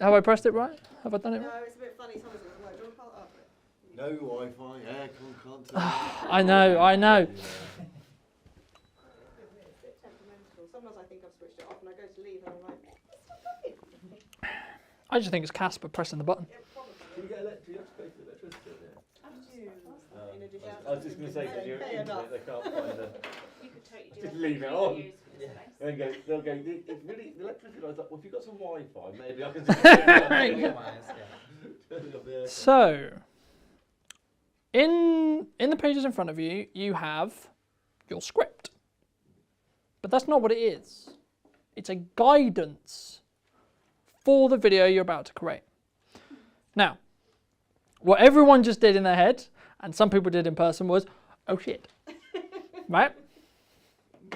[SPEAKER 1] I pressed it right? Have I done it right?
[SPEAKER 3] No, it's a bit funny. Someone's like, do you want to pull it up?
[SPEAKER 10] No Wi-Fi, aircon, content.
[SPEAKER 1] I know.
[SPEAKER 3] Sometimes I think I've switched it off and I go to leave and I'm like,
[SPEAKER 1] I just think it's Casper pressing the button.
[SPEAKER 10] Do you get electricity there? I was just going to say, because you're into it, they can't find the...
[SPEAKER 9] You could totally do
[SPEAKER 10] Just
[SPEAKER 9] like
[SPEAKER 10] leave it
[SPEAKER 9] free
[SPEAKER 10] on.
[SPEAKER 9] videos for this place.
[SPEAKER 10] They'll go, it's really, the electricity lights up. Well, if you've got some Wi-Fi, maybe I can just turn it on.
[SPEAKER 1] So, in the pages in front of you, you have your script. But that's not what it is. It's a guidance for the video you're about to create. Now, what everyone just did in their head, and some people did in person, was, oh shit, right?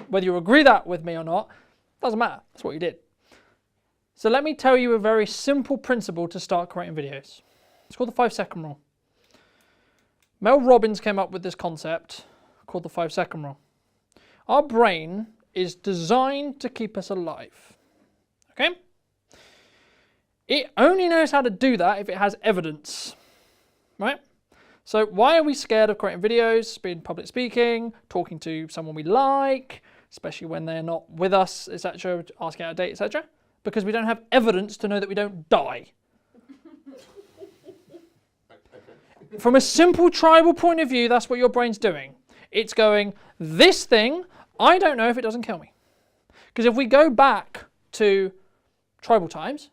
[SPEAKER 1] Whether you agree that with me or not, doesn't matter, that's what you did. So let me tell you a very simple principle to start creating videos. It's called the 5-second rule. Mel Robbins came up with this concept called the 5-second rule. Our brain is designed to keep us alive, okay? It only knows how to do that if it has evidence, right? So why are we scared of creating videos, being public speaking, talking to someone we like, especially when they're not with us, etc., asking out a date, etc.? Because we don't have evidence to know that we don't die. From a simple tribal point of view, that's what your brain's doing. It's going, this thing, I don't know if it doesn't kill me. Because if we go back to tribal times,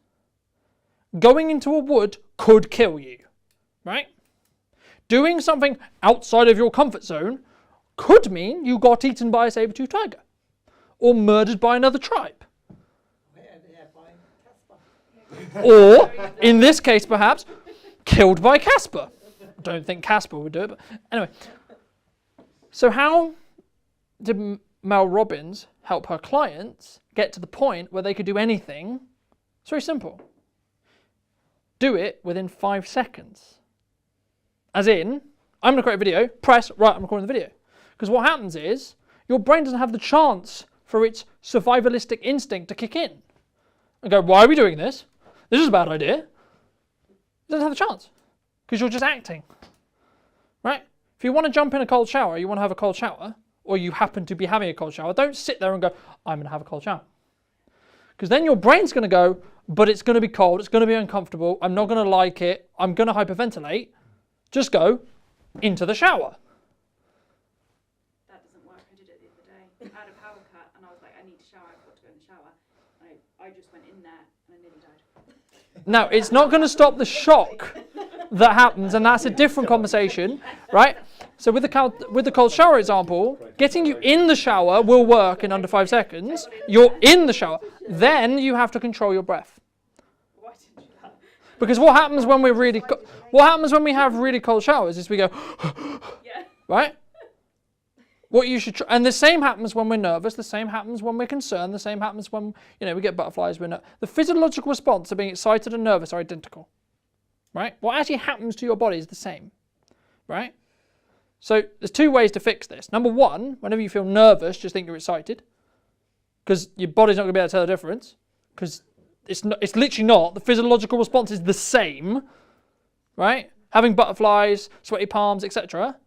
[SPEAKER 1] going into a wood could kill you, right? Doing something outside of your comfort zone could mean you got eaten by a saber-toothed tiger or murdered by another tribe. Or, in this case perhaps, killed by Casper. Don't think Casper would do it, but anyway. So how did Mel Robbins help her clients get to the point where they could do anything? It's very simple. Do it within 5 seconds. As in, I'm going to create a video, press, right, I'm recording the video. Because what happens is, your brain doesn't have the chance for its survivalistic instinct to kick in. And go, why are we doing this? This is a bad idea. It doesn't have the chance. Because you're just acting. Right? If you want to jump in a cold shower, you want to have a cold shower, or you happen to be having a cold shower, don't sit there and go, I'm going to have a cold shower. Because then your brain's going to go, but it's going to be cold, it's going to be uncomfortable, I'm not going to like it, I'm going to hyperventilate. Just go into the shower.
[SPEAKER 9] That doesn't work. I did it the other day. I had a power cut and I was like, I need to shower, I've got to go in the shower. I just went in there and I nearly died.
[SPEAKER 1] Now, it's not going to stop the shock that happens, and that's a different conversation, right? So with the cold shower example, getting you in the shower will work in under 5 seconds. You're in the shower. Then you have to control your breath.
[SPEAKER 9] Why didn't you do that?
[SPEAKER 1] Because what happens when we're really what happens when we have really cold showers is we go
[SPEAKER 9] Yeah.
[SPEAKER 1] right? What you should and the same happens when we're nervous, the same happens when we're concerned, the same happens when we get butterflies, the physiological response to being excited and nervous are identical. Right? What actually happens to your body is the same. Right? So there's 2 ways to fix this. Number 1, whenever you feel nervous, just think you're excited. Because your body's not going to be able to tell the difference. Because it's literally not. The physiological response is the same. Right? Having butterflies, sweaty palms, etc.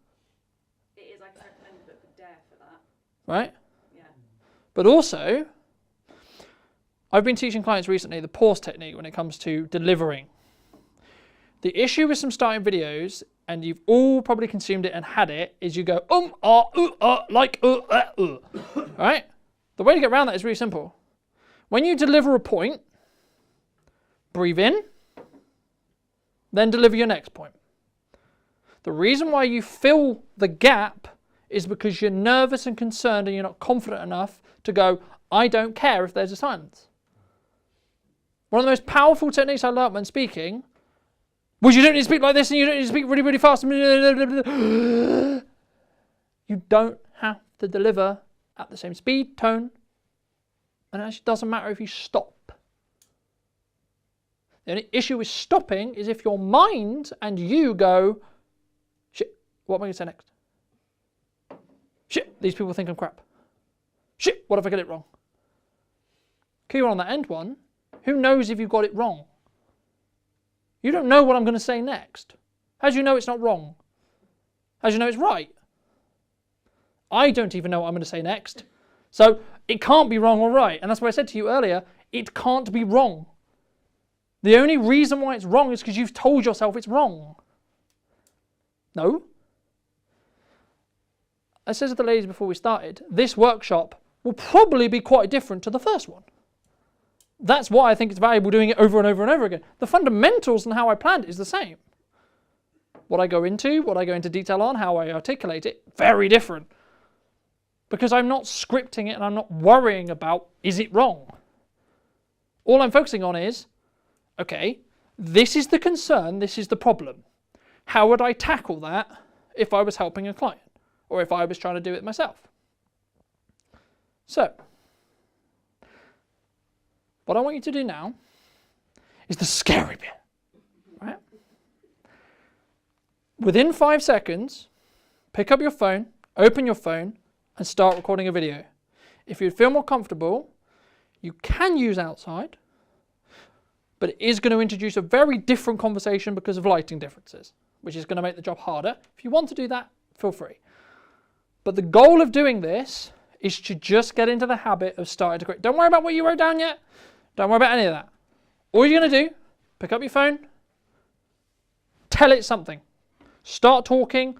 [SPEAKER 9] It is, I can recommend the book Dare for that.
[SPEAKER 1] Right?
[SPEAKER 9] Yeah.
[SPEAKER 1] But also, I've been teaching clients recently the pause technique when it comes to delivering. The issue with some starting videos, and you've all probably consumed it and had it, is you go, right? The way to get around that is really simple. When you deliver a point, breathe in, then deliver your next point. The reason why you fill the gap is because you're nervous and concerned and you're not confident enough to go, I don't care if there's a silence. One of the most powerful techniques I learned when speaking was you don't need to speak like this and you don't need to speak really, really fast. You don't have to deliver at the same speed, tone, and it actually doesn't matter if you stop. The only issue with stopping is if your mind and you go, shit, what am I going to say next? Shit, these people think I'm crap. Shit, what if I get it wrong? Key one on that end one, who knows if you've got it wrong? You don't know what I'm going to say next. How do you know it's not wrong? How do you know it's right? I don't even know what I'm going to say next. So it can't be wrong or right. And that's why I said to you earlier, it can't be wrong. The only reason why it's wrong is because you've told yourself it's wrong. No. I said to the ladies before we started, this workshop will probably be quite different to the first one. That's why I think it's valuable doing it over and over and over again. The fundamentals and how I planned it is the same. What I go into detail on, how I articulate it, very different. Because I'm not scripting it and I'm not worrying about, is it wrong? All I'm focusing on is, okay, this is the concern, this is the problem. How would I tackle that if I was helping a client? Or if I was trying to do it myself? So, what I want you to do now is the scary bit, right? Within 5 seconds, pick up your phone, open your phone, and start recording a video. If you feel more comfortable, you can use outside, but it is going to introduce a very different conversation because of lighting differences, which is going to make the job harder. If you want to do that, feel free. But the goal of doing this is to just get into the habit of starting to create. Don't worry about what you wrote down yet. Don't worry about any of that. All you're going to do, pick up your phone, tell it something. Start talking,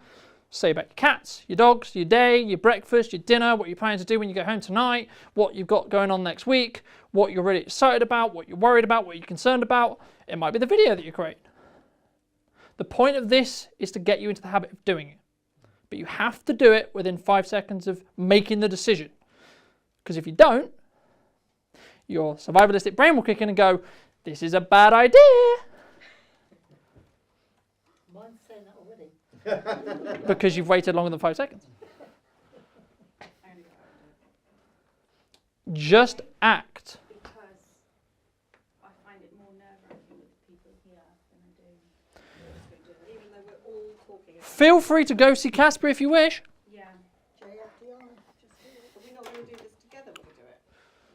[SPEAKER 1] say about your cats, your dogs, your day, your breakfast, your dinner, what you're planning to do when you get home tonight, what you've got going on next week, what you're really excited about, what you're worried about, what you're concerned about. It might be the video that you create. The point of this is to get you into the habit of doing it. But you have to do it within 5 seconds of making the decision. Because if you don't, your survivalistic brain will kick in and go, this is a bad idea.
[SPEAKER 11] Mine's saying that already.
[SPEAKER 1] Because you've waited longer than 5 seconds. Just act.
[SPEAKER 9] Because I find it more nerve-wracking with people here than I do.
[SPEAKER 3] Even though we're all talking about
[SPEAKER 1] Feel free to go see Casper if you wish.
[SPEAKER 9] Yeah.
[SPEAKER 3] JFDR, just do it. Are we not going to do this together when we do it?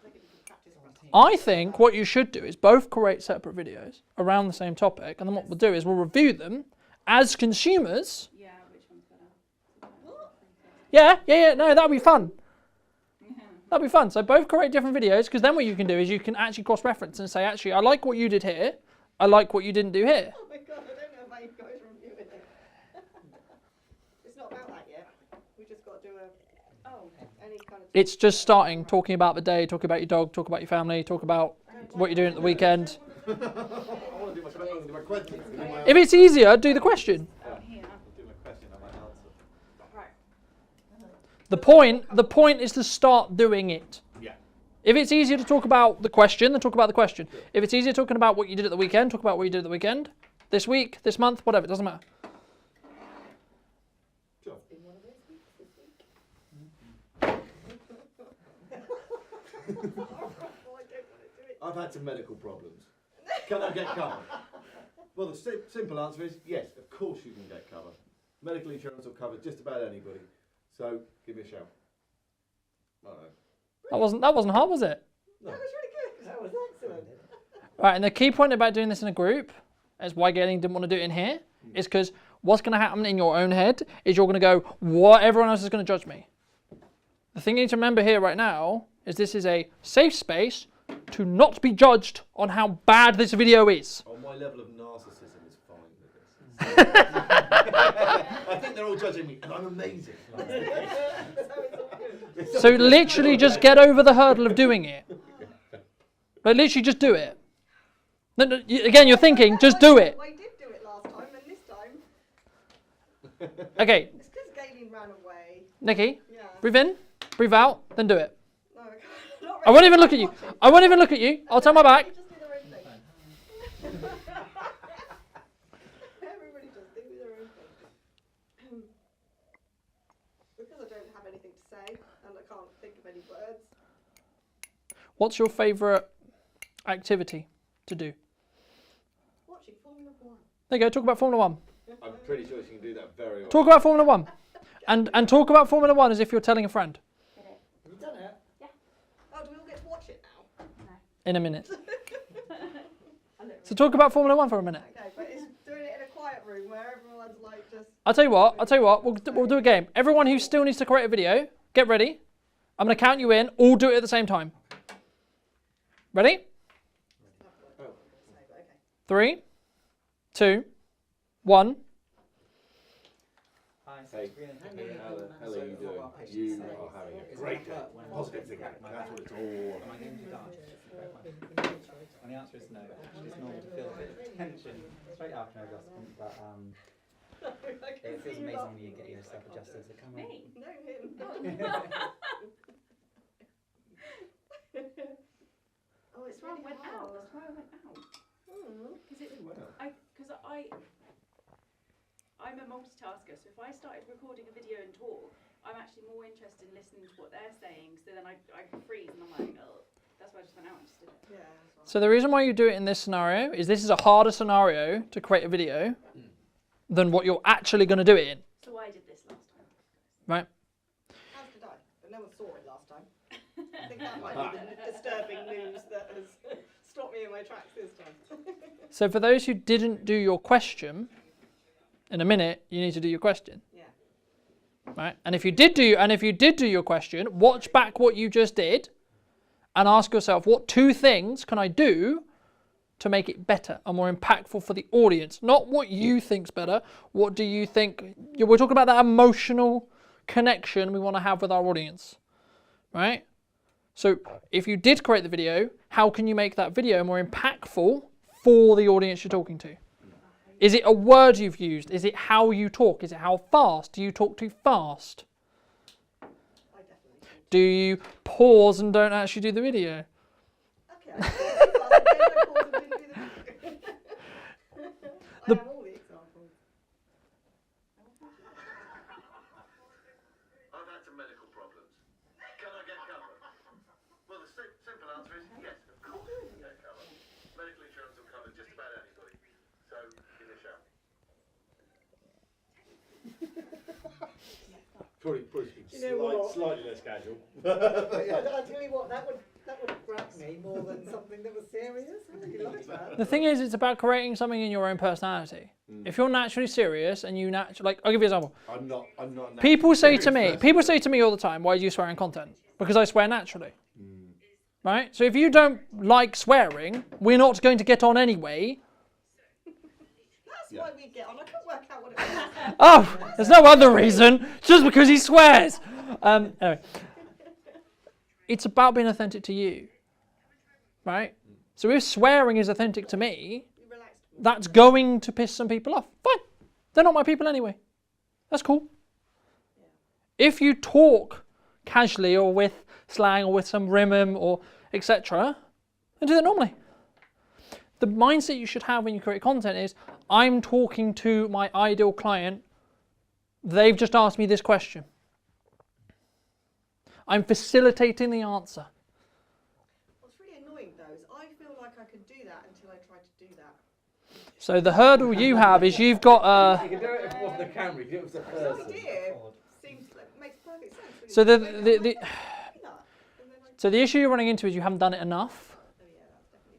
[SPEAKER 3] I think it'd be practice for us.
[SPEAKER 1] I think what you should do is both create separate videos around the same topic, and then what we'll do is we'll review them as consumers.
[SPEAKER 9] Yeah, which one's better?
[SPEAKER 1] Yeah, no, that'll be fun. That'll be fun. So both create different videos, because then what you can do is you can actually cross-reference and say, actually, I like what you did here. I like what you didn't do here.
[SPEAKER 3] Oh my god, I don't know how you guys reviewing it. It's not about that yet. We just got to do any kind of...
[SPEAKER 1] It's just starting, talking about the day, talking about your dog, talk about your family, talk about what you're doing at the weekend.
[SPEAKER 10] I want to do my question.
[SPEAKER 1] If it's easier, do the question.
[SPEAKER 10] I'll do my question, I might answer.
[SPEAKER 1] The point is to start doing it.
[SPEAKER 10] Yeah.
[SPEAKER 1] If it's easier to talk about the question, then talk about the question. If it's easier talking about what you did at the weekend, talk about what you did at the weekend. This week, this month, whatever, it doesn't matter.
[SPEAKER 10] Sure. I've had some medical problems. Can I get cover? Well, the simple answer is yes, of course you can get cover. Medical insurance will cover just about anybody. So give me a shout.
[SPEAKER 1] That wasn't hard, was it?
[SPEAKER 10] No.
[SPEAKER 3] That was really good. That was excellent.
[SPEAKER 1] Right, and the key point about doing this in a group, as why Galen didn't want to do it in here, is because what's going to happen in your own head is you're going to go, what, everyone else is going to judge me. The thing you need to remember here right now is this is a safe space to not be judged on how bad this video is.
[SPEAKER 10] Oh, my level of narcissism is fine with this. I think they're all judging me, and I'm amazing.
[SPEAKER 1] So literally just get over the hurdle of doing it. But literally just do it. No, again, you're thinking, just do it.
[SPEAKER 3] I did do it last time, and this time...
[SPEAKER 1] Okay.
[SPEAKER 3] It's because Galen ran away.
[SPEAKER 1] Nikki,
[SPEAKER 3] Yeah.
[SPEAKER 1] breathe in, breathe out, then do it.
[SPEAKER 3] No, I can't.
[SPEAKER 1] I won't even look at you. I won't even look at you. I'll turn my back.
[SPEAKER 3] Just do their own thing. Everybody just do their own thing. Because I don't have anything to say, and I can't think of any words.
[SPEAKER 1] What's your favourite activity to do?
[SPEAKER 3] Watching Formula 1.
[SPEAKER 1] There you go, talk about Formula 1.
[SPEAKER 10] I'm pretty sure she can do that very well.
[SPEAKER 1] Talk about Formula 1. And talk about Formula 1 as if you're telling a friend.
[SPEAKER 11] Have you done it?
[SPEAKER 3] Oh, do we all get to watch it now?
[SPEAKER 1] In a minute. So talk about Formula 1 for a minute.
[SPEAKER 3] Okay, but it's doing it in a quiet room where everyone's like just...
[SPEAKER 1] I'll tell you what, we'll do a game. Everyone who still needs to create a video, get ready. I'm going to count you in, all do it at the same time. Ready? 3, 2, 1.
[SPEAKER 11] Hi,
[SPEAKER 10] Hey, how the hell are you doing? You are having a great day. Positive thinking. That's what it's all
[SPEAKER 12] Am I getting too dark? And the answer is no. Actually, it's normal to feel a bit of tension straight after an adjustment, but it feels amazing when you get yourself adjusted to the camera.
[SPEAKER 3] Me? No, him. Oh, it's
[SPEAKER 9] That's why I
[SPEAKER 3] really
[SPEAKER 9] went
[SPEAKER 3] hard.
[SPEAKER 9] out. That's why I went out. Because I'm a multitasker, so if I started recording a video and talk, I'm actually more interested in listening to what they're saying, so then I freeze and I'm like, oh. That's why I just went out and just did it. Yeah, that's right.
[SPEAKER 1] So the reason why you do it in this scenario is this is a harder scenario to create a video than what you're actually going to do it in.
[SPEAKER 9] So I did this last time.
[SPEAKER 1] Right?
[SPEAKER 3] As did I, but no one saw it last time. I think that might be the disturbing news that has stopped me in my tracks this time.
[SPEAKER 1] So for those who didn't do your question, in a minute you need to do your question.
[SPEAKER 3] Yeah.
[SPEAKER 1] Right? And if you did do your question, watch back what you just did and ask yourself, what 2 things can I do to make it better and more impactful for the audience? Not what you think's better. What do you think? We're talking about that emotional connection we want to have with our audience, right? So if you did create the video, how can you make that video more impactful for the audience you're talking to? Is it a word you've used? Is it how you talk? Is it how fast? Do you talk too fast? Do you pause and don't actually do the video?
[SPEAKER 3] Okay, I pause and didn't do the video. I have all the examples.
[SPEAKER 10] I've had some medical problems. Can I get cover? Well, the simple answer is yes, of course you can get cover. Medical insurance will cover just about anybody. So, give it a shout. Probably slightly less casual.
[SPEAKER 3] I tell you what, that would grab me more than something that was serious. I really like that.
[SPEAKER 1] The thing is, it's about creating something in your own personality. If you're naturally serious and you like, I'll give you an example.
[SPEAKER 10] I'm not.
[SPEAKER 1] People say to me all the time, why do you swear in content? Because I swear naturally. Right? So if you don't like swearing, we're not going to get on anyway.
[SPEAKER 3] That's why we get on. I couldn't work out what it was.
[SPEAKER 1] Oh, there's no other reason, just because he swears. Anyway, it's about being authentic to you, right? So if swearing is authentic to me, that's going to piss some people off. Fine, they're not my people anyway. That's cool. If you talk casually or with slang or with some rimum or etc., then do that normally. The mindset you should have when you create content is, I'm talking to my ideal client. They've just asked me this question. I'm facilitating the answer.
[SPEAKER 3] What's really annoying though is I feel like I could do that until I try to do that.
[SPEAKER 1] So the hurdle you have is you've got
[SPEAKER 10] You can do it if it wasn't the camera, you can do it with the person.
[SPEAKER 3] Seems like, makes perfect sense. Really.
[SPEAKER 1] so the issue you're running into is you haven't done it enough,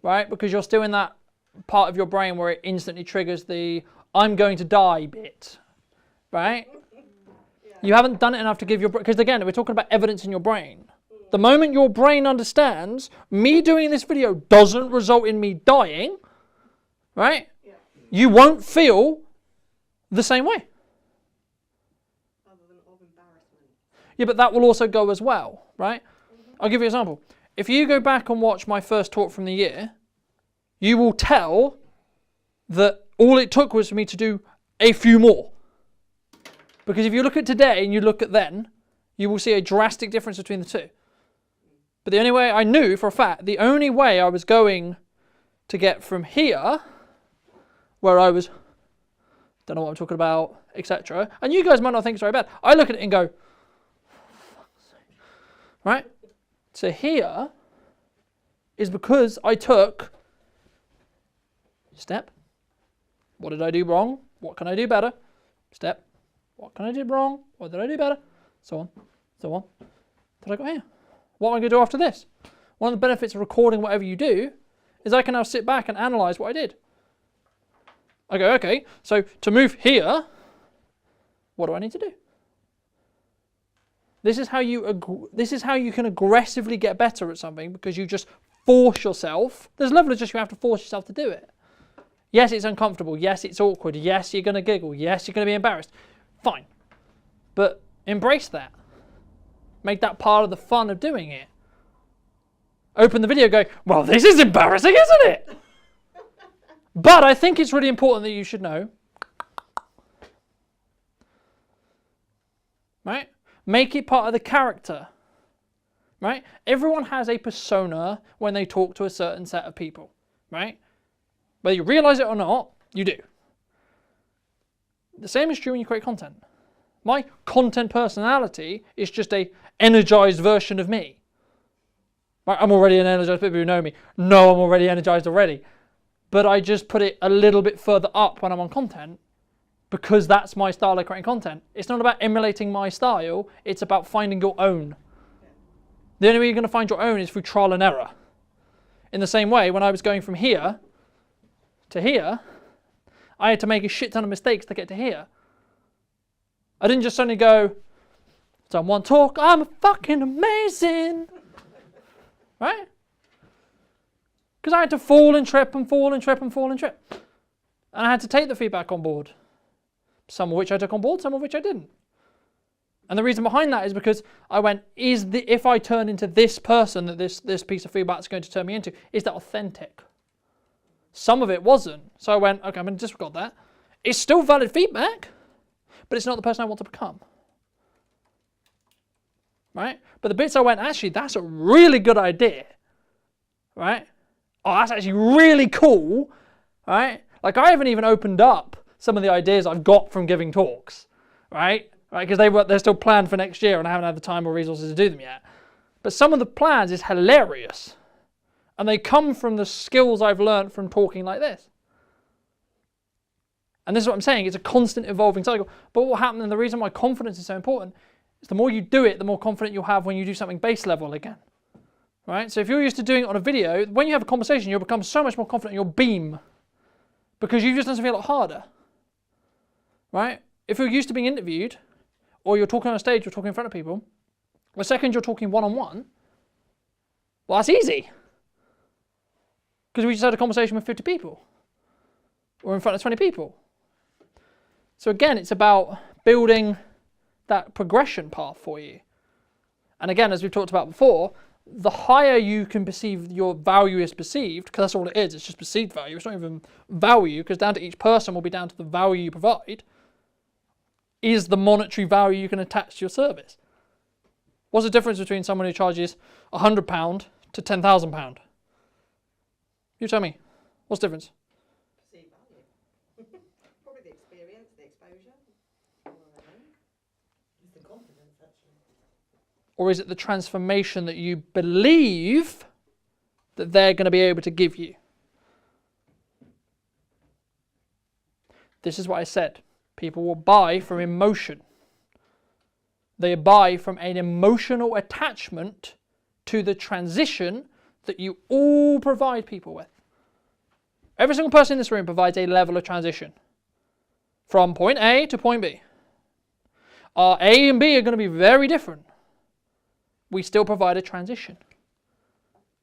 [SPEAKER 1] right? Because you're still in that part of your brain where it instantly triggers the I'm going to die bit, right? You haven't done it enough to give your, because again, we're talking about evidence in your brain. The moment your brain understands, me doing this video doesn't result in me dying, right? You won't feel the same way.
[SPEAKER 3] Other than of embarrassment.
[SPEAKER 1] Yeah, but that will also go as well, right? I'll give you an example. If you go back and watch my first talk from the year, you will tell that all it took was for me to do a few more. Because if you look at today and you look at then, you will see a drastic difference between the two. But the only way I knew for a fact, the only way I was going to get from here, where I was, don't know what I'm talking about, etc. And you guys might not think it's very bad. I look at it and go, right? So here is because I took step. What did I do wrong? What can I do better? Step. What can I do wrong? What did I do better? So on, so on. Till I got here. What am I going to do after this? One of the benefits of recording whatever you do is I can now sit back and analyze what I did. I go, okay, so to move here, what do I need to do? This is how you can aggressively get better at something, because you just force yourself. There's levels of just you have to force yourself to do it. Yes, it's uncomfortable. Yes, it's awkward. Yes, you're going to giggle. Yes, you're going to be embarrassed. Fine. But embrace that. Make that part of the fun of doing it. Open the video, go, well, this is embarrassing, isn't it? But I think it's really important that you should know. Right? Make it part of the character. Right? Everyone has a persona when they talk to a certain set of people. Right? Whether you realize it or not, you do. The same is true when you create content. My content personality is just a energized version of me. Right? I'm already an energized, people who know me know I'm already energized already. But I just put it a little bit further up when I'm on content because that's my style of creating content. It's not about emulating my style, it's about finding your own. The only way you're going to find your own is through trial and error. In the same way, when I was going from here to here, I had to make a shit ton of mistakes to get to here. I didn't just suddenly go, someone talk, I'm fucking amazing. Right? Because I had to fall and trip and fall and trip and fall and trip. And I had to take the feedback on board. Some of which I took on board, some of which I didn't. And the reason behind that is because I went, if I turn into this person that this piece of feedback is going to turn me into, is that authentic? Some of it wasn't. So I went, okay, I'm going to disregard that. It's still valid feedback, but it's not the person I want to become. Right? But the bits I went, actually, that's a really good idea. Right? Oh, that's actually really cool. Right? Like, I haven't even opened up some of the ideas I've got from giving talks. Right? Right? Because they're still planned for next year and I haven't had the time or resources to do them yet. But some of the plans is hilarious. And they come from the skills I've learned from talking like this. And this is what I'm saying, it's a constant evolving cycle. But what happened, and the reason why confidence is so important, is the more you do it, the more confident you'll have when you do something base level again. Right? So if you're used to doing it on a video, when you have a conversation, you'll become so much more confident in your beam. Because you've just done something a lot harder. Right? If you're used to being interviewed, or you're talking on a stage, you're talking in front of people, the second you're talking one-on-one, well, that's easy. Because we just had a conversation with 50 people. Or in front of 20 people. So again, it's about building that progression path for you. And again, as we've talked about before, the higher you can perceive your value is perceived, because that's all it is, it's just perceived value, it's not even value, because down to each person will be down to the value you provide, is the monetary value you can attach to your service. What's the difference between someone who charges £100 to £10,000? You tell me. What's the difference?
[SPEAKER 3] Perceived value. Probably the experience, the exposure. It's the confidence, actually.
[SPEAKER 1] Or is it the transformation that you believe that they're going to be able to give you? This is what I said. People will buy from emotion. They buy from an emotional attachment to the transition that you all provide people with. Every single person in this room provides a level of transition from point A to point B. Our A and B are going to be very different. We still provide a transition.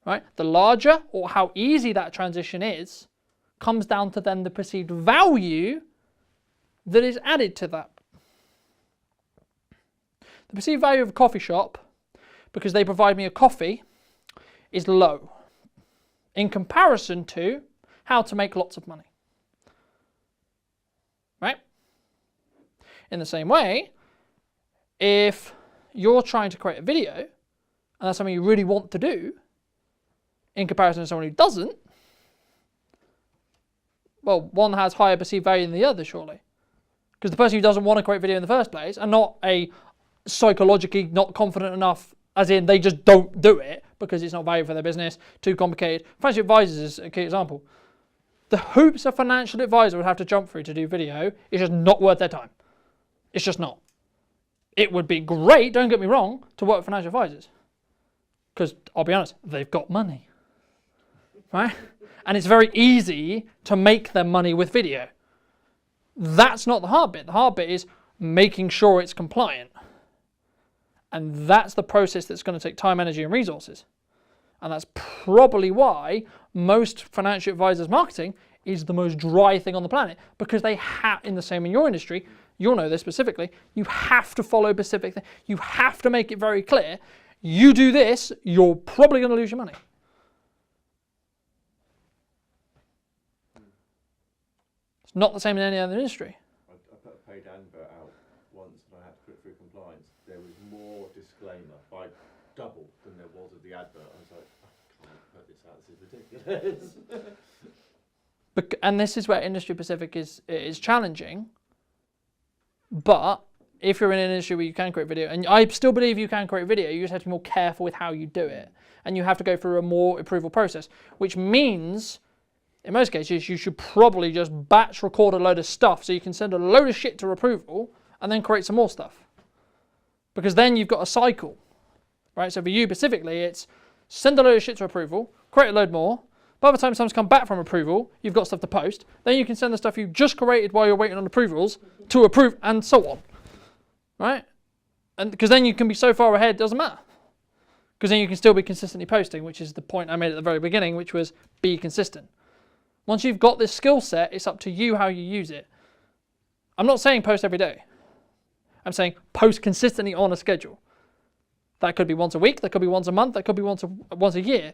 [SPEAKER 1] Right? The larger or how easy that transition is comes down to then the perceived value that is added to that. The perceived value of a coffee shop, because they provide me a coffee, is low in comparison to how to make lots of money. Right? In the same way, if you're trying to create a video, and that's something you really want to do, in comparison to someone who doesn't, well, one has higher perceived value than the other, surely. Because the person who doesn't want to create video in the first place, and not a psychologically not confident enough, as in they just don't do it because it's not valuable for their business, too complicated. Financial advisors is a key example. The hoops a financial advisor would have to jump through to do video is just not worth their time. It's just not. It would be great, don't get me wrong, to work with financial advisors. Because, I'll be honest, they've got money. Right? And it's very easy to make them money with video. That's not the hard bit. The hard bit is making sure it's compliant. And that's the process that's going to take time, energy, and resources. And that's probably why most financial advisors marketing is the most dry thing on the planet. Because they have, in the same in your industry, you'll know this specifically, you have to follow specific things. You have to make it very clear. You do this, you're probably going to lose your money. It's not the same in any other industry.
[SPEAKER 10] I put a paid advert out once and I had to put it through compliance. There was more disclaimer by double than there was of the advert. I was like, I can't put this out, this is ridiculous.
[SPEAKER 1] And this is where industry specific is challenging. But if you're in an industry where you can create video, and I still believe you can create video, you just have to be more careful with how you do it. And you have to go through a more approval process, which means, in most cases, you should probably just batch record a load of stuff so you can send a load of shit to approval and then create some more stuff. Because then you've got a cycle, right? So for you specifically, it's send a load of shit to approval, create a load more. By the time something's come back from approval, you've got stuff to post. Then you can send the stuff you just created while you're waiting on approvals to approve, and so on, right? And because then you can be so far ahead, it doesn't matter. Because then you can still be consistently posting, which is the point I made at the very beginning, which was be consistent. Once you've got this skill set, it's up to you how you use it. I'm not saying post every day. I'm saying post consistently on a schedule. That could be once a week, that could be once a month, that could be once a year.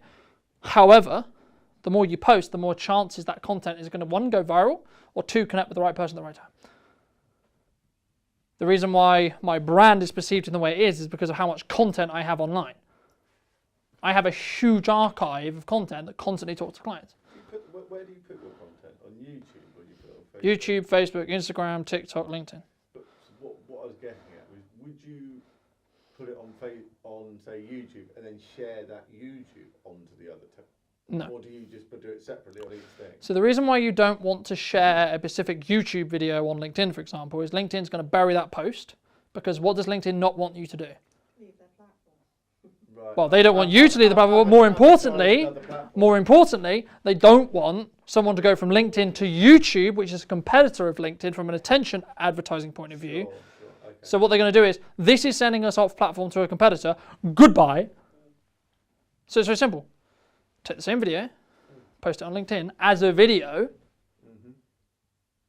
[SPEAKER 1] However, the more you post, the more chances that content is going to, one, go viral, or two, connect with the right person at the right time. The reason why my brand is perceived in the way it is because of how much content I have online. I have a huge archive of content that constantly talks to clients.
[SPEAKER 10] Where do you put your content? On YouTube or you put it on Facebook?
[SPEAKER 1] YouTube, Facebook, Instagram, TikTok, LinkedIn.
[SPEAKER 10] But what I was getting at was, would you put it on say YouTube and then share that YouTube onto the other
[SPEAKER 1] No.
[SPEAKER 10] Or do you just do it separately on each thing?
[SPEAKER 1] So the reason why you don't want to share a specific YouTube video on LinkedIn, for example, is LinkedIn's going to bury that post, because what does LinkedIn not want you to do?
[SPEAKER 3] Leave their platform.
[SPEAKER 10] Right.
[SPEAKER 1] Well, they don't want you to leave the platform, but more importantly, they don't want someone to go from LinkedIn to YouTube, which is a competitor of LinkedIn from an attention advertising point of view.
[SPEAKER 10] Sure, okay.
[SPEAKER 1] So what they're going to do is, this is sending us off platform to a competitor, goodbye. So it's very simple. Take the same video, post it on LinkedIn as a video.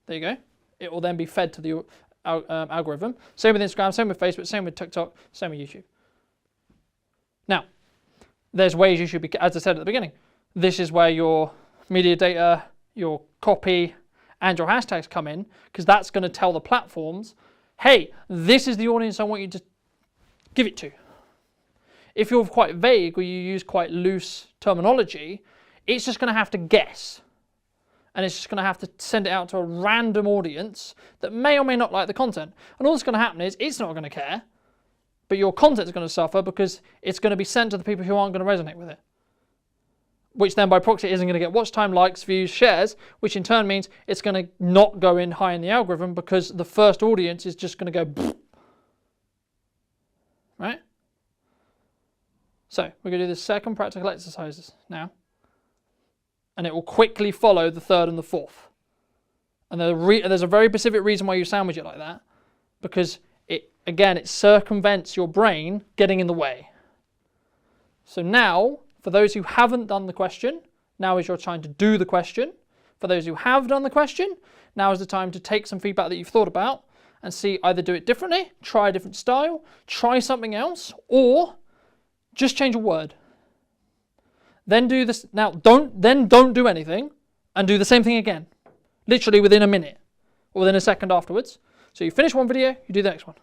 [SPEAKER 1] There you go. It will then be fed to the algorithm. Same with Instagram, same with Facebook, same with TikTok, same with YouTube. Now, there's ways you should be, as I said at the beginning, this is where your media data, your copy, and your hashtags come in, because that's going to tell the platforms, hey, this is the audience I want you to give it to. If you're quite vague or you use quite loose terminology, it's just going to have to guess. And it's just going to have to send it out to a random audience that may or may not like the content. And all that's going to happen is it's not going to care, but your content is going to suffer because it's going to be sent to the people who aren't going to resonate with it. Which then by proxy isn't going to get watch time, likes, views, shares, which in turn means it's going to not go in high in the algorithm because the first audience is just going to go, right? So we're going to do the second practical exercises now. And it will quickly follow the third and the fourth. And there's a very specific reason why you sandwich it like that. Because it circumvents your brain getting in the way. So now, for those who haven't done the question, now is your time to do the question. For those who have done the question, now is the time to take some feedback that you've thought about and see either do it differently, try a different style, try something else, or just change a word. Then do this. Now, don't do anything and do the same thing again. Literally within a minute or within a second afterwards. So you finish one video, you do the next one.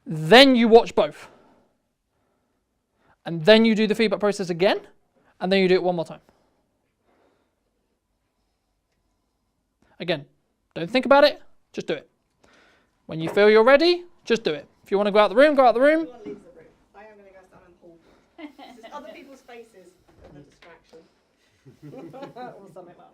[SPEAKER 1] Then you watch both. And then you do the feedback process again, and then you do it one more time. Again, don't think about it, just do it. When you feel you're ready, just do it. If you want to go out the room, go out the room.
[SPEAKER 3] Everyone leaves the room. I am going to go stand and hold them. It's just other people's faces and the distraction. Or something like that.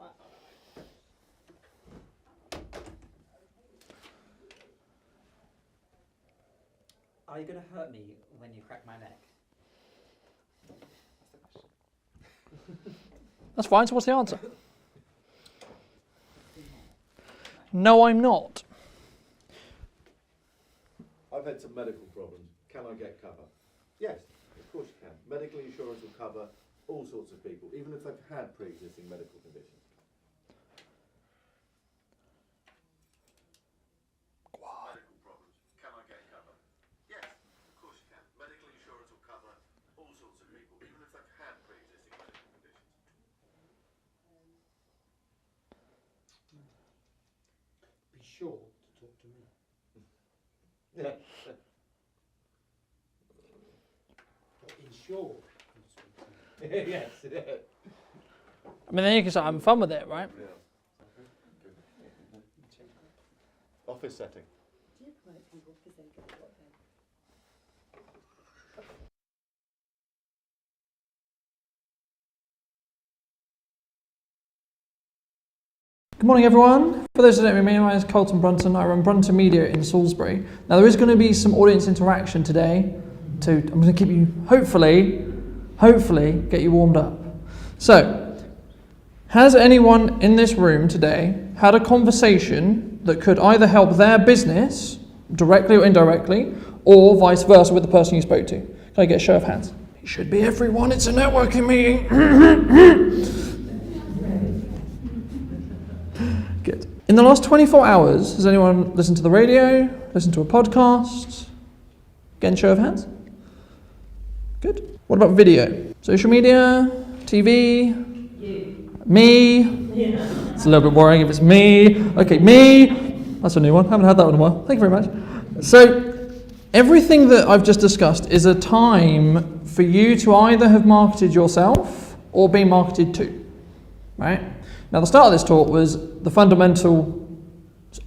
[SPEAKER 12] Are you going to hurt me when you crack my neck?
[SPEAKER 1] That's fine, so what's the answer? No, I'm not.
[SPEAKER 10] I've had some medical problems. Can I get cover? Yes, of course you can. Medical insurance will cover all sorts of people, even if they've had pre-existing medical conditions.
[SPEAKER 11] sure to talk to me.
[SPEAKER 10] Yeah.
[SPEAKER 11] Or ensure to speak to me.
[SPEAKER 10] Yes. Yeah.
[SPEAKER 1] I mean, then you can start having fun with it, right?
[SPEAKER 10] Office setting.
[SPEAKER 8] Do you promote people because they get what they
[SPEAKER 1] Good morning, everyone. For those who don't know me, my name is Colton Brunton. I run Brunton Media in Salisbury. Now, there is going to be some audience interaction today. I'm going to keep you, hopefully, get you warmed up. So, has anyone in this room today had a conversation that could either help their business, directly or indirectly, or vice versa with the person you spoke to? Can I get a show of hands? It should be everyone. It's a networking meeting. Good. In the last 24 hours, has anyone listened to the radio, listened to a podcast? Again, show of hands. Good. What about video? Social media? TV?
[SPEAKER 7] You.
[SPEAKER 1] Me?
[SPEAKER 7] Yeah.
[SPEAKER 1] It's a little bit worrying if it's me. Okay, me. That's a new one. Haven't had that one in a while. Thank you very much. So, everything that I've just discussed is a time for you to either have marketed yourself or be marketed to, right? Now, the start of this talk was the fundamental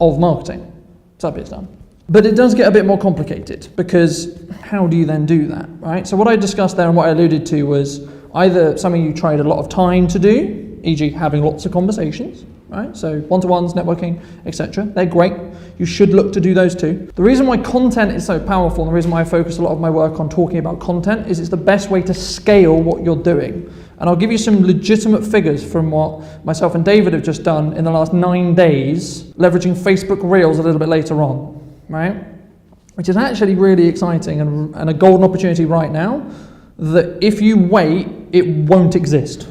[SPEAKER 1] of marketing. So that bit's done. But it does get a bit more complicated because how do you then do that, right? So what I discussed there and what I alluded to was either something you trade a lot of time to do, e.g. having lots of conversations, right? So one-to-ones, networking, etc. They're great. You should look to do those too. The reason why content is so powerful and the reason why I focus a lot of my work on talking about content is it's the best way to scale what you're doing. And I'll give you some legitimate figures from what myself and David have just done in the last 9 days, leveraging Facebook Reels a little bit later on, right? Which is actually really exciting and a golden opportunity right now that if you wait, it won't exist.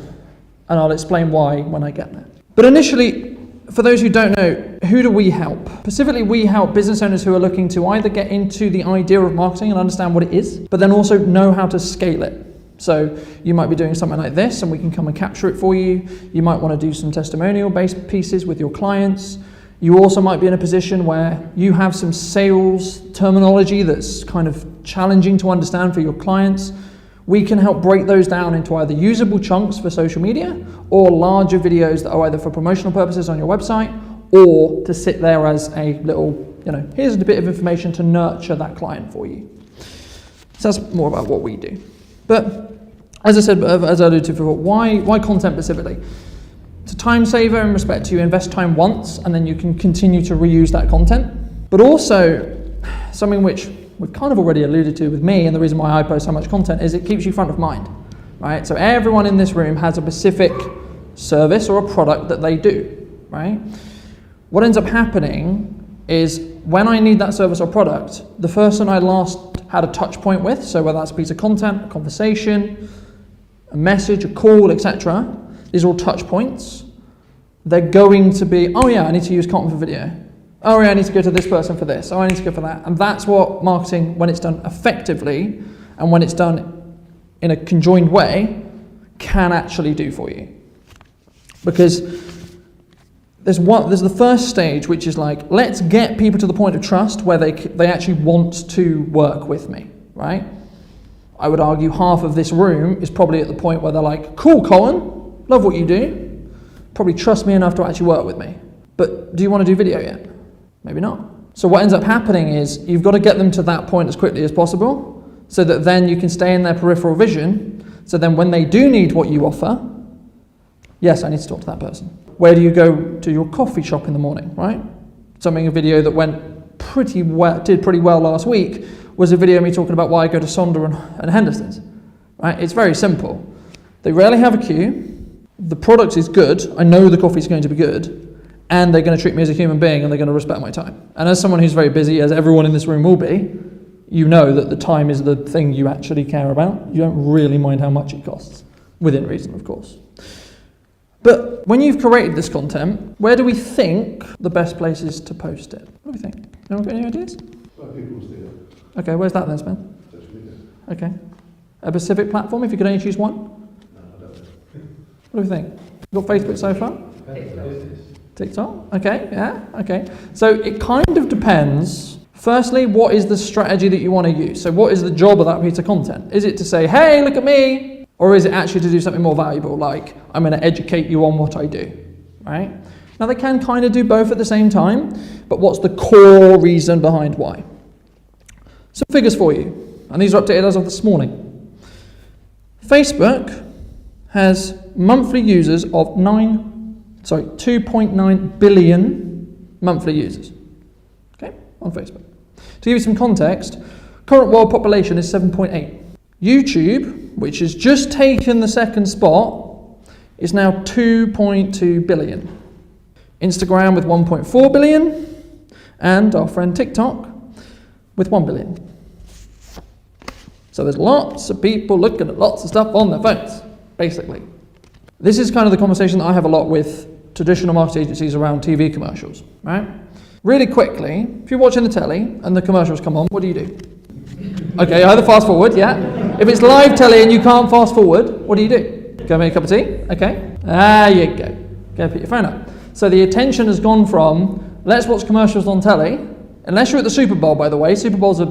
[SPEAKER 1] And I'll explain why when I get there. But initially, for those who don't know, who do we help? Specifically, we help business owners who are looking to either get into the idea of marketing and understand what it is, but then also know how to scale it. So you might be doing something like this and we can come and capture it for you. You might want to do some testimonial-based pieces with your clients. You also might be in a position where you have some sales terminology that's kind of challenging to understand for your clients. We can help break those down into either usable chunks for social media or larger videos that are either for promotional purposes on your website or to sit there as a little, here's a bit of information to nurture that client for you. So that's more about what we do. But as I said, as I alluded to before, why content specifically? It's a time saver in respect to you invest time once and then you can continue to reuse that content. But also something which we've kind of already alluded to with me and the reason why I post so much content is it keeps you front of mind, right? So everyone in this room has a specific service or a product that they do, right? What ends up happening is when I need that service or product, the person I last had a touch point with, so whether that's a piece of content, a conversation, a message, a call, etc., these are all touch points. They're going to be, oh yeah, I need to use content for video. Oh yeah, I need to go to this person for this. Oh, I need to go for that. And that's what marketing, when it's done effectively and when it's done in a conjoined way, can actually do for you. Because there's the first stage, which is like, let's get people to the point of trust where they actually want to work with me, right? I would argue half of this room is probably at the point where they're like, cool, Colin, love what you do. Probably trust me enough to actually work with me. But do you want to do video yet? Maybe not. So what ends up happening is you've got to get them to that point as quickly as possible so that then you can stay in their peripheral vision. So then when they do need what you offer, yes, I need to talk to that person. Where do you go to your coffee shop in the morning, right? A video that did pretty well last week was a video of me talking about why I go to Sonder and Henderson's, right? It's very simple. They rarely have a queue. The product is good. I know the coffee's going to be good. And they're going to treat me as a human being and they're going to respect my time. And as someone who's very busy, as everyone in this room will be, you know that the time is the thing you actually care about. You don't really mind how much it costs, within reason, of course. But when you've created this content, where do we think the best place is to post it? What do we think? Anyone got any ideas?
[SPEAKER 10] Well, people see it.
[SPEAKER 1] Okay, where's that then, Spen?
[SPEAKER 10] Social media.
[SPEAKER 1] Okay. A specific platform, if you could only choose one?
[SPEAKER 10] No, I don't know.
[SPEAKER 1] What do we think? You got Facebook so far?
[SPEAKER 10] Depends on the business.
[SPEAKER 1] TikTok? Okay, yeah, okay. So it kind of depends. Firstly, what is the strategy that you want to use? So what is the job of that piece of content? Is it to say, hey, look at me? Or is it actually to do something more valuable, like I'm going to educate you on what I do, right? Now they can kind of do both at the same time, but what's the core reason behind why? Some figures for you, and these are updated as of this morning. Facebook has monthly users of 2.9 billion monthly users, okay, on Facebook. To give you some context, current world population is 7.8. YouTube, which has just taken the second spot, is now 2.2 billion. Instagram with 1.4 billion, and our friend TikTok with 1 billion. So there's lots of people looking at lots of stuff on their phones, basically. This is kind of the conversation that I have a lot with traditional marketing agencies around TV commercials, right? Really quickly, if you're watching the telly and the commercials come on, what do you do? Okay, either fast forward, yeah. If it's live telly and you can't fast forward, what do you do? Go make a cup of tea, okay? There you go. Go put your phone up. So the attention has gone from, let's watch commercials on telly, unless you're at the Super Bowl, by the way. Super Bowl's a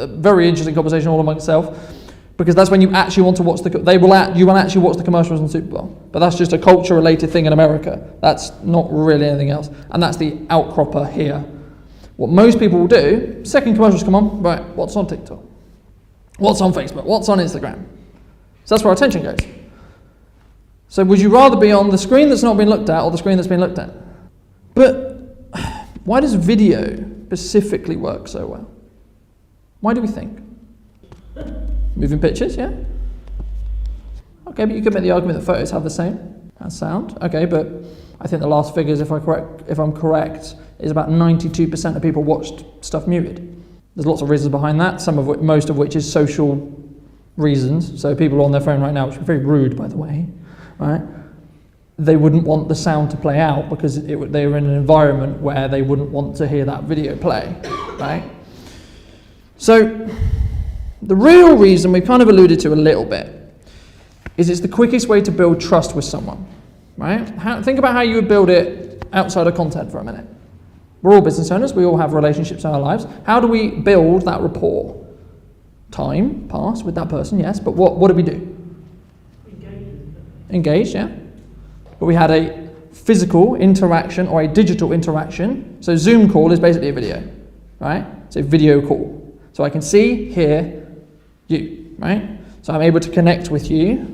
[SPEAKER 1] very interesting conversation all among itself, because that's when you actually want to watch you will actually watch the commercials on Super Bowl. But that's just a culture-related thing in America. That's not really anything else. And that's the outcropper here. What most people will do, second commercials come on, right, what's on TikTok? What's on Facebook? What's on Instagram? So that's where our attention goes. So would you rather be on the screen that's not been looked at or the screen that's been looked at? But why does video specifically work so well? Why do we think? Moving pictures, yeah? Okay, but you could make the argument that photos have the same as sound. Okay, but I think the last figures, if I'm correct, is about 92% of people watched stuff muted. There's lots of reasons behind that, most of which is social reasons. So people on their phone right now, which is very rude, by the way, right? They wouldn't want the sound to play out because they were in an environment where they wouldn't want to hear that video play, right? So the real reason we've kind of alluded to a little bit is it's the quickest way to build trust with someone, right? Think about how you would build it outside of content for a minute. We're all business owners, we all have relationships in our lives. How do we build that rapport? Time passed with that person, yes, but what do we do? Engage, yeah. But we had a physical interaction or a digital interaction. So Zoom call is basically a video, right? It's a video call. So I can see, hear you, right? So I'm able to connect with you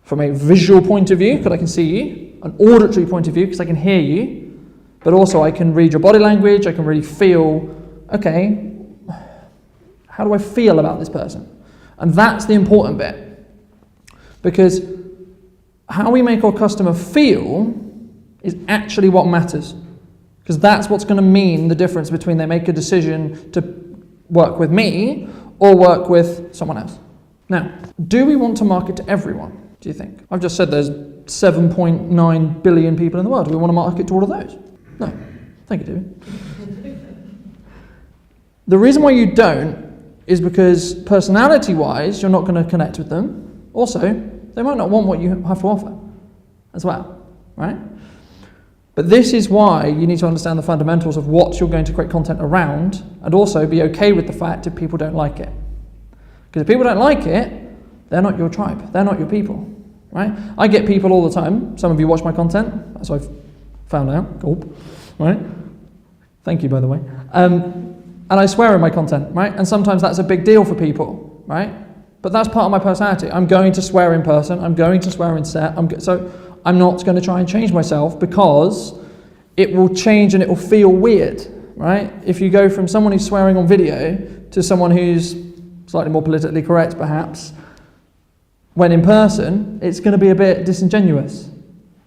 [SPEAKER 1] from a visual point of view because I can see you, an auditory point of view because I can hear you, but also I can read your body language, I can really feel, okay, how do I feel about this person? And that's the important bit, because how we make our customer feel is actually what matters, because that's what's going to mean the difference between they make a decision to work with me or work with someone else. Now, do we want to market to everyone, do you think? I've just said there's 7.9 billion people in the world. Do we want to market to all of those? No. Thank you, David. The reason why you don't is because personality-wise, you're not going to connect with them. Also, they might not want what you have to offer as well, right? But this is why you need to understand the fundamentals of what you're going to create content around, and also be okay with the fact if people don't like it. Because if people don't like it, they're not your tribe, they're not your people, right? I get people all the time, some of you watch my content, as I've found out, gulp, right? Thank you, by the way. And I swear in my content, right? And sometimes that's a big deal for people, right? But that's part of my personality. I'm going to swear in person, I'm going to swear in set, so I'm not going to try and change myself because it will change and it will feel weird, right? If you go from someone who's swearing on video to someone who's slightly more politically correct, perhaps, when in person, it's going to be a bit disingenuous.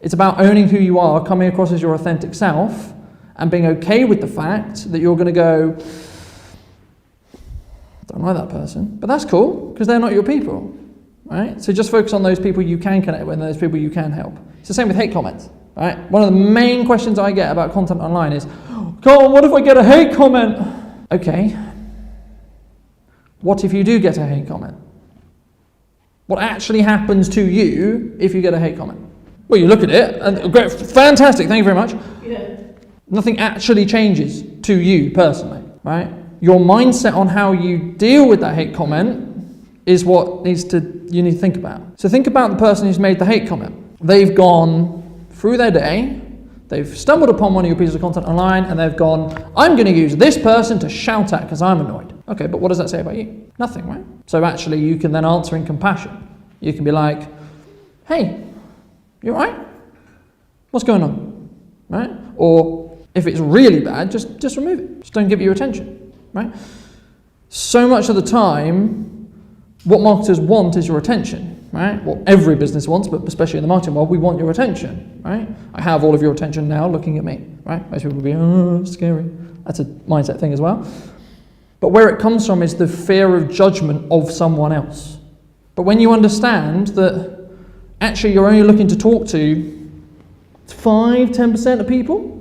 [SPEAKER 1] It's about owning who you are, coming across as your authentic self, and being okay with the fact that you're going to go, don't like that person, but that's cool, because they're not your people, right? So just focus on those people you can connect with and those people you can help. It's the same with hate comments, right? One of the main questions I get about content online is, Colin, what if I get a hate comment? Okay, what if you do get a hate comment? What actually happens to you if you get a hate comment? Well, you look at it, and great, fantastic, thank you very much. Nothing actually changes to you personally, right? Your mindset on how you deal with that hate comment is what you need to think about. So think about the person who's made the hate comment. They've gone through their day, they've stumbled upon one of your pieces of content online, and they've gone, I'm going to use this person to shout at because I'm annoyed. Okay, but what does that say about you? Nothing, right? So actually you can then answer in compassion. You can be like, hey, you all right? What's going on? Right? Or if it's really bad, just remove it. Just don't give it your attention, right? So much of the time, what marketers want is your attention, right? What every business wants, but especially in the marketing world, we want your attention, right? I have all of your attention now looking at me, right? Most people will be, oh, scary. That's a mindset thing as well. But where it comes from is the fear of judgment of someone else. But when you understand that actually you're only looking to talk to 5-10% of people,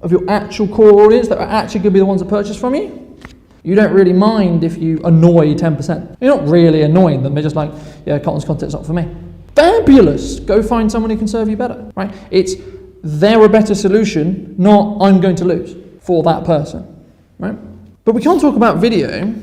[SPEAKER 1] of your actual core audience that are actually going to be the ones that purchase from you, you don't really mind if you annoy 10%. You're not really annoying them, they're just like, yeah, Cotton's content's not for me. Fabulous! Go find someone who can serve you better, right? It's they're a better solution, not I'm going to lose for that person, right? But we can't talk about video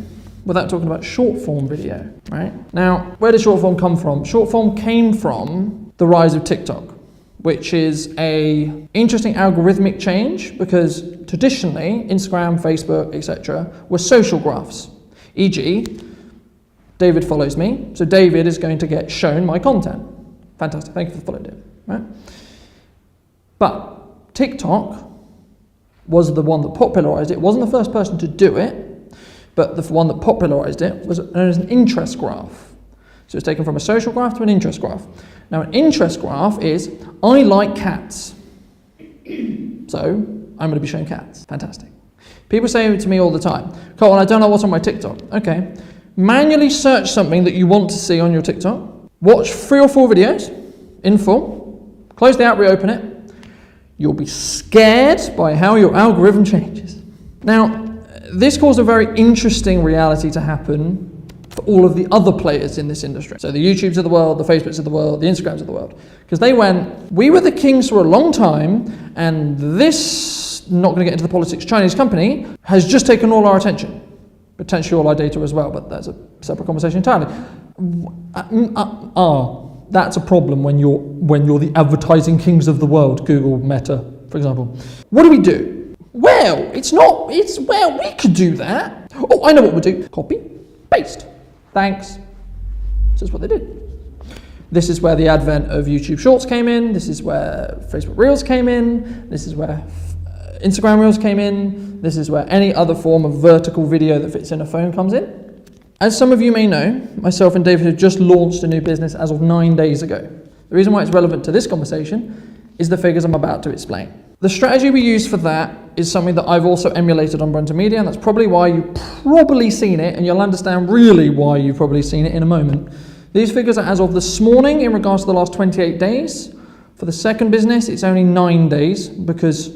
[SPEAKER 1] without talking about short form video, right? Now, where did short form come from? Short form came from the rise of TikTok, which is a interesting algorithmic change because traditionally Instagram, Facebook, etc. were social graphs. E.g., David follows me, so David is going to get shown my content. Fantastic, thank you for following it, right? But TikTok was the one that popularized it. It wasn't the first person to do it, but the one that popularized it was known as an interest graph. So it's taken from a social graph to an interest graph. Now, an interest graph is, I like cats, so I'm going to be showing cats. Fantastic. People say to me all the time, Colin, I don't know what's on my TikTok. Okay, manually search something that you want to see on your TikTok, watch 3 or 4 videos in full, close the app, reopen it. You'll be scared by how your algorithm changes. Now, this caused a very interesting reality to happen for all of the other players in this industry. So the YouTubes of the world, the Facebooks of the world, the Instagrams of the world. Because they went, we were the kings for a long time, and this, not going to get into the politics, Chinese company, has just taken all our attention. Potentially all our data as well, but that's a separate conversation entirely. That's a problem when you're the advertising kings of the world, Google, Meta, for example. What do we do? Well, we could do that. Oh, I know what we'll do. Copy, paste. Thanks. This is what they did. This is where the advent of YouTube Shorts came in. This is where Facebook Reels came in. This is where Instagram Reels came in. This is where any other form of vertical video that fits in a phone comes in. As some of you may know, myself and David have just launched a new business as of 9 days ago. The reason why it's relevant to this conversation is the figures I'm about to explain. The strategy we use for that is something that I've also emulated on Brunton Media, and that's probably why you've probably seen it, and you'll understand really why you've probably seen it in a moment. These figures are as of this morning in regards to the last 28 days. For the second business, it's only 9 days because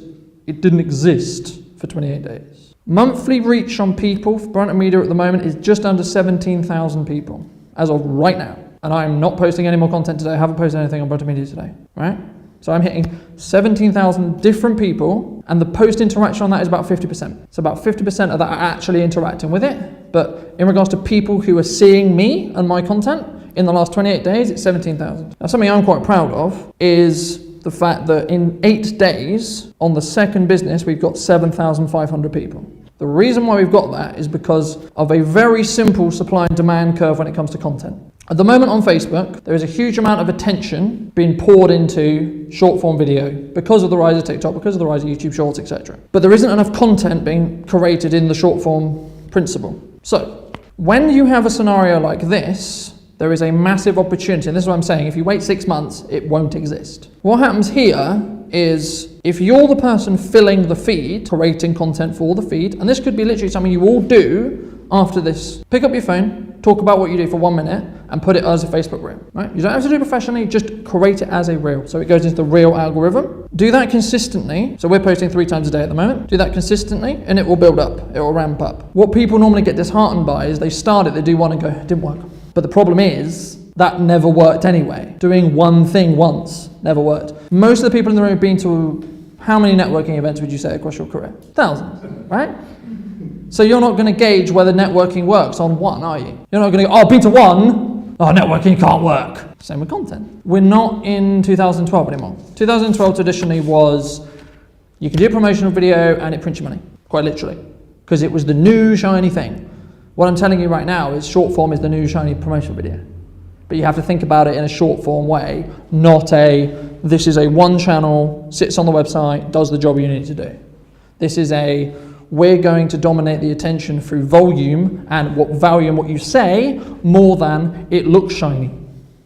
[SPEAKER 1] it didn't exist for 28 days. Monthly reach on people for Brunton Media at the moment is just under 17,000 people as of right now. And I'm not posting any more content today. I haven't posted anything on Brunton Media today, right? So I'm hitting 17,000 different people, and the post interaction on that is about 50%. So about 50% of that are actually interacting with it. But in regards to people who are seeing me and my content, in the last 28 days, it's 17,000. Now, something I'm quite proud of is the fact that in 8 days, on the second business, we've got 7,500 people. The reason why we've got that is because of a very simple supply and demand curve when it comes to content. At the moment on Facebook, there is a huge amount of attention being poured into short form video because of the rise of TikTok, because of the rise of YouTube Shorts, etc. But there isn't enough content being created in the short form principle. So, when you have a scenario like this, there is a massive opportunity, and this is what I'm saying, if you wait 6 months, it won't exist. What happens here is, if you're the person filling the feed, creating content for the feed, and this could be literally something you all do after this, pick up your phone, talk about what you do for 1 minute, and put it as a Facebook reel, right? You don't have to do it professionally, just create it as a reel, so it goes into the reel algorithm. Do that consistently, so we're posting 3 times a day at the moment, do that consistently, and it will build up, it will ramp up. What people normally get disheartened by is they start it, they do one and go, it didn't work. But the problem is, that never worked anyway. Doing one thing once never worked. Most of the people in the room have been to How many networking events would you say across your career? Thousands, right? So you're not going to gauge whether networking works on one, are you? You're not going to go, oh, I've been to one, oh, networking can't work. Same with content. We're not in 2012 anymore. 2012 traditionally was, you can do a promotional video and it prints your money, quite literally, because it was the new shiny thing. What I'm telling you right now is short form is the new shiny promotional video. But you have to think about it in a short form way, not this is a one channel, sits on the website, does the job you need to do. This is we're going to dominate the attention through volume and what value and what you say more than it looks shiny.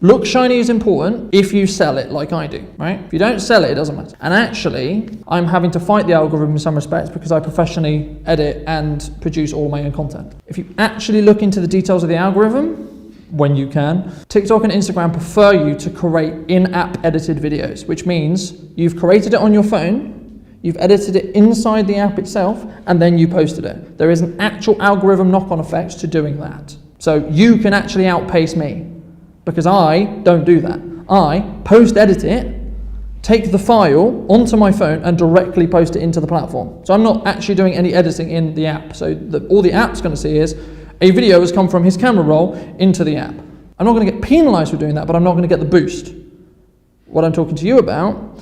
[SPEAKER 1] Look shiny is important if you sell it like I do, right? If you don't sell it, it doesn't matter. And actually, I'm having to fight the algorithm in some respects because I professionally edit and produce all my own content. If you actually look into the details of the algorithm, when you can, TikTok and Instagram prefer you to create in-app edited videos, which means you've created it on your phone, you've edited it inside the app itself, and then you posted it. There is an actual algorithm knock-on effect to doing that. So you can actually outpace me, because I don't do that. I post-edit it, take the file onto my phone, and directly post it into the platform. So I'm not actually doing any editing in the app. So all the app's going to see is, a video has come from his camera roll into the app. I'm not going to get penalized for doing that, but I'm not going to get the boost. What I'm talking to you about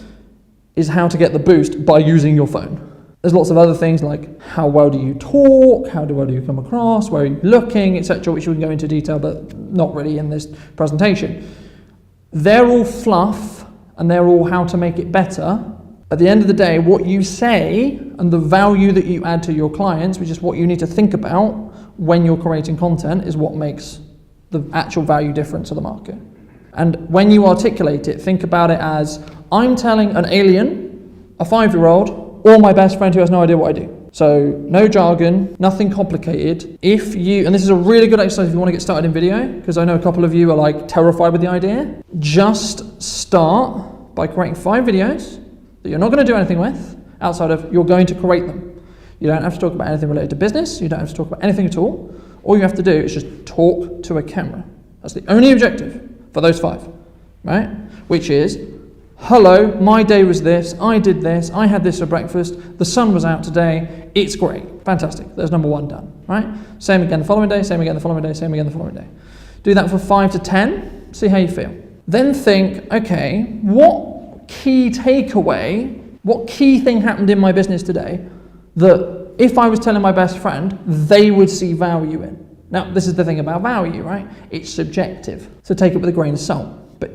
[SPEAKER 1] is how to get the boost by using your phone. There's lots of other things like how well do you talk, how well do you come across, where are you looking, etc., which we can go into detail, but not really in this presentation. They're all fluff, and they're all how to make it better. At the end of the day, what you say and the value that you add to your clients, which is what you need to think about when you're creating content, is what makes the actual value difference to the market. And when you articulate it, think about it as, I'm telling an alien, a 5-year-old, or my best friend who has no idea what I do. So no jargon, nothing complicated. And this is a really good exercise if you want to get started in video, because I know a couple of you are like terrified with the idea. Just start by creating 5 videos that you're not going to do anything with, outside of you're going to create them. You don't have to talk about anything related to business. You don't have to talk about anything at all. All you have to do is just talk to a camera. That's the only objective for those 5, right? Which is, hello, my day was this, I did this, I had this for breakfast, the sun was out today, it's great, fantastic. There's number 1 done, right? Same again the following day, same again the following day, same again the following day. Do that for 5 to 10, see how you feel. Then think, okay, what key takeaway, what key thing happened in my business today that if I was telling my best friend, they would see value in. Now, this is the thing about value, right? It's subjective, so take it with a grain of salt. But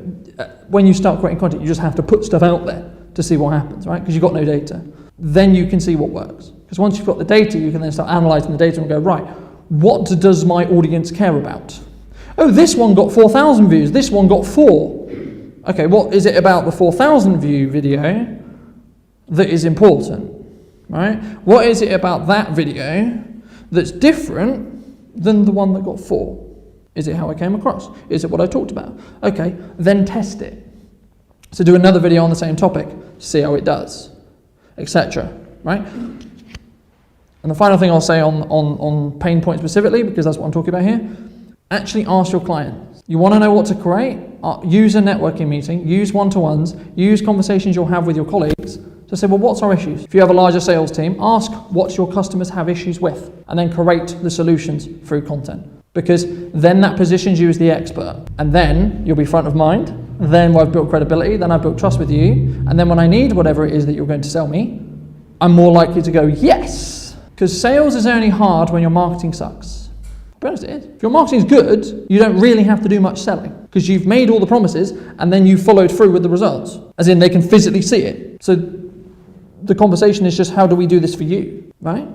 [SPEAKER 1] when you start creating content, you just have to put stuff out there to see what happens, right? Because you've got no data. Then you can see what works. Because once you've got the data, you can then start analysing the data and go, right, what does my audience care about? Oh, this one got 4,000 views, this one got 4. Okay, what is it about the 4,000 view video that is important? Right? What is it about that video that's different than the one that got 4? Is it how I came across? Is it what I talked about? Okay, then test it. So do another video on the same topic, see how it does, etc. Right? And the final thing I'll say on pain point specifically, because that's what I'm talking about here, actually ask your client. You want to know what to create? Use a networking meeting, use one-to-ones, use conversations you'll have with your colleagues. So say, well, what's our issues? If you have a larger sales team, ask what your customers have issues with, and then create the solutions through content. Because then that positions you as the expert, and then you'll be front of mind. Then I've built credibility, then I've built trust with you, and then when I need whatever it is that you're going to sell me, I'm more likely to go yes. Because sales is only hard when your marketing sucks. I'll be honest, it is. If your marketing is good, you don't really have to do much selling, because you've made all the promises, and then you followed through with the results. As in, they can physically see it. So the conversation is just, how do we do this for you, right?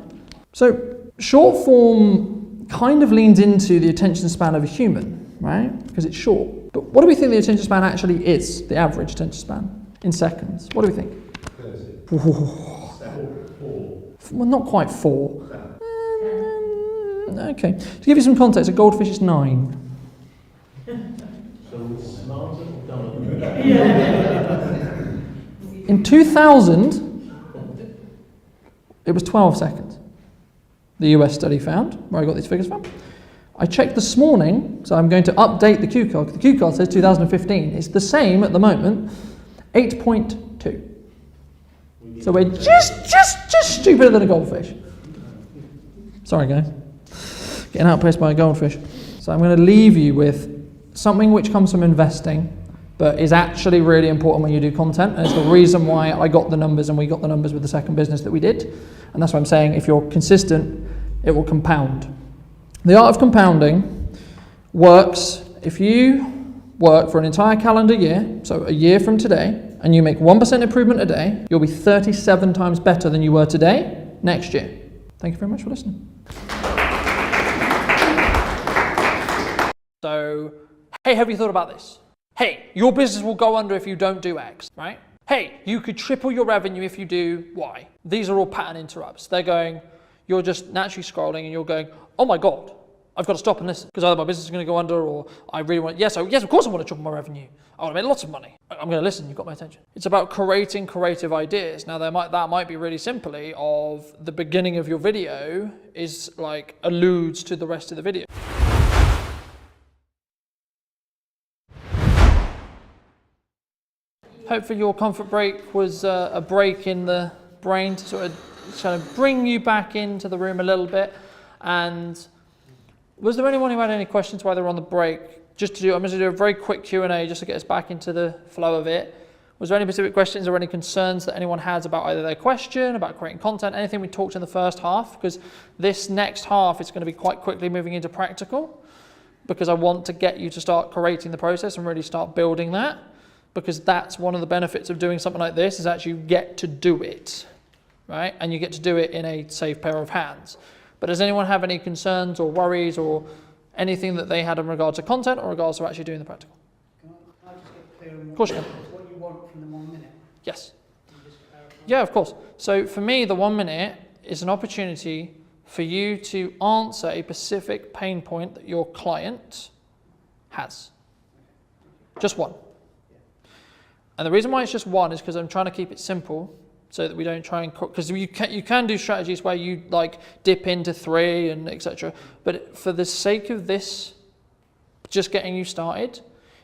[SPEAKER 1] So short form kind of leans into the attention span of a human, right? Because it's short. But what do we think the attention span actually is, the average attention span, in seconds? What do we think? 4. Well, not quite 4. Okay. To give you some context, a goldfish is 9.
[SPEAKER 11] So smarter or dumber?
[SPEAKER 1] In 2000, it was 12 seconds. The US study found, where I got these figures from. I checked this morning, so I'm going to update the Q card. The Q card says 2015. It's the same at the moment, 8.2. So we're just stupider than a goldfish. Sorry guys, getting outpaced by a goldfish. So I'm going to leave you with something which comes from investing, but is actually really important when you do content, and it's the reason why I got the numbers and we got the numbers with the second business that we did. And that's why I'm saying if you're consistent, it will compound. The art of compounding works if you work for an entire calendar year, so a year from today, and you make 1% improvement a day, you'll be 37 times better than you were today next year. Thank you very much for listening. So, hey, have you thought about this? Hey, your business will go under if you don't do X, right? Hey, you could triple your revenue if you do Y. These are all pattern interrupts. They're going, you're just naturally scrolling and you're going, oh my God, I've got to stop and listen because either my business is going to go under or I really want, yes, of course I want to triple my revenue. I want to make lots of money. I'm going to listen, you've got my attention. It's about creating creative ideas. Now that might be really simply of the beginning of your video is like alludes to the rest of the video. Hopefully your comfort break was a break in the brain to sort of bring you back into the room a little bit. And was there anyone who had any questions while they were on the break? I'm going to do a very quick Q&A just to get us back into the flow of it. Was there any specific questions or any concerns that anyone has about either their question, about creating content, anything we talked in the first half? Because this next half is going to be quite quickly moving into practical, because I want to get you to start creating the process and really start building that. Because that's one of the benefits of doing something like this is actually you get to do it, right? And you get to do it in a safe pair of hands. But does anyone have any concerns or worries or anything that they had in regards to content or regards to actually doing the practical?
[SPEAKER 11] Can I just get clear on
[SPEAKER 1] Of course you can.
[SPEAKER 11] what you want from the 1 minute?
[SPEAKER 1] Yes. Yeah, of course. So for me, the 1 minute is an opportunity for you to answer a specific pain point that your client has. Just one. And the reason why it's just one is because I'm trying to keep it simple so that we don't try and, because you can do strategies where you like dip into 3 and etc. But for the sake of this, just getting you started,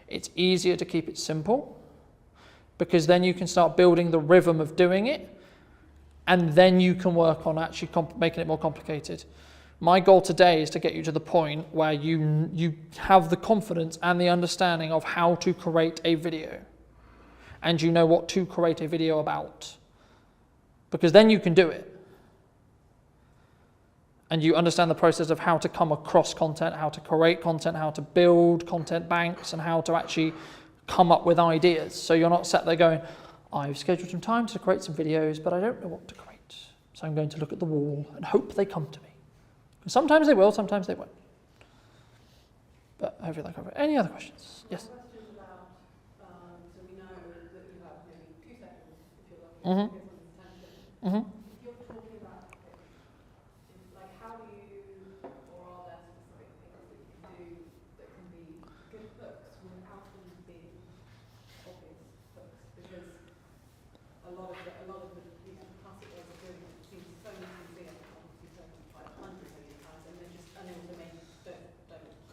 [SPEAKER 1] it's easier to keep it simple because then you can start building the rhythm of doing it and then you can work on actually making it more complicated. My goal today is to get you to the point where you have the confidence and the understanding of how to create a video. And you know what to create a video about. Because then you can do it. And you understand the process of how to come across content, how to create content, how to build content banks, and how to actually come up with ideas. So you're not sat there going, I've scheduled some time to create some videos, but I don't know what to create. So I'm going to look at the wall and hope they come to me. And sometimes they will, sometimes they won't. But hopefully that covers it. Any other questions? Yes? Mm-hmm. Mm-hmm.
[SPEAKER 5] You're talking about, like, how do you, or are there specific things that you do that can be good hooks without them being obvious hooks? Because a lot of the classic ways of doing it seems so easy and obviously so like 100 million times, and they're just unimplemented, don't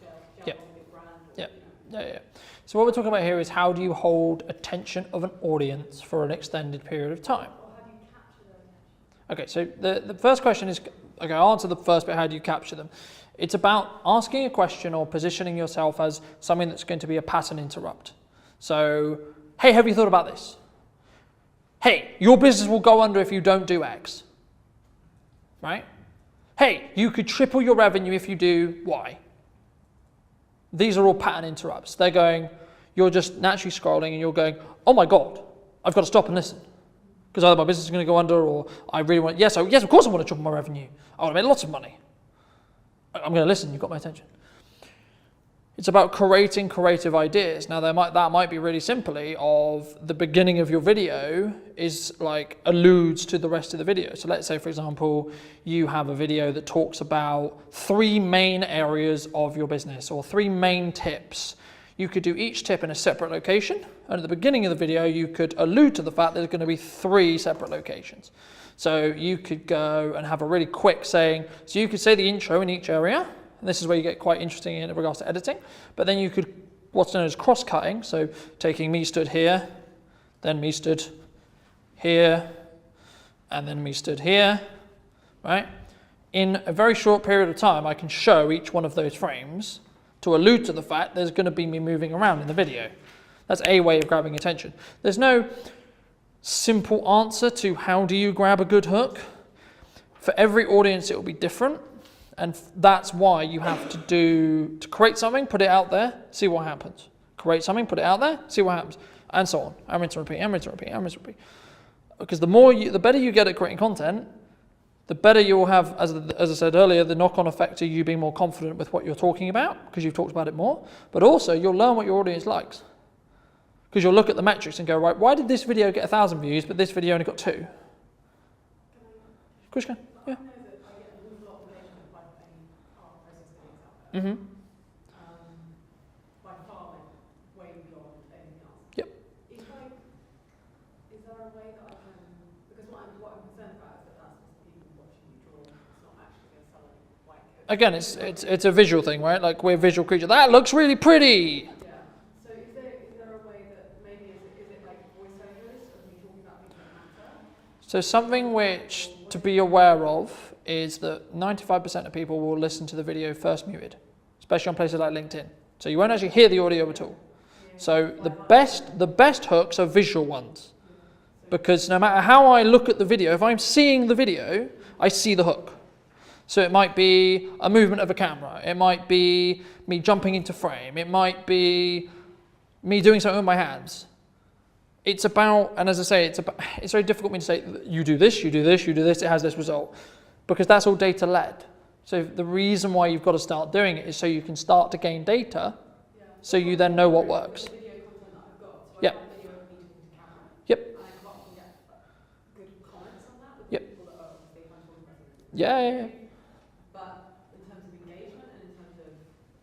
[SPEAKER 5] gel on your brand. Or,
[SPEAKER 1] Yeah. So what we're talking about here is how do you hold attention of an audience for an extended period of time?
[SPEAKER 5] Or how do you capture their attention?
[SPEAKER 1] Okay, so the first question is, okay, I'll answer the first bit, how do you capture them? It's about asking a question or positioning yourself as something that's going to be a pattern interrupt. So, hey, have you thought about this? Hey, your business will go under if you don't do X, right? Hey, you could triple your revenue if you do Y. These are all pattern interrupts. They're going, you're just naturally scrolling and you're going, oh my God, I've got to stop and listen. Because either my business is going to go under or I really want, yes, of course I want to triple my revenue. I want to make lots of money. I'm going to listen, you've got my attention. It's about creating creative ideas. Now that might be really simply of the beginning of your video is like alludes to the rest of the video. So let's say, for example, you have a video that talks about 3 main areas of your business or 3 main tips. You could do each tip in a separate location. And at the beginning of the video, you could allude to the fact that there's going to be 3 separate locations. So you could go and have a really quick saying, so you could say the intro in each area. And this is where you get quite interesting in regards to editing. But then you could, what's known as cross-cutting, so taking me stood here, then me stood here, and then me stood here, right? In a very short period of time, I can show each one of those frames to allude to the fact there's going to be me moving around in the video. That's a way of grabbing attention. There's no simple answer to how do you grab a good hook. For every audience, it will be different. And that's why you have to create something, put it out there, see what happens. Create something, put it out there, see what happens. And so on. And rinse and repeat, and rinse and repeat, and rinse and repeat. Because the better you get at creating content, the better you will have, as I said earlier, the knock-on effect of you being more confident with what you're talking about, because you've talked about it more. But also, you'll learn what your audience likes. Because you'll look at the metrics and go, right, why did this video get 1,000 views, but this video only got 2? Of course you can, yeah. Mm-hmm.
[SPEAKER 5] By far, way beyond anything else.
[SPEAKER 1] Yep.
[SPEAKER 5] Is there a way that I can, because what I'm concerned about is that that's just people watching you draw, it's not actually going to sell any white coat.
[SPEAKER 1] Again, it's a visual thing, right? Like, we're visual creatures. That looks really pretty.
[SPEAKER 5] Yeah. So is there a way that maybe is it like voiceovers of me talking about things that matter?
[SPEAKER 1] So something which to be aware of is that 95% of people will listen to the video first muted, especially on places like LinkedIn. So you won't actually hear the audio at all. So the best hooks are visual ones, because no matter how I look at the video, if I'm seeing the video, I see the hook. So it might be a movement of a camera, it might be me jumping into frame, it might be me doing something with my hands. It's about, and as I say, it's very difficult for me to say, you do this, you do this, you do this, it has this result. Because that's all data led. So the reason why you've got to start doing it is so you can start to gain data, so you then know what works. Yeah. Yep. Yep. Yeah.
[SPEAKER 5] But in terms of engagement and in terms of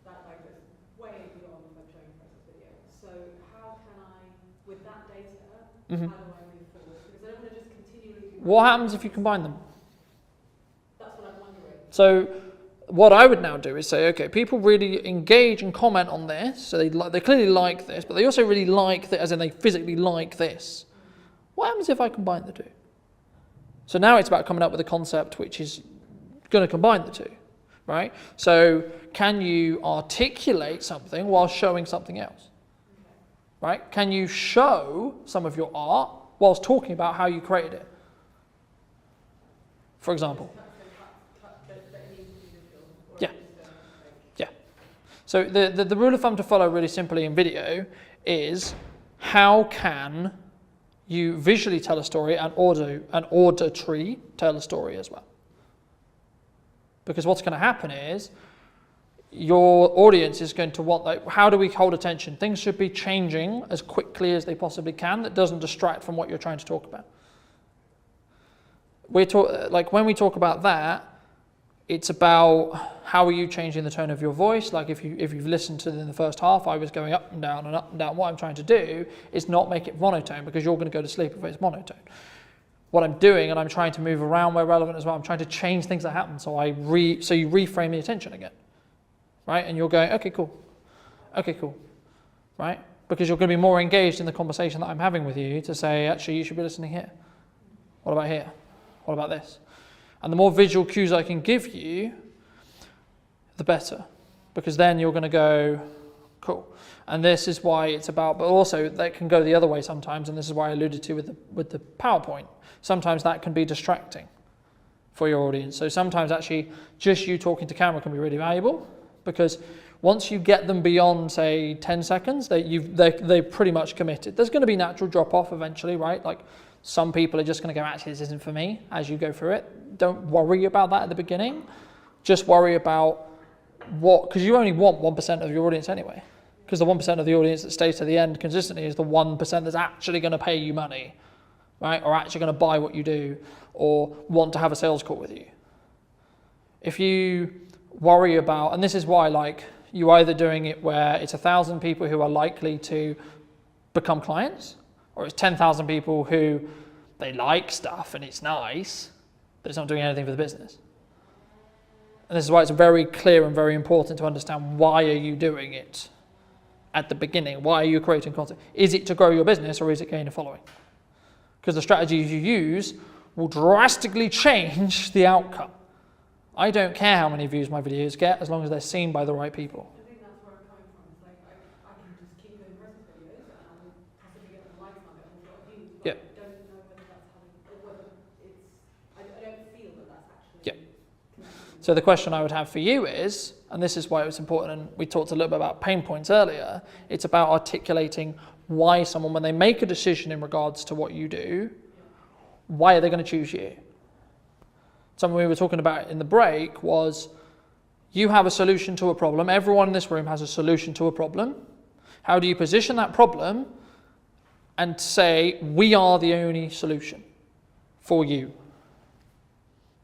[SPEAKER 5] that, like, that's way beyond web showing process video. So how can I, with that data, how do I move forward? Because I don't want to just continually.
[SPEAKER 1] What happens if you combine them?
[SPEAKER 5] That's what I'm wondering.
[SPEAKER 1] So what I would now do is say, okay, people really engage and comment on this, so they clearly like this, but they also really like that, as in they physically like this. What happens if I combine the two? So now it's about coming up with a concept which is going to combine the two, right? So can you articulate something while showing something else, right? Can you show some of your art whilst talking about how you created it? For example. Yeah. Yeah. So the rule of thumb to follow really simply in video is how can you visually tell a story and auditory tell a story as well. Because what's going to happen is your audience is going to want, like, how do we hold attention? Things should be changing as quickly as they possibly can that doesn't distract from what you're trying to talk about. When we talk about that, it's about how are you changing the tone of your voice. Like if you've listened to in the first half, I was going up and down and up and down. What I'm trying to do is not make it monotone, because you're going to go to sleep if it's monotone. What I'm doing, and I'm trying to move around where relevant as well, I'm trying to change things that happen. So you reframe the attention again, right? And you're going, okay, cool, right? Because you're going to be more engaged in the conversation that I'm having with you to say, actually, you should be listening here. What about here? What about this? And the more visual cues I can give you, the better. Because then you're going to go, cool. And this is why it's about, but also that can go the other way sometimes, and this is why I alluded to with the PowerPoint. Sometimes that can be distracting for your audience. So sometimes actually just you talking to camera can be really valuable, because once you get them beyond, say, 10 seconds, they're pretty much committed. There's going to be natural drop-off eventually, right? Like some people are just going to go, actually, this isn't for me, as you go through it. Don't worry about that at the beginning. Just worry about because you only want 1% of your audience anyway. Because the 1% of the audience that stays to the end consistently is the 1% that's actually going to pay you money, right? Or actually going to buy what you do, or want to have a sales call with you. If you worry about, and this is why, like, you're either doing it where it's 1,000 people who are likely to become clients, or it's 10,000 people who they like stuff and it's nice, but it's not doing anything for the business. And this is why it's very clear and very important to understand, why are you doing it at the beginning? Why are you creating content? Is it to grow your business, or is it gain a following? Because the strategies you use will drastically change the outcome. I don't care how many views my videos get as long as they're seen by the right people.
[SPEAKER 5] I think that's where I'm coming from. It's like I can just keep doing process videos and I will possibly get more likes on it or more views, but
[SPEAKER 1] Yeah.
[SPEAKER 5] I don't know whether that's having, or whether it's, I don't feel that that's actually.
[SPEAKER 1] Yeah. So the question I would have for you is, and this is why it was important, and we talked a little bit about pain points earlier, it's about articulating why someone, when they make a decision in regards to what you do, why are they going to choose you? Something we were talking about in the break was, you have a solution to a problem. Everyone in this room has a solution to a problem. How do you position that problem and say, we are the only solution for you,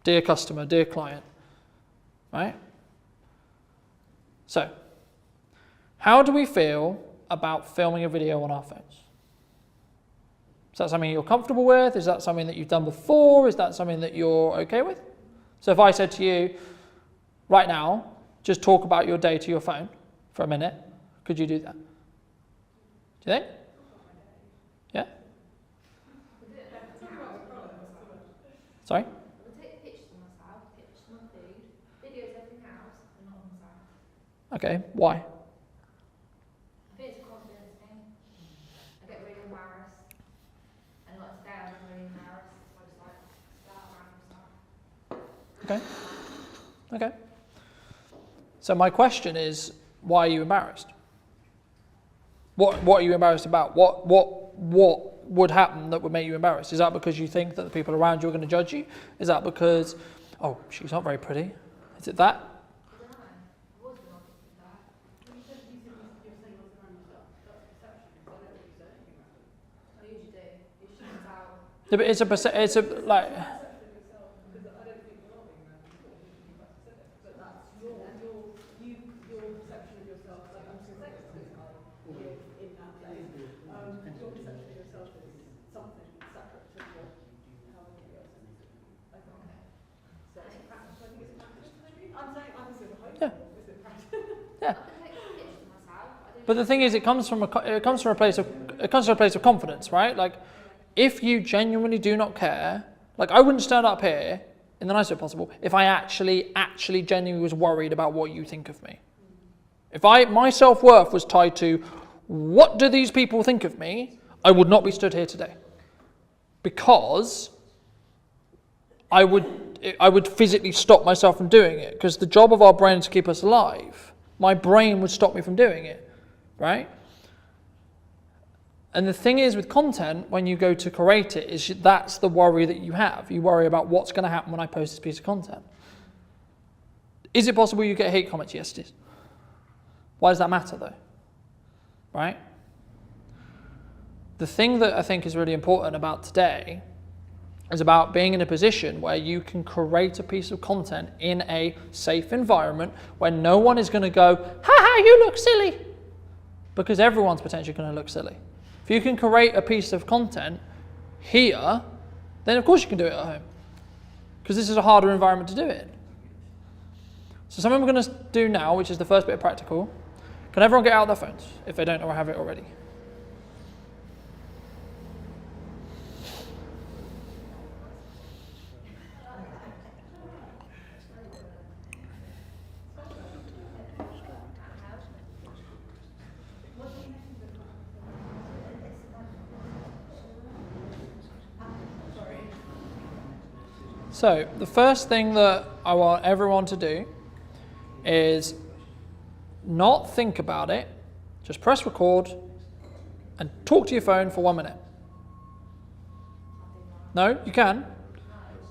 [SPEAKER 1] dear customer, dear client, right? So, how do we feel about filming a video on our phones? Is that something you're comfortable with? Is that something that you've done before? Is that something that you're okay with? So if I said to you, right now, just talk about your day to your phone for a minute, could you do that? Do you think? Yeah? Sorry?
[SPEAKER 5] I would take pictures of myself, pictures of my food, videos of everything else, and not of myself.
[SPEAKER 1] Okay, why?
[SPEAKER 5] I think it's a confidence thing. I get really embarrassed. And like today I was really embarrassed, so I just like start around myself.
[SPEAKER 1] Okay. Okay. So my question is, why are you embarrassed? What are you embarrassed about? What would happen that would make you embarrassed? Is that because you think that the people around you are going to judge you? Is that because, oh, she's not very pretty? Is it that? Yeah, but it's a like. Yeah. But the thing is, it comes from a place of confidence, right? Like, if you genuinely do not care, like I wouldn't stand up here in the nicest way possible if I actually genuinely was worried about what you think of me. If my self-worth was tied to what do these people think of me, I would not be stood here today, because I would physically stop myself from doing it, because the job of our brain is to keep us alive. My brain would stop me from doing it, right? And the thing is with content, when you go to create it, is that's the worry that you have. You worry about what's going to happen when I post this piece of content. Is it possible you get hate comments? Yes, it is. Why does that matter though? Right? The thing that I think is really important about today is about being in a position where you can create a piece of content in a safe environment where no one is going to go, ha ha, you look silly. Because everyone's potentially going to look silly. If you can create a piece of content here, then of course you can do it at home. Because this is a harder environment to do it. So something we're going to do now, which is the first bit of practical, can everyone get out their phones if they don't or have it already? So the first thing that I want everyone to do is not think about it, just press record and talk to your phone for 1 minute. No, you can.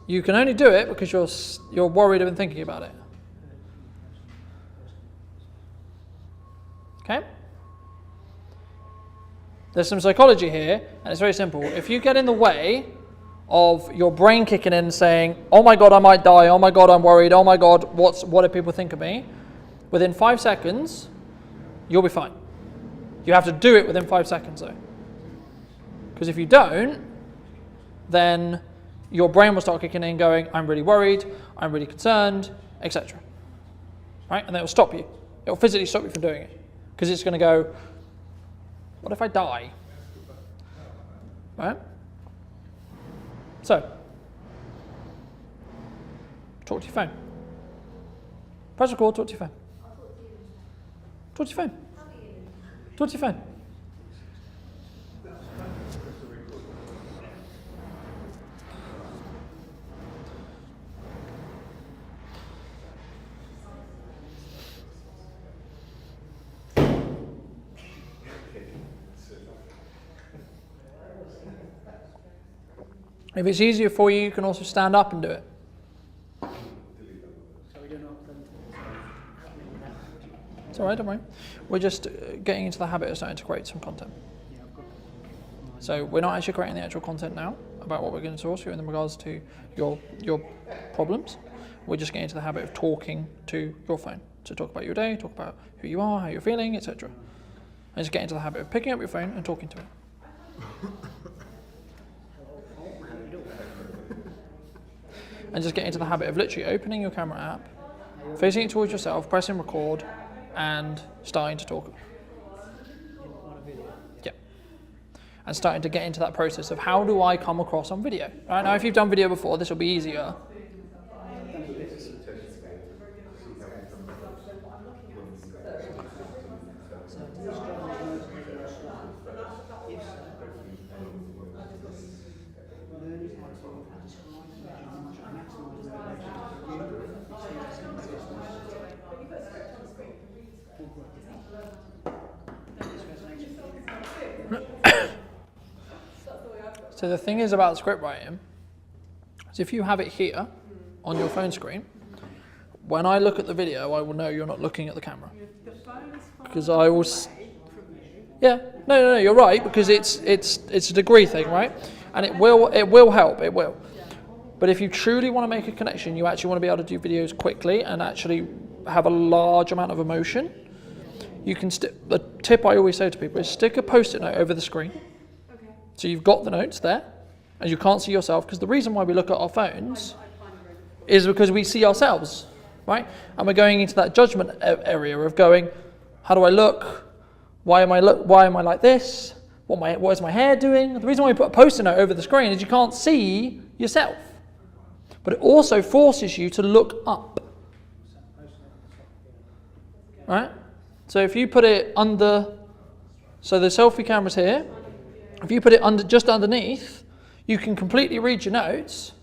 [SPEAKER 1] You can only do it because you're worried and thinking about it. Okay? There's some psychology here, and it's very simple. If you get in the way of your brain kicking in saying, oh my God, I might die, oh my God, I'm worried, oh my God, what do people think of me? Within 5 seconds, you'll be fine. You have to do it within 5 seconds though. Because if you don't, then your brain will start kicking in going, I'm really worried, I'm really concerned, etc. Right? And then it will stop you. It will physically stop you from doing it. Because it's going to go, what if I die? Right? So, talk to your phone. Press record, talk to your phone. Talk to your phone. Talk to your phone. If it's easier for you, you can also stand up and do it. It's all right, don't worry. We're just getting into the habit of starting to create some content. So we're not actually creating the actual content now about what we're going to source you in regards to your problems. We're just getting into the habit of talking to your phone. So talk about your day, talk about who you are, how you're feeling, etc. And just get into the habit of picking up your phone and talking to it. And just get into the habit of literally opening your camera app, facing it towards yourself, pressing record, and starting to talk. Yeah. And starting to get into that process of how do I come across on video. Right now, if you've done video before, this will be easier. So the thing is about script writing is if you have it here on your phone screen, when I look at the video, I will know you're not looking at the camera. Because I will... Yeah, no, you're right, because it's a degree thing, right? And it will help, it will. But if you truly want to make a connection, you actually want to be able to do videos quickly and actually have a large amount of emotion. You can the tip I always say to people is stick a post-it note over the screen. So you've got the notes there, and you can't see yourself, because the reason why we look at our phones is because we see ourselves, right? And we're going into that judgment area of going, how do I look? Why am I like this? What is my hair doing? The reason why we put a post-it note over the screen is you can't see yourself. But it also forces you to look up, right? So if you put it under, so the selfie camera's here. If you put it just underneath, you can completely read your notes.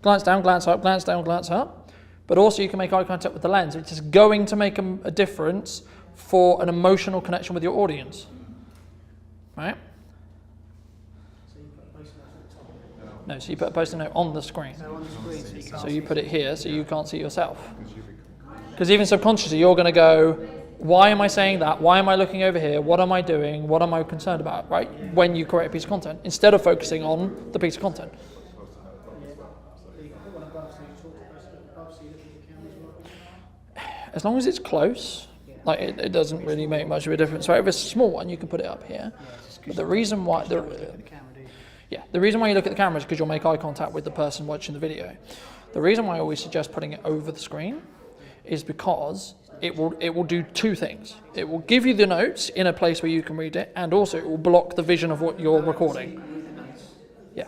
[SPEAKER 1] Glance down, glance up, glance down, glance up. But also you can make eye contact with the lens, which is going to make a difference for an emotional connection with your audience. Right? No, so you put a post-it note on the screen. So you put it here so you can't see yourself. Because even subconsciously you're going to go, why am I saying that? Why am I looking over here? What am I doing? What am I concerned about, right? When you create a piece of content, instead of focusing on the piece of content. As long as it's close, like it doesn't really make much of a difference. So if it's a small one, you can put it up here. But the reason why the reason why you look at the camera is because you'll make eye contact with the person watching the video. The reason why I always suggest putting it over the screen is because it will do two things. It will give you the notes in a place where you can read it, and also it will block the vision of what you're recording. Yeah.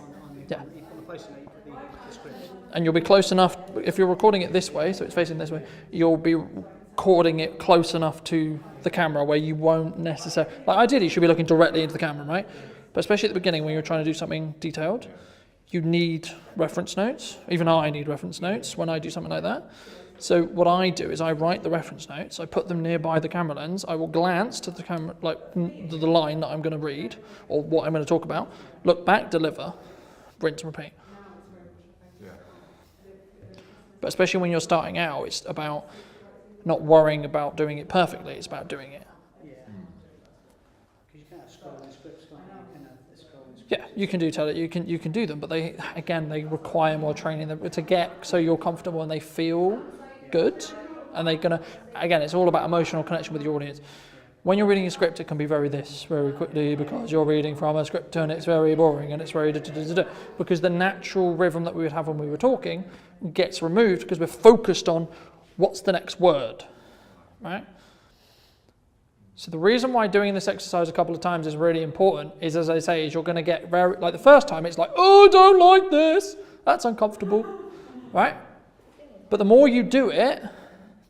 [SPEAKER 1] And you'll be close enough, if you're recording it this way, so it's facing this way, you'll be recording it close enough to the camera where you won't necessarily, like ideally you should be looking directly into the camera, right? But especially at the beginning when you're trying to do something detailed, you need reference notes. Even I need reference notes when I do something like that. So what I do is I write the reference notes, I put them nearby the camera lens, I will glance to the camera, like the line that I'm going to read, or what I'm going to talk about, look back, deliver, rinse and repeat. But especially when you're starting out, it's about not worrying about doing it perfectly, it's about doing it. Yeah, you can do you can do them, but they require more training to get so you're comfortable and they feel good, and it's all about emotional connection with your audience. When you're reading a script, it can be very quickly because you're reading from a script and it's very boring and it's very because the natural rhythm that we would have when we were talking gets removed because we're focused on what's the next word, right? So the reason why doing this exercise a couple of times is really important is, as I say, is you're going to get very, like the first time it's like, oh, I don't like this. That's uncomfortable, right? But the more you do it,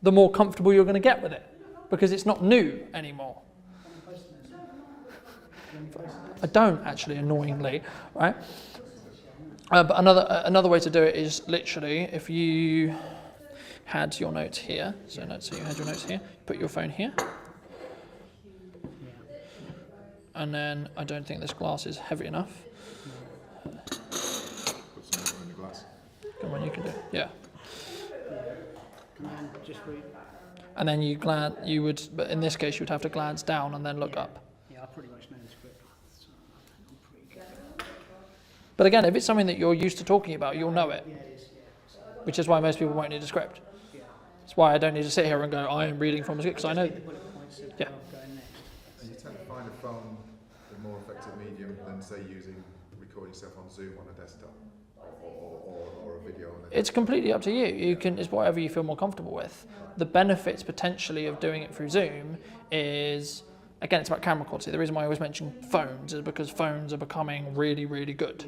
[SPEAKER 1] the more comfortable you're going to get with it, because it's not new anymore. I don't actually, annoyingly, right? But another way to do it is literally, if you had your notes here, so you had your notes here, put your phone here, and then I don't think this glass is heavy enough.
[SPEAKER 13] Put some in the glass.
[SPEAKER 1] Come on, you can do it. Yeah.
[SPEAKER 11] Just read.
[SPEAKER 1] And then but in this case you would have to glance down and then look up.
[SPEAKER 11] Yeah, I pretty much know the script. So I'm pretty good.
[SPEAKER 1] But again, if it's something that you're used to talking about, you'll know it.
[SPEAKER 11] Yeah, it is, yeah.
[SPEAKER 1] Which is why most people won't need a script.
[SPEAKER 11] Yeah.
[SPEAKER 1] That's why I don't need to sit here and go, I am reading from a script, because I know.
[SPEAKER 11] The bullet points of
[SPEAKER 1] Yeah.
[SPEAKER 11] where I'm going next.
[SPEAKER 13] And you tend to find a phone a more effective medium than, say, recording yourself on Zoom on a desktop or a video on a
[SPEAKER 1] It's completely up to you. It's whatever you feel more comfortable with. The benefits potentially of doing it through Zoom is, again, it's about camera quality. The reason why I always mention phones is because phones are becoming really, really good.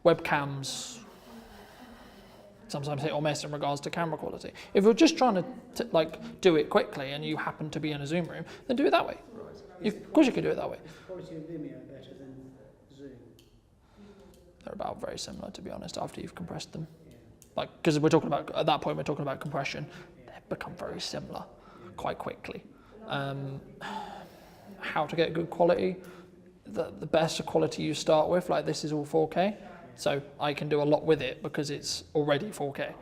[SPEAKER 1] Webcams sometimes hit or miss in regards to camera quality. If you're just trying to like do it quickly and you happen to be in a Zoom room, then do it that way. Of course you can do it that way.
[SPEAKER 11] Is the quality of Vimeo better than Zoom?
[SPEAKER 1] They're about very similar, to be honest, after you've compressed them. Like, because we're talking about, at that point, we're talking about compression. They've become very similar quite quickly. How to get good quality? The best quality you start with, like this is all 4K. So I can do a lot with it because it's already 4K,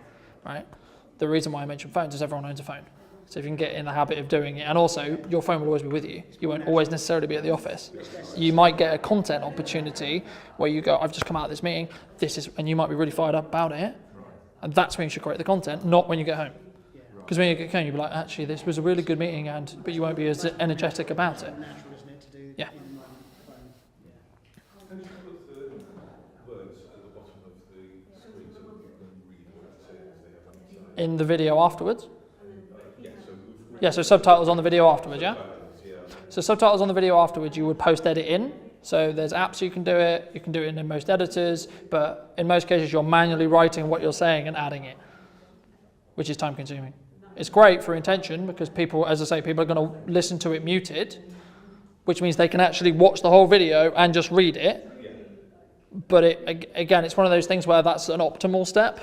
[SPEAKER 1] right? The reason why I mention phones is everyone owns a phone. So if you can get in the habit of doing it, and also your phone will always be with you. You won't always necessarily be at the office. You might get a content opportunity where you go, I've just come out of this meeting, and you might be really fired up about it. And that's when you should create the content, not when you get home. Because when you get home, you'll be like, actually, this was a really good meeting, but you won't be as energetic about it. Yeah. In the video afterwards? Yeah, so subtitles on the video afterwards, yeah? So subtitles on the video afterwards, you would post-edit in. So there's apps you can do it in most editors, but in most cases you're manually writing what you're saying and adding it, which is time consuming. It's great for intention because people, as I say, people are going to listen to it muted, which means they can actually watch the whole video and just read it. But again, it's one of those things where that's an optimal step.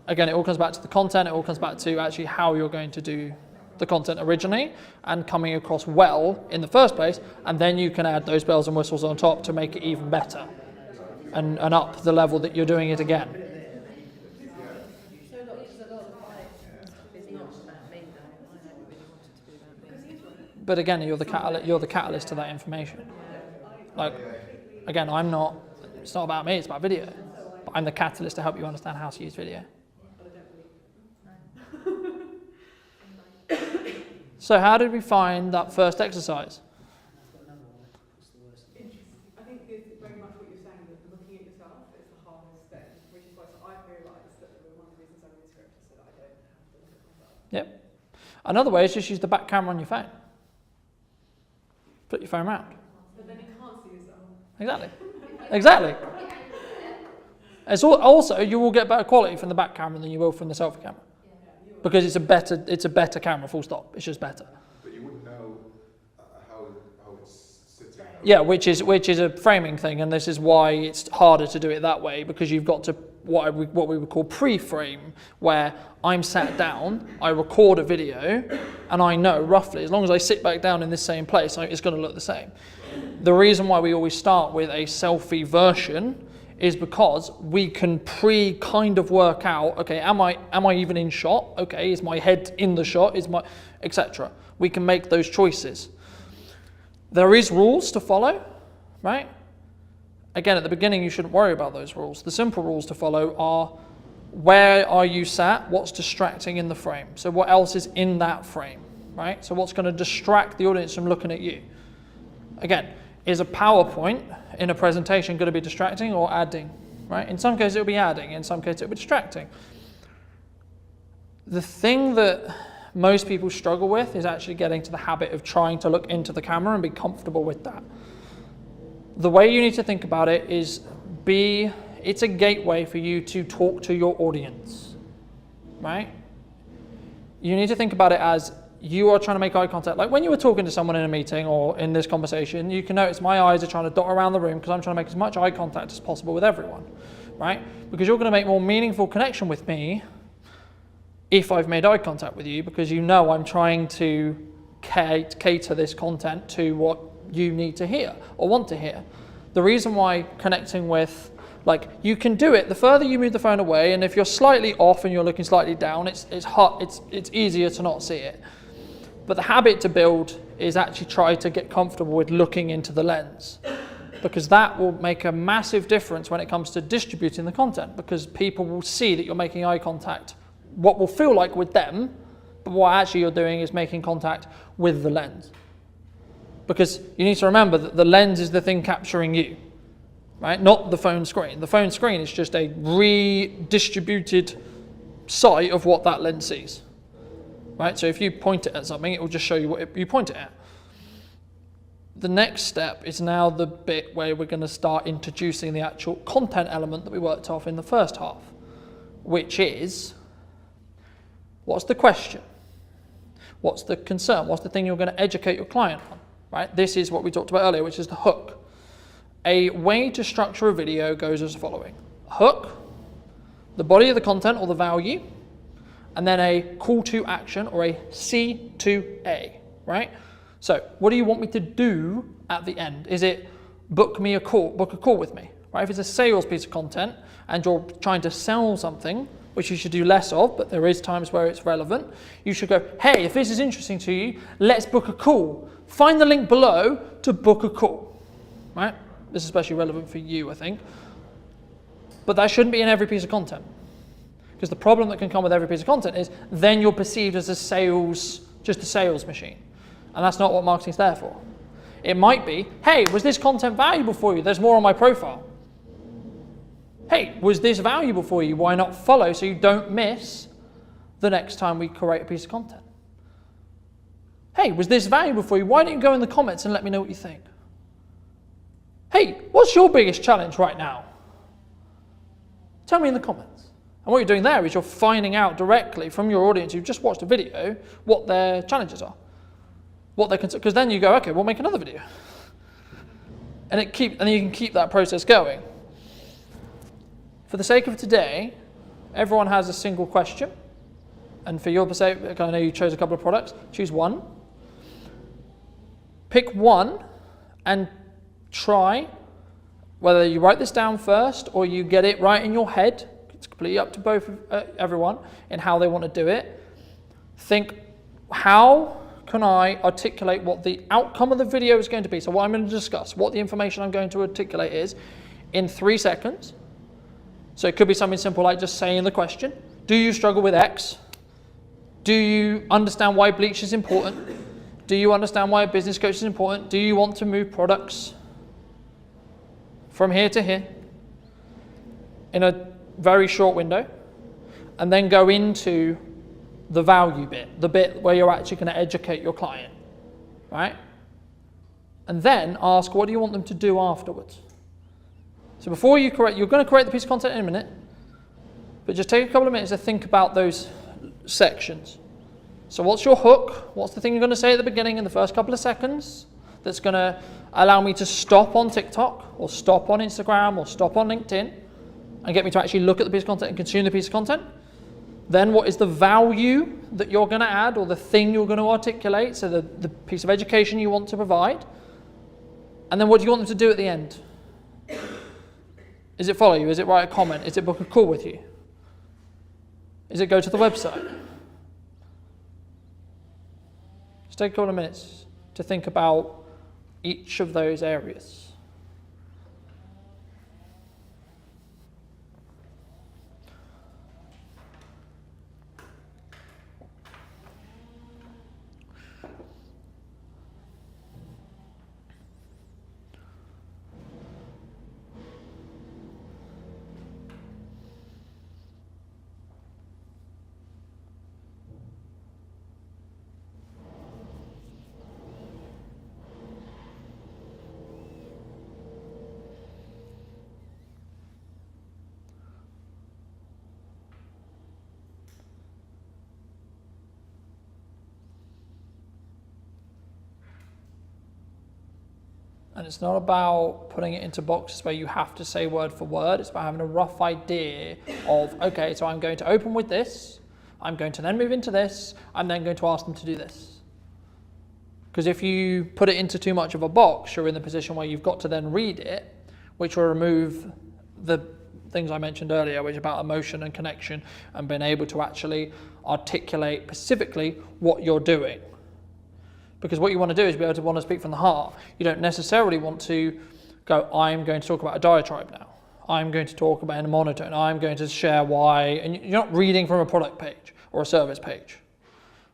[SPEAKER 1] Again, it all comes back to the content, it all comes back to actually how you're going to do the content originally and coming across well in the first place, and then you can add those bells and whistles on top to make it even better and up the level that you're doing it again. But again, you're the catalyst to that information. Like, again, it's not about me, it's about video. But I'm the catalyst to help you understand how to use video. So how did we find that first exercise?
[SPEAKER 5] I think it's very much what you're saying, that looking at yourself is the hardest thing, which is why I've realised that one of the reasons I'm in script is so that I don't have to look at myself.
[SPEAKER 1] Yep. Another way is just use the back camera on your phone. Put your phone around.
[SPEAKER 5] But then you can't see yourself.
[SPEAKER 1] Exactly. It's also, you will get better quality from the back camera than you will from the selfie camera. Because it's a better camera, full stop. It's just better.
[SPEAKER 13] But you wouldn't know how it's sitting.
[SPEAKER 1] Yeah, which is a framing thing, and this is why it's harder to do it that way, because you've got to what we would call pre-frame, where I'm sat down, I record a video, and I know roughly, as long as I sit back down in this same place, it's going to look the same. The reason why we always start with a selfie version is because we can kind of work out, okay, am I even in shot? Okay, is my head in the shot? Etc. We can make those choices. There is rules to follow, right? Again, at the beginning, you shouldn't worry about those rules. The simple rules to follow are, where are you sat? What's distracting in the frame? So what else is in that frame, right? So what's going to distract the audience from looking at you? Again, is a PowerPoint in a presentation going to be distracting or adding, right? In some cases, it'll be adding. In some cases, it'll be distracting. The thing that most people struggle with is actually getting to the habit of trying to look into the camera and be comfortable with that. The way you need to think about it is it's a gateway for you to talk to your audience. right? You need to think about it as you are trying to make eye contact. Like when you were talking to someone in a meeting or in this conversation, you can notice my eyes are trying to dot around the room because I'm trying to make as much eye contact as possible with everyone, right? Because you're going to make more meaningful connection with me if I've made eye contact with you, because you know I'm trying to cater this content to what you need to hear or want to hear. The reason why connecting with, like, you can do it the further you move the phone away, and if you're slightly off and you're looking slightly down, it's hard, it's easier to not see it. But the habit to build is actually try to get comfortable with looking into the lens, because that will make a massive difference when it comes to distributing the content, because people will see that you're making eye contact, what will feel like with them, but what actually you're doing is making contact with the lens. Because you need to remember that the lens is the thing capturing you, right? Not the phone screen. The phone screen is just a redistributed sight of what that lens sees, right? So if you point it at something, it will just show you what you point it at. The next step is now the bit where we're going to start introducing the actual content element that we worked off in the first half, which is, what's the question? What's the concern? What's the thing you're going to educate your client on, right? This is what we talked about earlier, which is the hook. A way to structure a video goes as following: a hook, the body of the content or the value, and then a call to action or a C2A, right? So what do you want me to do at the end? Is it book a call with me, right? If it's a sales piece of content and you're trying to sell something, which you should do less of, but there is times where it's relevant, you should go, hey, if this is interesting to you, let's book a call. Find the link below to book a call, right? This is especially relevant for you, I think. But that shouldn't be in every piece of content. Because the problem that can come with every piece of content is then you're perceived as just a sales machine. And that's not what marketing's there for. It might be, hey, was this content valuable for you? There's more on my profile. Hey, was this valuable for you? Why not follow so you don't miss the next time we create a piece of content? Hey, was this valuable for you? Why don't you go in the comments and let me know what you think? Hey, what's your biggest challenge right now? Tell me in the comments. And what you're doing there is you're finding out directly from your audience who've just watched a video what their challenges are. Because then you go, okay, we'll make another video. And you can keep that process going. For the sake of today, everyone has a single question. And for your sake, I know you chose a couple of products, choose one. Pick one and try, whether you write this down first or you get it right in your head, it's completely up to everyone in how they want to do it. Think, how can I articulate what the outcome of the video is going to be? So what I'm going to discuss, what the information I'm going to articulate is in 3 seconds. So it could be something simple like just saying the question. Do you struggle with X? Do you understand why bleach is important? Do you understand why a business coach is important? Do you want to move products from here to here in a very short window? And then go into the value bit, the bit where you're actually going to educate your client, right? And then ask, what do you want them to do afterwards? So before you're going to create the piece of content in a minute, but just take a couple of minutes to think about those sections. So what's your hook? What's the thing you're going to say at the beginning in the first couple of seconds that's going to allow me to stop on TikTok or stop on Instagram or stop on LinkedIn and get me to actually look at the piece of content and consume the piece of content? Then what is the value that you're going to add or the thing you're going to articulate, so the piece of education you want to provide? And then what do you want them to do at the end? Is it follow you? Is it write a comment? Is it book a call with you? Is it go to the website? Just take a couple of minutes to think about each of those areas. And it's not about putting it into boxes where you have to say word for word. It's about having a rough idea of, okay, so I'm going to open with this. I'm going to then move into this. I'm then going to ask them to do this. Because if you put it into too much of a box, you're in the position where you've got to then read it, which will remove the things I mentioned earlier, which is about emotion and connection and being able to actually articulate specifically what you're doing. Because what you want to do is be able to want to speak from the heart. You don't necessarily want to go, I'm going to talk about a diatribe now. I'm going to talk about a monotone. I'm going to share why. And you're not reading from a product page or a service page.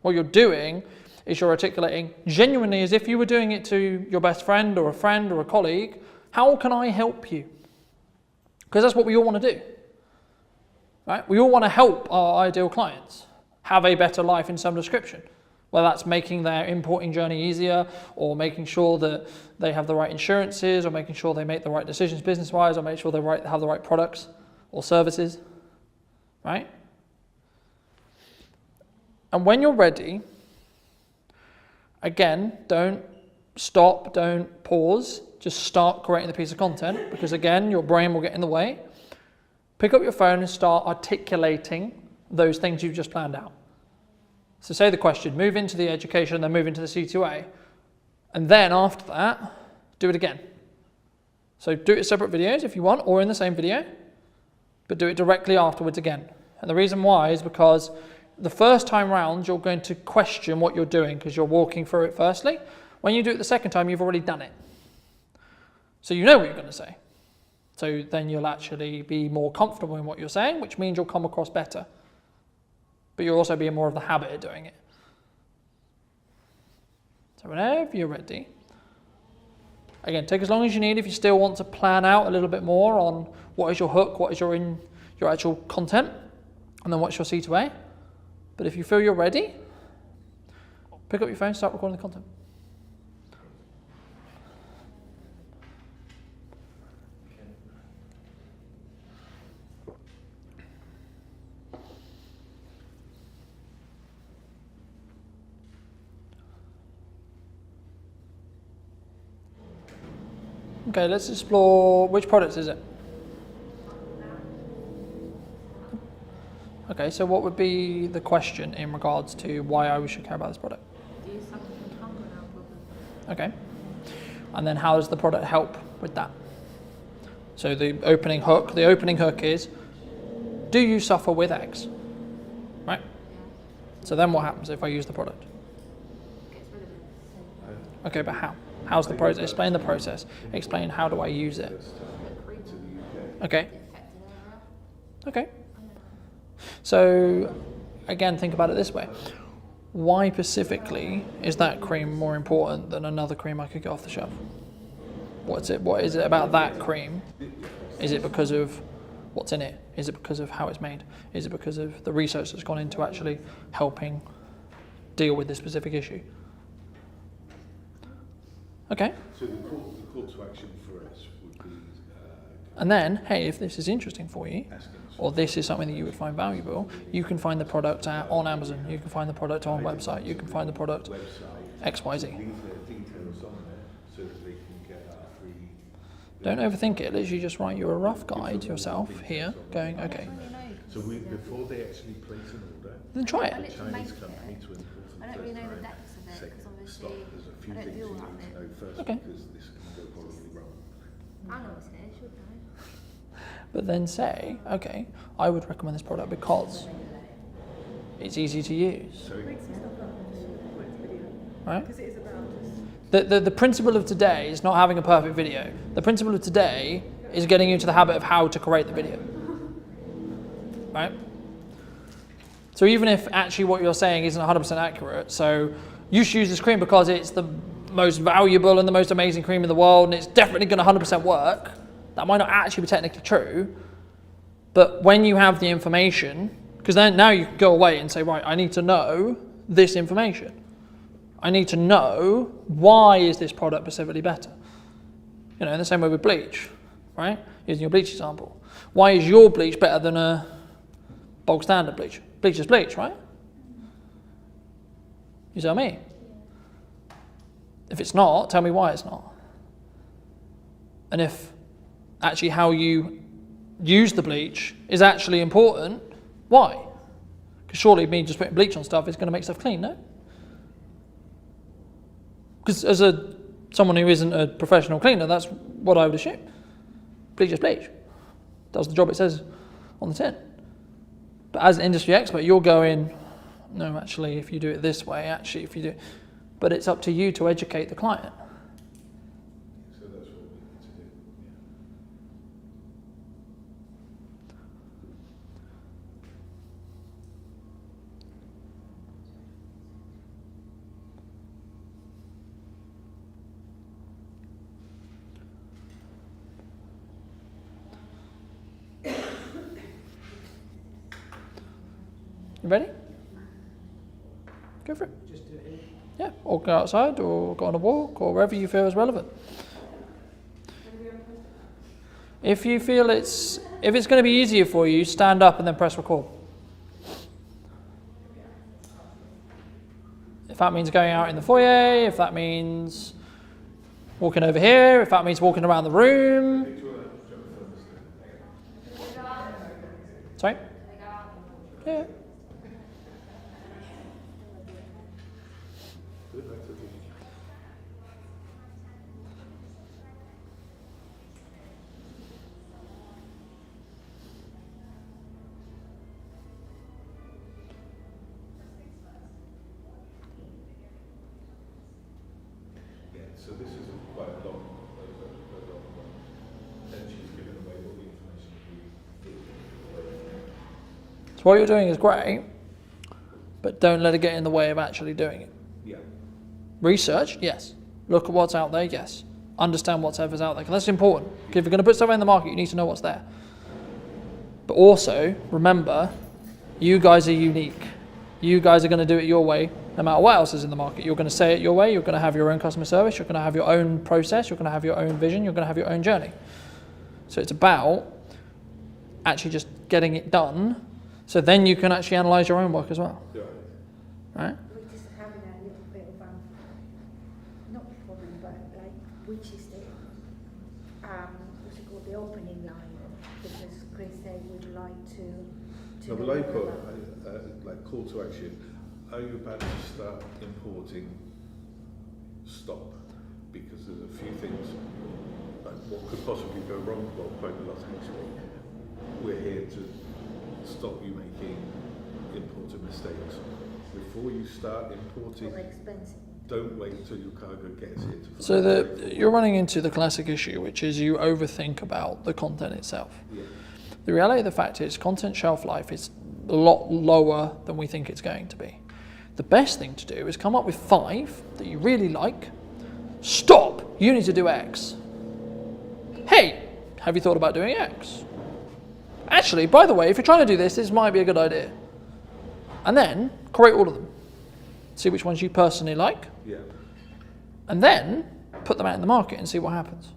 [SPEAKER 1] What you're doing is you're articulating genuinely as if you were doing it to your best friend or a colleague. How can I help you? Because that's what we all want to do. Right? We all want to help our ideal clients have a better life in some description. Whether that's making their importing journey easier, or making sure that they have the right insurances, or making sure they make the right decisions business-wise, or make sure they have the right products or services, right? And when you're ready, again, don't stop, don't pause, just start creating the piece of content, because again, your brain will get in the way. Pick up your phone and start articulating those things you've just planned out. So say the question, move into the education, then move into the C2A. And then after that, do it again. So do it as separate videos if you want, or in the same video, but do it directly afterwards again. And the reason why is because the first time round, you're going to question what you're doing because you're walking through it firstly. When you do it the second time, you've already done it. So you know what you're going to say. So then you'll actually be more comfortable in what you're saying, which means you'll come across better. But you'll also be in more of the habit of doing it. So whenever you're ready, again, take as long as you need if you still want to plan out a little bit more on what is your hook, what is your actual content, and then what's your C2A. But if you feel you're ready, pick up your phone, start recording the content. Okay, let's explore which product is it? Okay, so what would be the question in regards to why I should care about this product?
[SPEAKER 8] Do you suffer from hunger now problem?
[SPEAKER 1] Okay. And then how does the product help with that? So the opening hook is, do you suffer with X? Right? So then what happens if I use the product?
[SPEAKER 8] Gets rid of it.
[SPEAKER 1] Okay, but how? How's the process? Explain the process. Explain how do I use it. Okay. Okay. So again, think about it this way. Why specifically is that cream more important than another cream I could get off the shelf? What is it about that cream? Is it because of what's in it? Is it because of how it's made? Is it because of the research that's gone into actually helping deal with this specific issue? Okay.
[SPEAKER 10] So the call to action for us would be...
[SPEAKER 1] and then, hey, if this is interesting for you, or this is something that you would find valuable, you can find the product on Amazon, you can find the product on a website, you can find the product XYZ. Don't overthink it, literally just write you a rough guide to yourself here, going, okay.
[SPEAKER 10] So before they actually place an order,
[SPEAKER 1] then try
[SPEAKER 10] the
[SPEAKER 1] it.
[SPEAKER 10] Chinese company to import
[SPEAKER 8] I don't really know the depths of it, because obviously
[SPEAKER 10] there's a few
[SPEAKER 8] I don't
[SPEAKER 10] things
[SPEAKER 8] do
[SPEAKER 10] you
[SPEAKER 8] all that
[SPEAKER 10] need to
[SPEAKER 8] bit.
[SPEAKER 10] know first
[SPEAKER 1] Okay.
[SPEAKER 10] because this can go horribly wrong.
[SPEAKER 8] I know what's there, should know.
[SPEAKER 1] But then say, okay, I would recommend this product because it's easy to use. Right? The principle of today is not having a perfect video. The principle of today is getting into the habit of how to create the video. Right? So even if actually what you're saying isn't 100% accurate, so you should use this cream because it's the most valuable and the most amazing cream in the world and it's definitely going to 100% work, that might not actually be technically true. But when you have the information, because then now you can go away and say, right, I need to know this information. I need to know why is this product specifically better. You know, in the same way with bleach, right? Using your bleach example. Why is your bleach better than a bog standard bleach? Bleach is bleach, right? You tell me. If it's not, tell me why it's not. and if actually how you use the bleach is actually important, why? Because surely me just putting bleach on stuff is going to make stuff clean, no? Because as someone who isn't a professional cleaner, that's what I would assume. Bleach is bleach. Does the job it says on the tin. But as an industry expert, you're going, no, actually, if you do it this way, actually, if you do it. But it's up to you to educate the client.
[SPEAKER 13] So that's what we need to do.
[SPEAKER 1] You ready? Go for it.
[SPEAKER 11] Just do it here.
[SPEAKER 1] Yeah, or go outside, or go on a walk, or wherever you feel is relevant. If you feel if it's going to be easier for you, stand up and then press record. If that means going out in the foyer, if that means walking over here, if that means walking around the room. Sorry? Yeah.
[SPEAKER 13] So this is quite a long one. Then she's given away all the information we did.
[SPEAKER 1] So what you're doing is great, but don't let it get in the way of actually doing it.
[SPEAKER 13] Yeah.
[SPEAKER 1] Research, yes. Look at what's out there, yes. Understand whatever's out there, 'cause that's important. If you're going to put stuff in the market, you need to know what's there. But also, remember, you guys are unique. You guys are going to do it your way, no matter what else is in the market. You're going to say it your way, you're going to have your own customer service, you're going to have your own process, you're going to have your own vision, you're going to have your own journey. So it's about actually just getting it done, so then you can actually analyse your own work as well.
[SPEAKER 13] Yeah.
[SPEAKER 1] Right?
[SPEAKER 14] We're just having a little bit of not problem, but like which is the what's it called, the opening line, because Chris said would like to
[SPEAKER 13] No,
[SPEAKER 14] know
[SPEAKER 13] but I
[SPEAKER 14] more
[SPEAKER 13] put
[SPEAKER 14] about-
[SPEAKER 13] like call to action. Are you about to start importing stock? Because there's a few things like what could possibly go wrong. Well, quite a lot actually. We're here to stop you making importer mistakes. Before you start importing,
[SPEAKER 14] or expensive.
[SPEAKER 13] don't wait until your cargo gets here.
[SPEAKER 1] So you're running into the classic issue, which is you overthink about the content itself.
[SPEAKER 13] Yeah.
[SPEAKER 1] The reality of the fact is content shelf life is a lot lower than we think it's going to be. The best thing to do is come up with 5 that you really like. Stop, you need to do X. Hey, have you thought about doing X? Actually, by the way, if you're trying to do this might be a good idea. And then create all of them. See which ones you personally like.
[SPEAKER 13] Yeah.
[SPEAKER 1] And then put them out in the market and see what happens.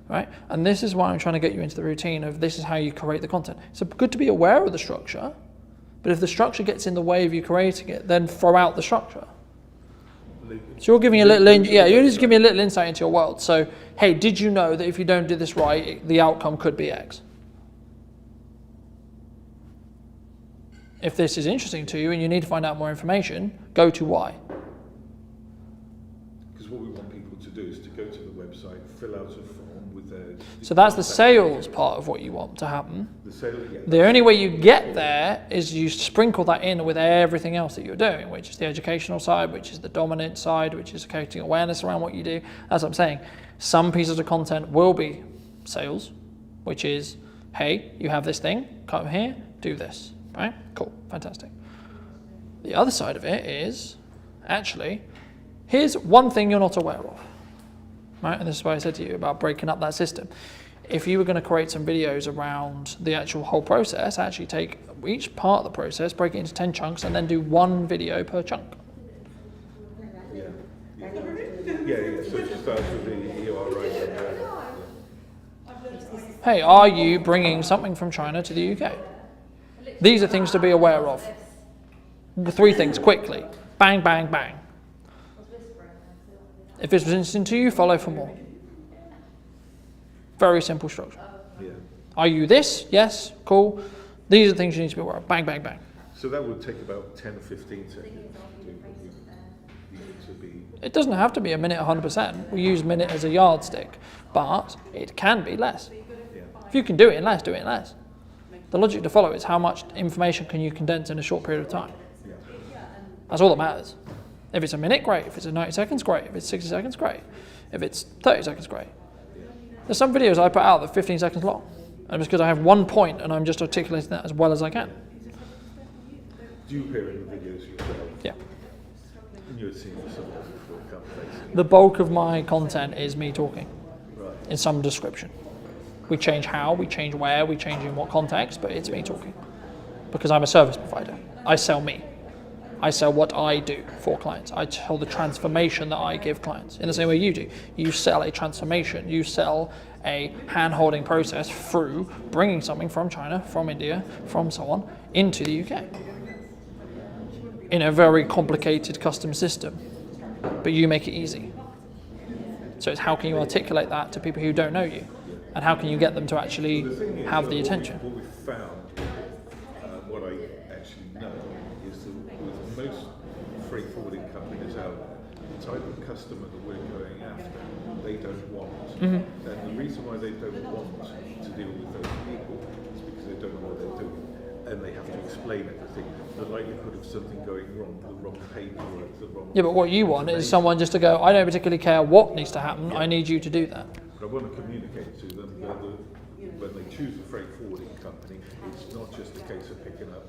[SPEAKER 1] Right? And this is why I'm trying to get you into the routine of this is how you create the content. It's good to be aware of the structure, but if the structure gets in the way of you creating it, then throw out the structure. So you're giving a little, you're just giving me a little insight into your world. So, hey, did you know that if you don't do this right, the outcome could be X? If this is interesting to you and you need to find out more information, go to Y.
[SPEAKER 13] Because what we want people to do is to go to the website, fill out a form with their...
[SPEAKER 1] So that's the sales part of what you want to happen.
[SPEAKER 13] The sale, yeah.
[SPEAKER 1] The only way you get there is you sprinkle that in with everything else that you're doing, which is the educational side, which is the dominant side, which is creating awareness around what you do. As I'm saying, some pieces of content will be sales, which is, hey, you have this thing, come here, do this, right? Cool, fantastic. The other side of it is, actually, here's one thing you're not aware of, right? And this is why I said to you about breaking up that system. If you were going to create some videos around the actual whole process, actually take each part of the process, break it into 10 chunks, and then do one video per chunk.
[SPEAKER 13] Yeah. Yeah, so it starts with the ERI.
[SPEAKER 1] Hey, are you bringing something from China to the UK? These are things to be aware of. 3 things, quickly. Bang, bang, bang. If this was interesting to you, follow for more. Very simple structure.
[SPEAKER 13] Yeah.
[SPEAKER 1] Are you this? Yes. Cool. These are the things you need to be aware of. Bang, bang, bang.
[SPEAKER 13] So that would take about 10 or 15 seconds. You need to be.
[SPEAKER 1] It doesn't have to be a minute 100%. We use minute as a yardstick, but it can be less.
[SPEAKER 13] Yeah.
[SPEAKER 1] If you can do it in less, do it in less. The logic to follow is how much information can you condense in a short period of time.
[SPEAKER 13] Yeah.
[SPEAKER 1] That's all that matters. If it's a minute, great. If it's 90 seconds, great. If it's 60 seconds, great. If it's 30 seconds, great. There's some videos I put out that are 15 seconds long. And it's because I have one point and I'm just articulating that as well as I can.
[SPEAKER 13] Do you appear in the videos yourself?
[SPEAKER 1] Yeah.
[SPEAKER 13] And you're seeing yourself before it comes facing.
[SPEAKER 1] The bulk of my content is me talking
[SPEAKER 13] Right.
[SPEAKER 1] in some description. We change how, we change where, we change in what context, but it's me talking. Because I'm a service provider. I sell me. I sell what I do for clients. I tell the transformation that I give clients in the same way you do. You sell a transformation. You sell a hand-holding process through bringing something from China, from India, from so on, into the UK. In a very complicated custom system. But you make it easy. So it's how can you articulate that to people who don't know you? And how can you get them to actually have the attention?
[SPEAKER 13] What we've found, what I actually know, is that with most freight forwarding companies out there, the type of customer that we're going after, they don't want. And the reason why they don't want to deal with those people is because they don't know what they're doing. And they have to explain everything. The likelihood of something going wrong, the wrong paperwork, the wrong...
[SPEAKER 1] Yeah, but what you want is someone just to go, I don't particularly care what needs to happen, I need you to do that.
[SPEAKER 13] But I want to communicate to them that when they choose a freight forwarding company, it's not just a case of picking up,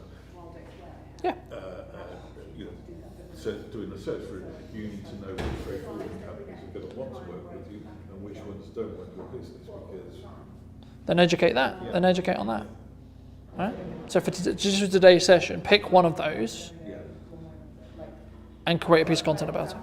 [SPEAKER 13] doing a search for it. You need to know which freight forwarding companies are going to want to work with you and which ones don't want your business because...
[SPEAKER 1] Then educate that, then educate on that. Right? So just for today's session, pick one of those and create a piece of content about it.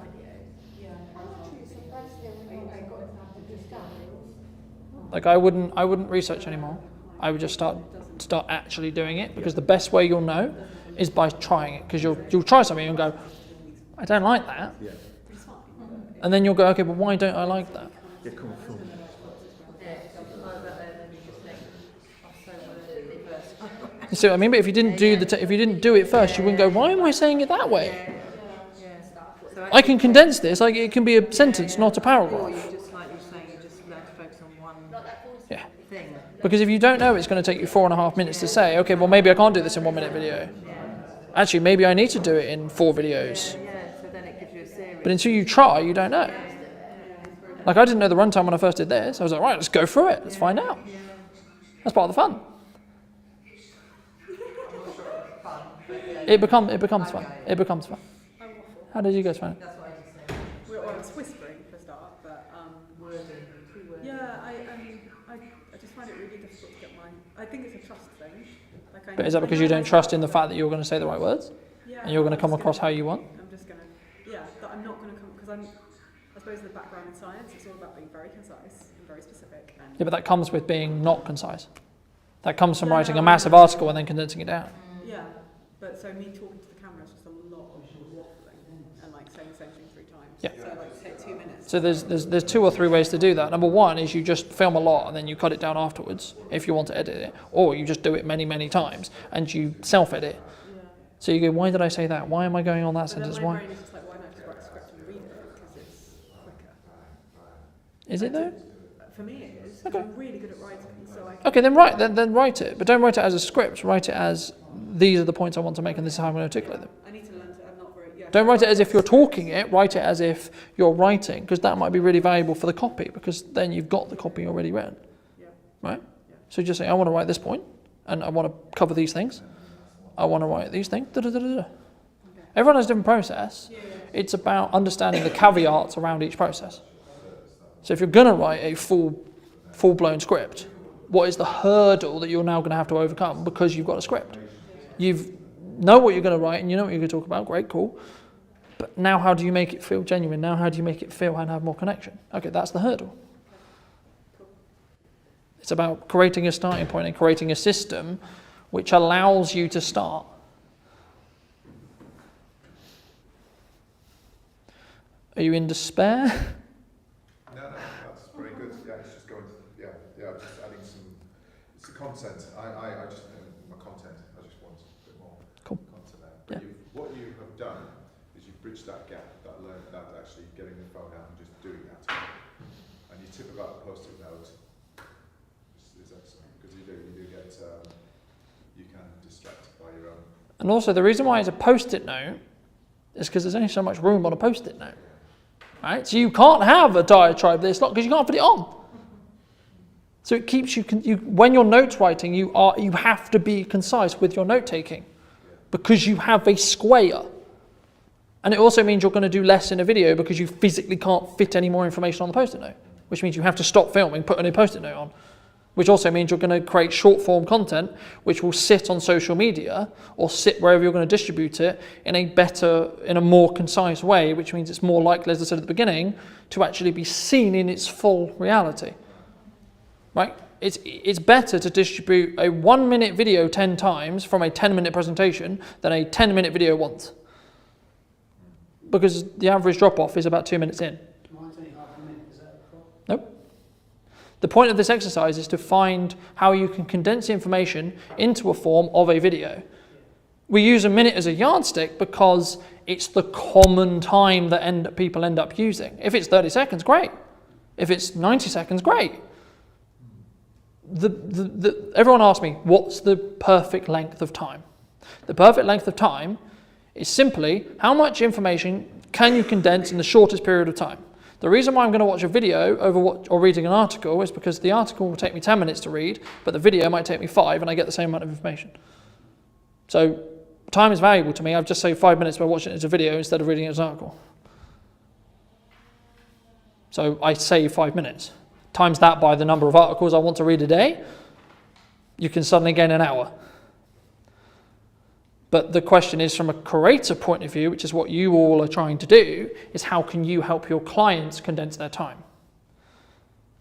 [SPEAKER 1] Like I wouldn't research anymore. I would just start actually doing it because the best way you'll know is by trying it because you'll try something and go, I don't like that, and then you'll go, okay, but why don't I like that? You see what I mean? But if you didn't do if you didn't do it first, you wouldn't go, why am I saying it that way? I can condense this. Like it can be a sentence, not a paragraph.
[SPEAKER 6] Or you just, like you're saying, you just learn to focus on one thing.
[SPEAKER 1] Because if you don't know, it's going to take you 4.5 minutes to say, okay, well maybe I can't do this in 1 minute video. Actually, maybe I need to do it in 4 videos.
[SPEAKER 6] So then it gives you a series.
[SPEAKER 1] But until you try, you don't know. Like I didn't know the runtime when I first did this. I was like, right, let's go through it. Let's find out. That's part of the fun. It becomes fun. It becomes fun. How did you guys find it?
[SPEAKER 5] Well, I was whispering for a start, but yeah, I just find it really difficult to get I think it's a trust thing. Like
[SPEAKER 1] But is that because you don't trust in the fact that you're going to say the right words?
[SPEAKER 5] Yeah.
[SPEAKER 1] And you're going to come across how you want?
[SPEAKER 5] I'm just going to, that I'm not going to come, because I suppose the background in science, it's all about being very concise and very specific. And
[SPEAKER 1] Yeah, but that comes with being not concise. That comes from writing a massive article and then condensing it down.
[SPEAKER 5] Yeah, but so me talking to the camera is just a lot of waffling and like saying the same thing 3 times.
[SPEAKER 1] Yeah.
[SPEAKER 5] So like take 2 minutes.
[SPEAKER 1] So there's 2 or 3 ways to do that. Number 1 is you just film a lot and then you cut it down afterwards if you want to edit it, or you just do it many, many times and you self-edit. Yeah. So you go, why did I say that? Why am I going on that sentence? Why?
[SPEAKER 5] Brain is just like, why not just write a script and read it because it's quicker.
[SPEAKER 1] Is it though?
[SPEAKER 5] For me, it is. Okay. I'm really good at writing, so I can.
[SPEAKER 1] Okay, then write it, but don't write it as a script. Write it as these are the points I want to make and this is how I'm going to articulate them.
[SPEAKER 5] I need to learn to. I'm not very. Yeah.
[SPEAKER 1] Don't write it as if you're talking it. Write it as if you're writing, because that might be really valuable for the copy, because then you've got the copy already written.
[SPEAKER 5] Yeah.
[SPEAKER 1] Right? Yeah. So just say, I want to write this point, and I want to cover these things. I want to write these things. Da, da, da, da. Okay. Everyone has a different process. Yeah. It's about understanding the caveats around each process. So if you're going to write a full-blown script, what is the hurdle that you're now going to have to overcome because you've got a script? You know what you're going to write and you know what you're going to talk about. Great, cool. But now how do you make it feel genuine? Now how do you make it feel and have more connection? Okay, that's the hurdle. It's about creating a starting point and creating a system which allows you to start. Are you in despair?
[SPEAKER 15] No, that's very good. Yeah, it's just going to, yeah. content. I just my content. I just want a bit more content there. But what you have done is you've bridged that gap, that actually getting the phone out and just doing that. And your tip about the post-it note is excellent, because you do get you can distract by your own.
[SPEAKER 1] And also the reason why it's a post-it note is because there's only so much room on a post-it note. Right? So you can't have a diatribe this long because you can't put it on. So it keeps you when you're notes writing, you have to be concise with your note taking because you have a square. And it also means you're going to do less in a video because you physically can't fit any more information on the post-it note, which means you have to stop filming, put a new post-it note on, which also means you're going to create short form content which will sit on social media or sit wherever you're going to distribute it in a more concise way, which means it's more likely, as I said at the beginning, to actually be seen in its full reality. Right? It's better to distribute a 1 minute video 10 times from a 10-minute presentation than a 10-minute video once. Because the average drop-off is about 2 minutes in.
[SPEAKER 11] Mine's only half a minute, is that a problem?
[SPEAKER 1] Nope. The point of this exercise is to find how you can condense the information into a form of a video. We use a minute as a yardstick because it's the common time that people end up using. If it's 30 seconds, great. If it's 90 seconds, great. Everyone asks me, what's the perfect length of time? The perfect length of time is simply how much information can you condense in the shortest period of time. The reason why I'm going to watch a video or reading an article is because the article will take me 10 minutes to read, but the video might take me 5 and I get the same amount of information. So time is valuable to me. I've just saved 5 minutes by watching it as a video instead of reading it as an article. So I save 5 minutes. Times that by the number of articles I want to read a day, you can suddenly gain an hour. But the question is, from a creator point of view, which is what you all are trying to do, is how can you help your clients condense their time?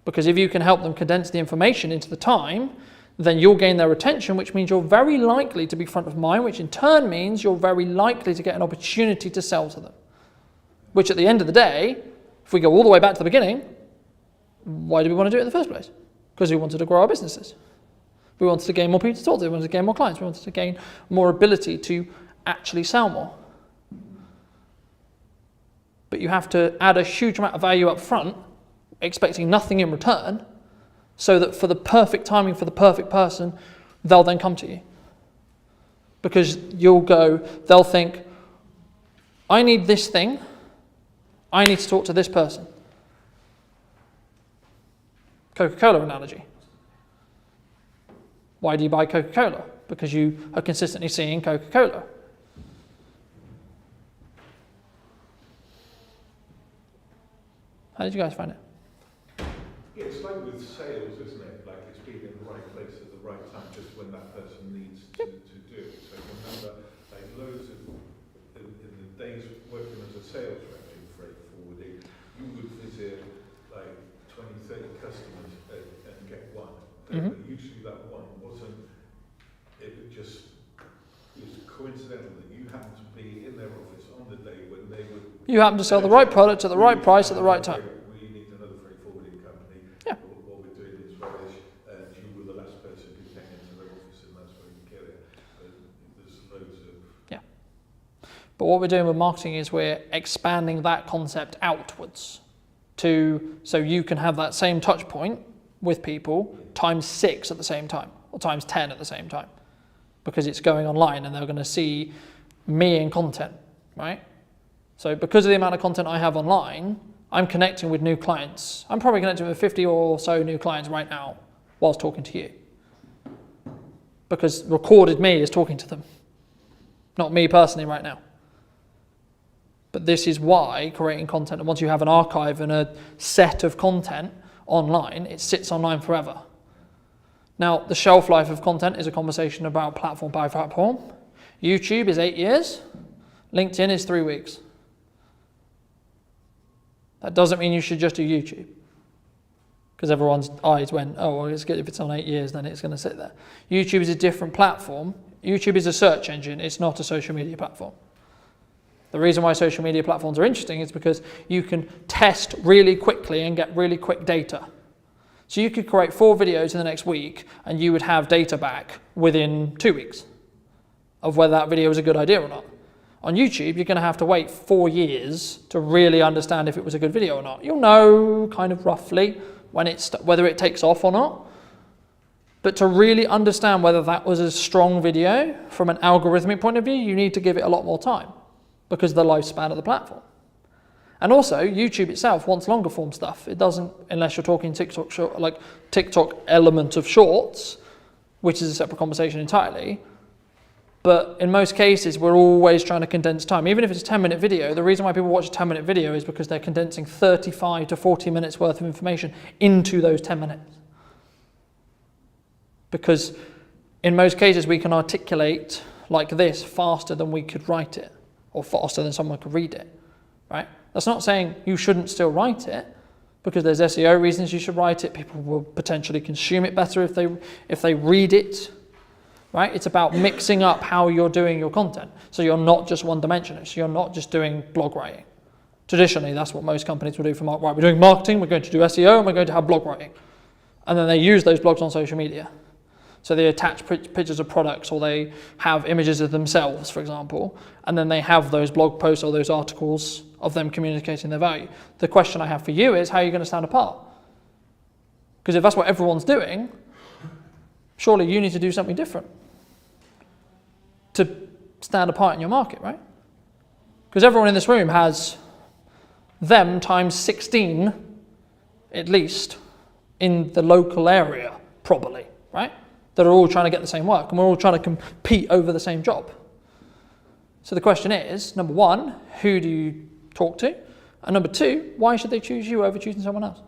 [SPEAKER 1] Because if you can help them condense the information into the time, then you'll gain their attention, which means you're very likely to be front of mind, which in turn means you're very likely to get an opportunity to sell to them. Which at the end of the day, if we go all the way back to the beginning, why do we want to do it in the first place? Because we wanted to grow our businesses. We wanted to gain more people to talk to. We wanted to gain more clients. We wanted to gain more ability to actually sell more. But you have to add a huge amount of value up front, expecting nothing in return, so that for the perfect timing, for the perfect person, they'll then come to you. Because they'll think, I need this thing, I need to talk to this person. Coca-Cola analogy. Why do you buy Coca-Cola? Because you are consistently seeing Coca-Cola. How did you guys find it?
[SPEAKER 13] Yeah, it's like with sales, isn't it? Like it's being in the right place at the right time, just when that person needs to do it. So remember, like loads of, in the days working as a sales rep in freight forwarding, you would visit like 20, 30 customers and get one. But usually that one wasn't, it was coincidental that you happened to be in their office on the day when they would...
[SPEAKER 1] You happen to sell the right product at the right price at the right time.
[SPEAKER 13] We need another freight forwarding company.
[SPEAKER 1] Yeah.
[SPEAKER 13] What we're doing is rubbish, and you were the last person who came into their office, and that's where you get it. But there's loads of...
[SPEAKER 1] Yeah. But what we're doing with marketing is we're expanding that concept outwards so you can have that same touch point with people times 6 at the same time, or times 10 at the same time, because it's going online and they're going to see me in content, right? So because of the amount of content I have online, I'm connecting with new clients. I'm probably connecting with 50 or so new clients right now whilst talking to you. Because recorded me is talking to them, not me personally right now. But this is why creating content, and once you have an archive and a set of content online, it sits online forever. Now, the shelf life of content is a conversation about platform by platform. YouTube is 8 years. LinkedIn is 3 weeks. That doesn't mean you should just do YouTube. Because everyone's eyes went, oh, well, it's good if it's on 8 years, then it's going to sit there. YouTube is a different platform. YouTube is a search engine. It's not a social media platform. The reason why social media platforms are interesting is because you can test really quickly and get really quick data. So you could create 4 videos in the next week and you would have data back within 2 weeks of whether that video was a good idea or not. On YouTube, you're going to have to wait 4 years to really understand if it was a good video or not. You'll know kind of roughly when whether it takes off or not. But to really understand whether that was a strong video from an algorithmic point of view, you need to give it a lot more time because of the lifespan of the platform. And also, YouTube itself wants longer form stuff. It doesn't, unless you're talking TikTok short, like TikTok element of shorts, which is a separate conversation entirely. But in most cases, we're always trying to condense time. Even if it's a 10-minute video, the reason why people watch a 10-minute video is because they're condensing 35 to 40 minutes worth of information into those 10 minutes. Because in most cases, we can articulate like this faster than we could write it, or faster than someone could read it, right? That's not saying you shouldn't still write it, because there's SEO reasons you should write it. People will potentially consume it better if they read it, right? It's about mixing up how you're doing your content. So you're not just one-dimensional. So you're not just doing blog writing. Traditionally, that's what most companies will do for marketing. Right, we're doing marketing, we're going to do SEO, and we're going to have blog writing. And then they use those blogs on social media. So they attach pictures of products, or they have images of themselves, for example, and then they have those blog posts or those articles of them communicating their value. The question I have for you is, how are you going to stand apart? Because if that's what everyone's doing, surely you need to do something different to stand apart in your market, right? Because everyone in this room has them times 16, at least, in the local area, probably, right? That are all trying to get the same work, and we're all trying to compete over the same job. So the question is, number one, who do you talk to? And number two, why should they choose you over choosing someone else?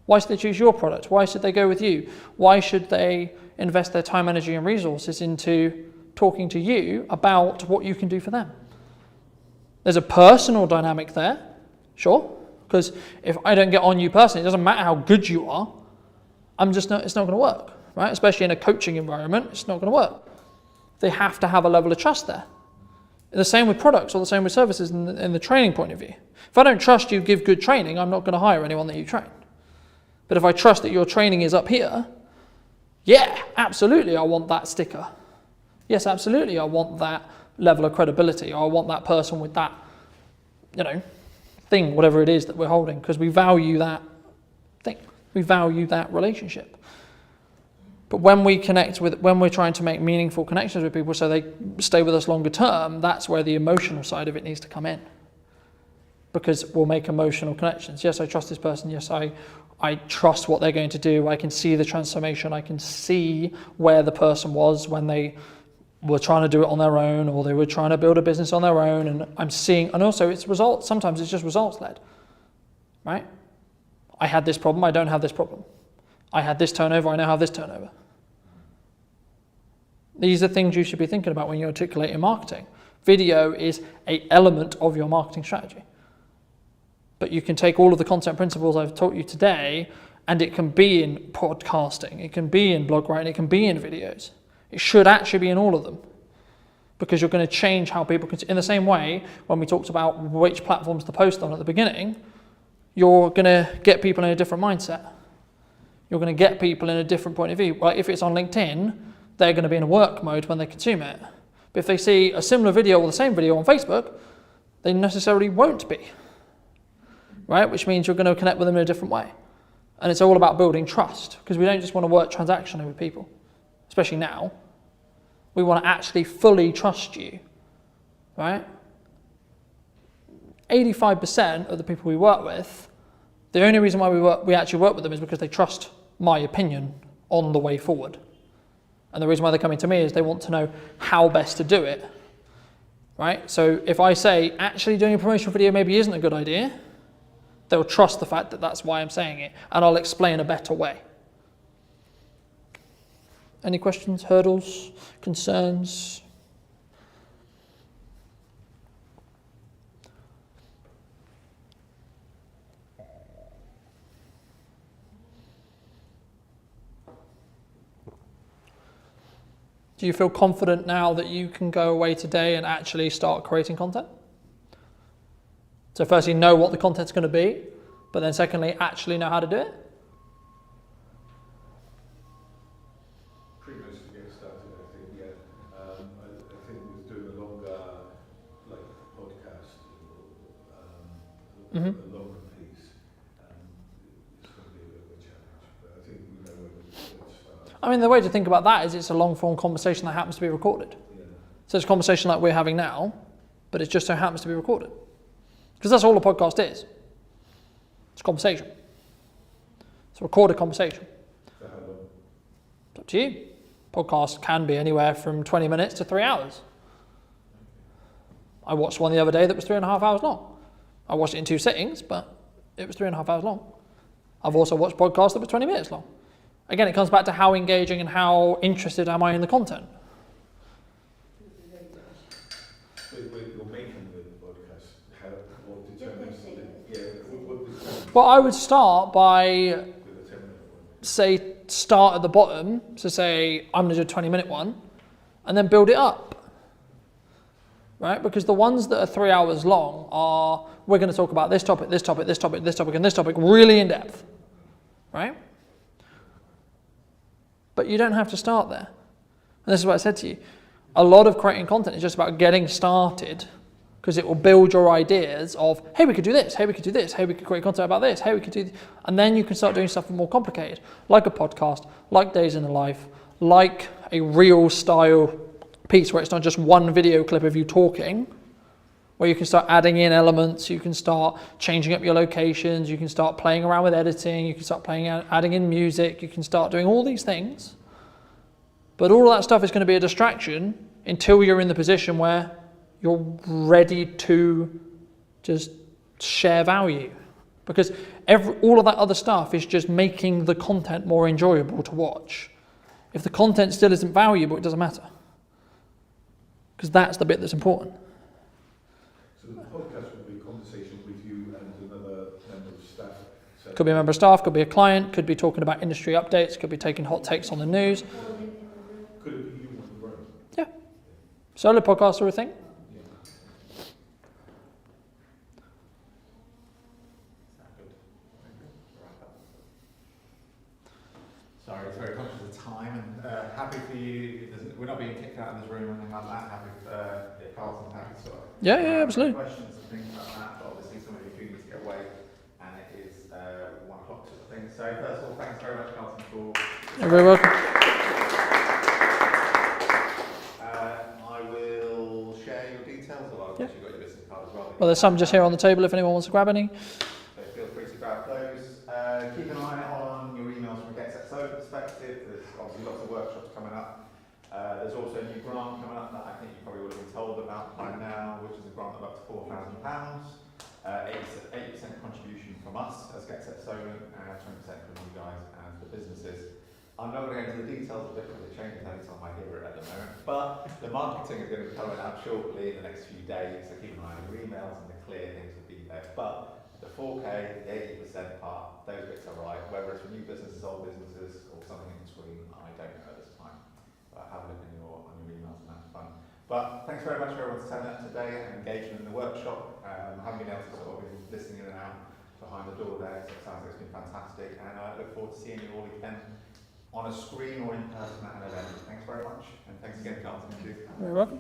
[SPEAKER 1] Why should they choose your product? Why should they go with you? Why should they invest their time, energy, and resources into talking to you about what you can do for them? There's a personal dynamic there, sure, because if I don't get on you personally, it doesn't matter how good you are, it's not going to work. Right? Especially in a coaching environment, it's not going to work. They have to have a level of trust there. The same with products, or the same with services in the training point of view. If I don't trust you give good training, I'm not going to hire anyone that you train. But if I trust that your training is up here, yeah, absolutely I want that sticker. Yes, absolutely I want that level of credibility, or I want that person with that, thing, whatever it is that we're holding, because we value that thing. We value that relationship. But when we're trying to make meaningful connections with people so they stay with us longer term, that's where the emotional side of it needs to come in. Because we'll make emotional connections. Yes, I trust this person. Yes, I trust what they're going to do. I can see the transformation. I can see where the person was when they were trying to do it on their own, or they were trying to build a business on their own. And I'm seeing, and also it's results. Sometimes it's just results led, right? I had this problem. I don't have this problem. I had this turnover, I now have this turnover. These are things you should be thinking about when you articulate your marketing. Video is an element of your marketing strategy. But you can take all of the content principles I've taught you today, and it can be in podcasting, it can be in blog writing, it can be in videos. It should actually be in all of them. Because you're going to change how people can, in the same way, when we talked about which platforms to post on at the beginning, you're going to get people in a different mindset. You're going to get people in a different point of view. Like if it's on LinkedIn, they're going to be in a work mode when they consume it. But if they see a similar video or the same video on Facebook, they necessarily won't be. Right? Which means you're going to connect with them in a different way. And it's all about building trust, because we don't just want to work transactionally with people, especially now. We want to actually fully trust you. Right? 85% of the people we work with, the only reason why we actually work with them is because they trust my opinion on the way forward. And the reason why they're coming to me is they want to know how best to do it. Right? So if I say, actually doing a promotional video maybe isn't a good idea, they'll trust the fact that that's why I'm saying it, and I'll explain a better way. Any questions, hurdles, concerns? Do you feel confident now that you can go away today and actually start creating content? So firstly, know what the content's going to be, but then secondly, actually know how to do it? Mhm.
[SPEAKER 13] a longer piece, it's going to be a bit of a challenge. But I think we know where to start.
[SPEAKER 1] I mean, the way to think about that is it's a long form conversation that happens to be recorded.
[SPEAKER 13] Yeah.
[SPEAKER 1] So it's a conversation like we're having now, but it just so happens to be recorded. Because that's all a podcast is. It's a conversation. It's a recorded conversation.
[SPEAKER 13] For how long?
[SPEAKER 1] It's up to you. Podcasts can be anywhere from 20 minutes to 3 hours. I watched one the other day that was 3.5 hours long. I watched it in 2 sittings, but it was 3.5 hours long. I've also watched podcasts that were 20 minutes long. Again, it comes back to how engaging and how interested am I in the content.
[SPEAKER 13] You're making the podcast. What determines
[SPEAKER 1] Well, I would start by, say, start at the bottom. So say, I'm going to do a 20-minute one, and then build it up. Right? Because the ones that are 3 hours long are, we're going to talk about this topic, this topic, this topic, this topic, and this topic really in depth. Right? But you don't have to start there. And this is what I said to you. A lot of creating content is just about getting started, because it will build your ideas of, hey, we could do this, hey, we could do this, hey, we could create content about this, hey, we could do this. And then you can start doing stuff more complicated, like a podcast, like Days in the Life, like a real style piece where it's not just one video clip of you talking, where you can start adding in elements, you can start changing up your locations, you can start playing around with editing, you can start adding in music, you can start doing all these things. But all of that stuff is going to be a distraction until you're in the position where you're ready to just share value. Because all of that other stuff is just making the content more enjoyable to watch. If the content still isn't valuable, it doesn't matter. Because that's the bit that's important.
[SPEAKER 13] So the podcast will be a conversation with you and another member of staff. So
[SPEAKER 1] Could be a member of staff, could be a client, could be talking about industry updates, could be taking hot takes on the news.
[SPEAKER 13] could it be you on your own?
[SPEAKER 1] Yeah. Solo podcasts are a thing.
[SPEAKER 15] Sorry, it's very conscious of time and happy for you. We're not being kicked out of this room or anything like that. Happy Carlton's happy to sort of
[SPEAKER 1] Yeah, absolutely.
[SPEAKER 15] questions and things like that. But obviously, some of you do need to get away, and it is 1 o'clock sort of thing. So first of all, thanks very much, Carlton, for.
[SPEAKER 1] You're very welcome.
[SPEAKER 15] I will share your details, or I've actually got your business card as well.
[SPEAKER 1] Well, there's some just here on the table if anyone wants to grab any.
[SPEAKER 15] So feel free to grab those. Keep an eye on your emails from a Get Set So perspective. There's obviously lots of workshops coming up. There's also a new grant coming up that I think you probably would have been told about by now, which is a grant of up to £4,000. 80% contribution from us as Get Set So, and 20% from you guys as the businesses. I'm not going to go into the details of it because it changes every time I hear it at the moment, but the marketing is going to be coming out shortly in the next few days, so keep an eye on your emails and the clear things will be there. But the 4K, the 80% part, those bits are right, whether it's for new businesses, old businesses, or something in between, I don't know at this time. But have a look on your emails and that's fun. But thanks very much for everyone's turning up today and engagement in the workshop. Haven't been able to sort of be listening in and out behind the door there, so it sounds like it's been fantastic. And I look forward to seeing you all again on a screen or in person at an event. Thanks very much. And thanks again, Carlton.
[SPEAKER 1] You're welcome.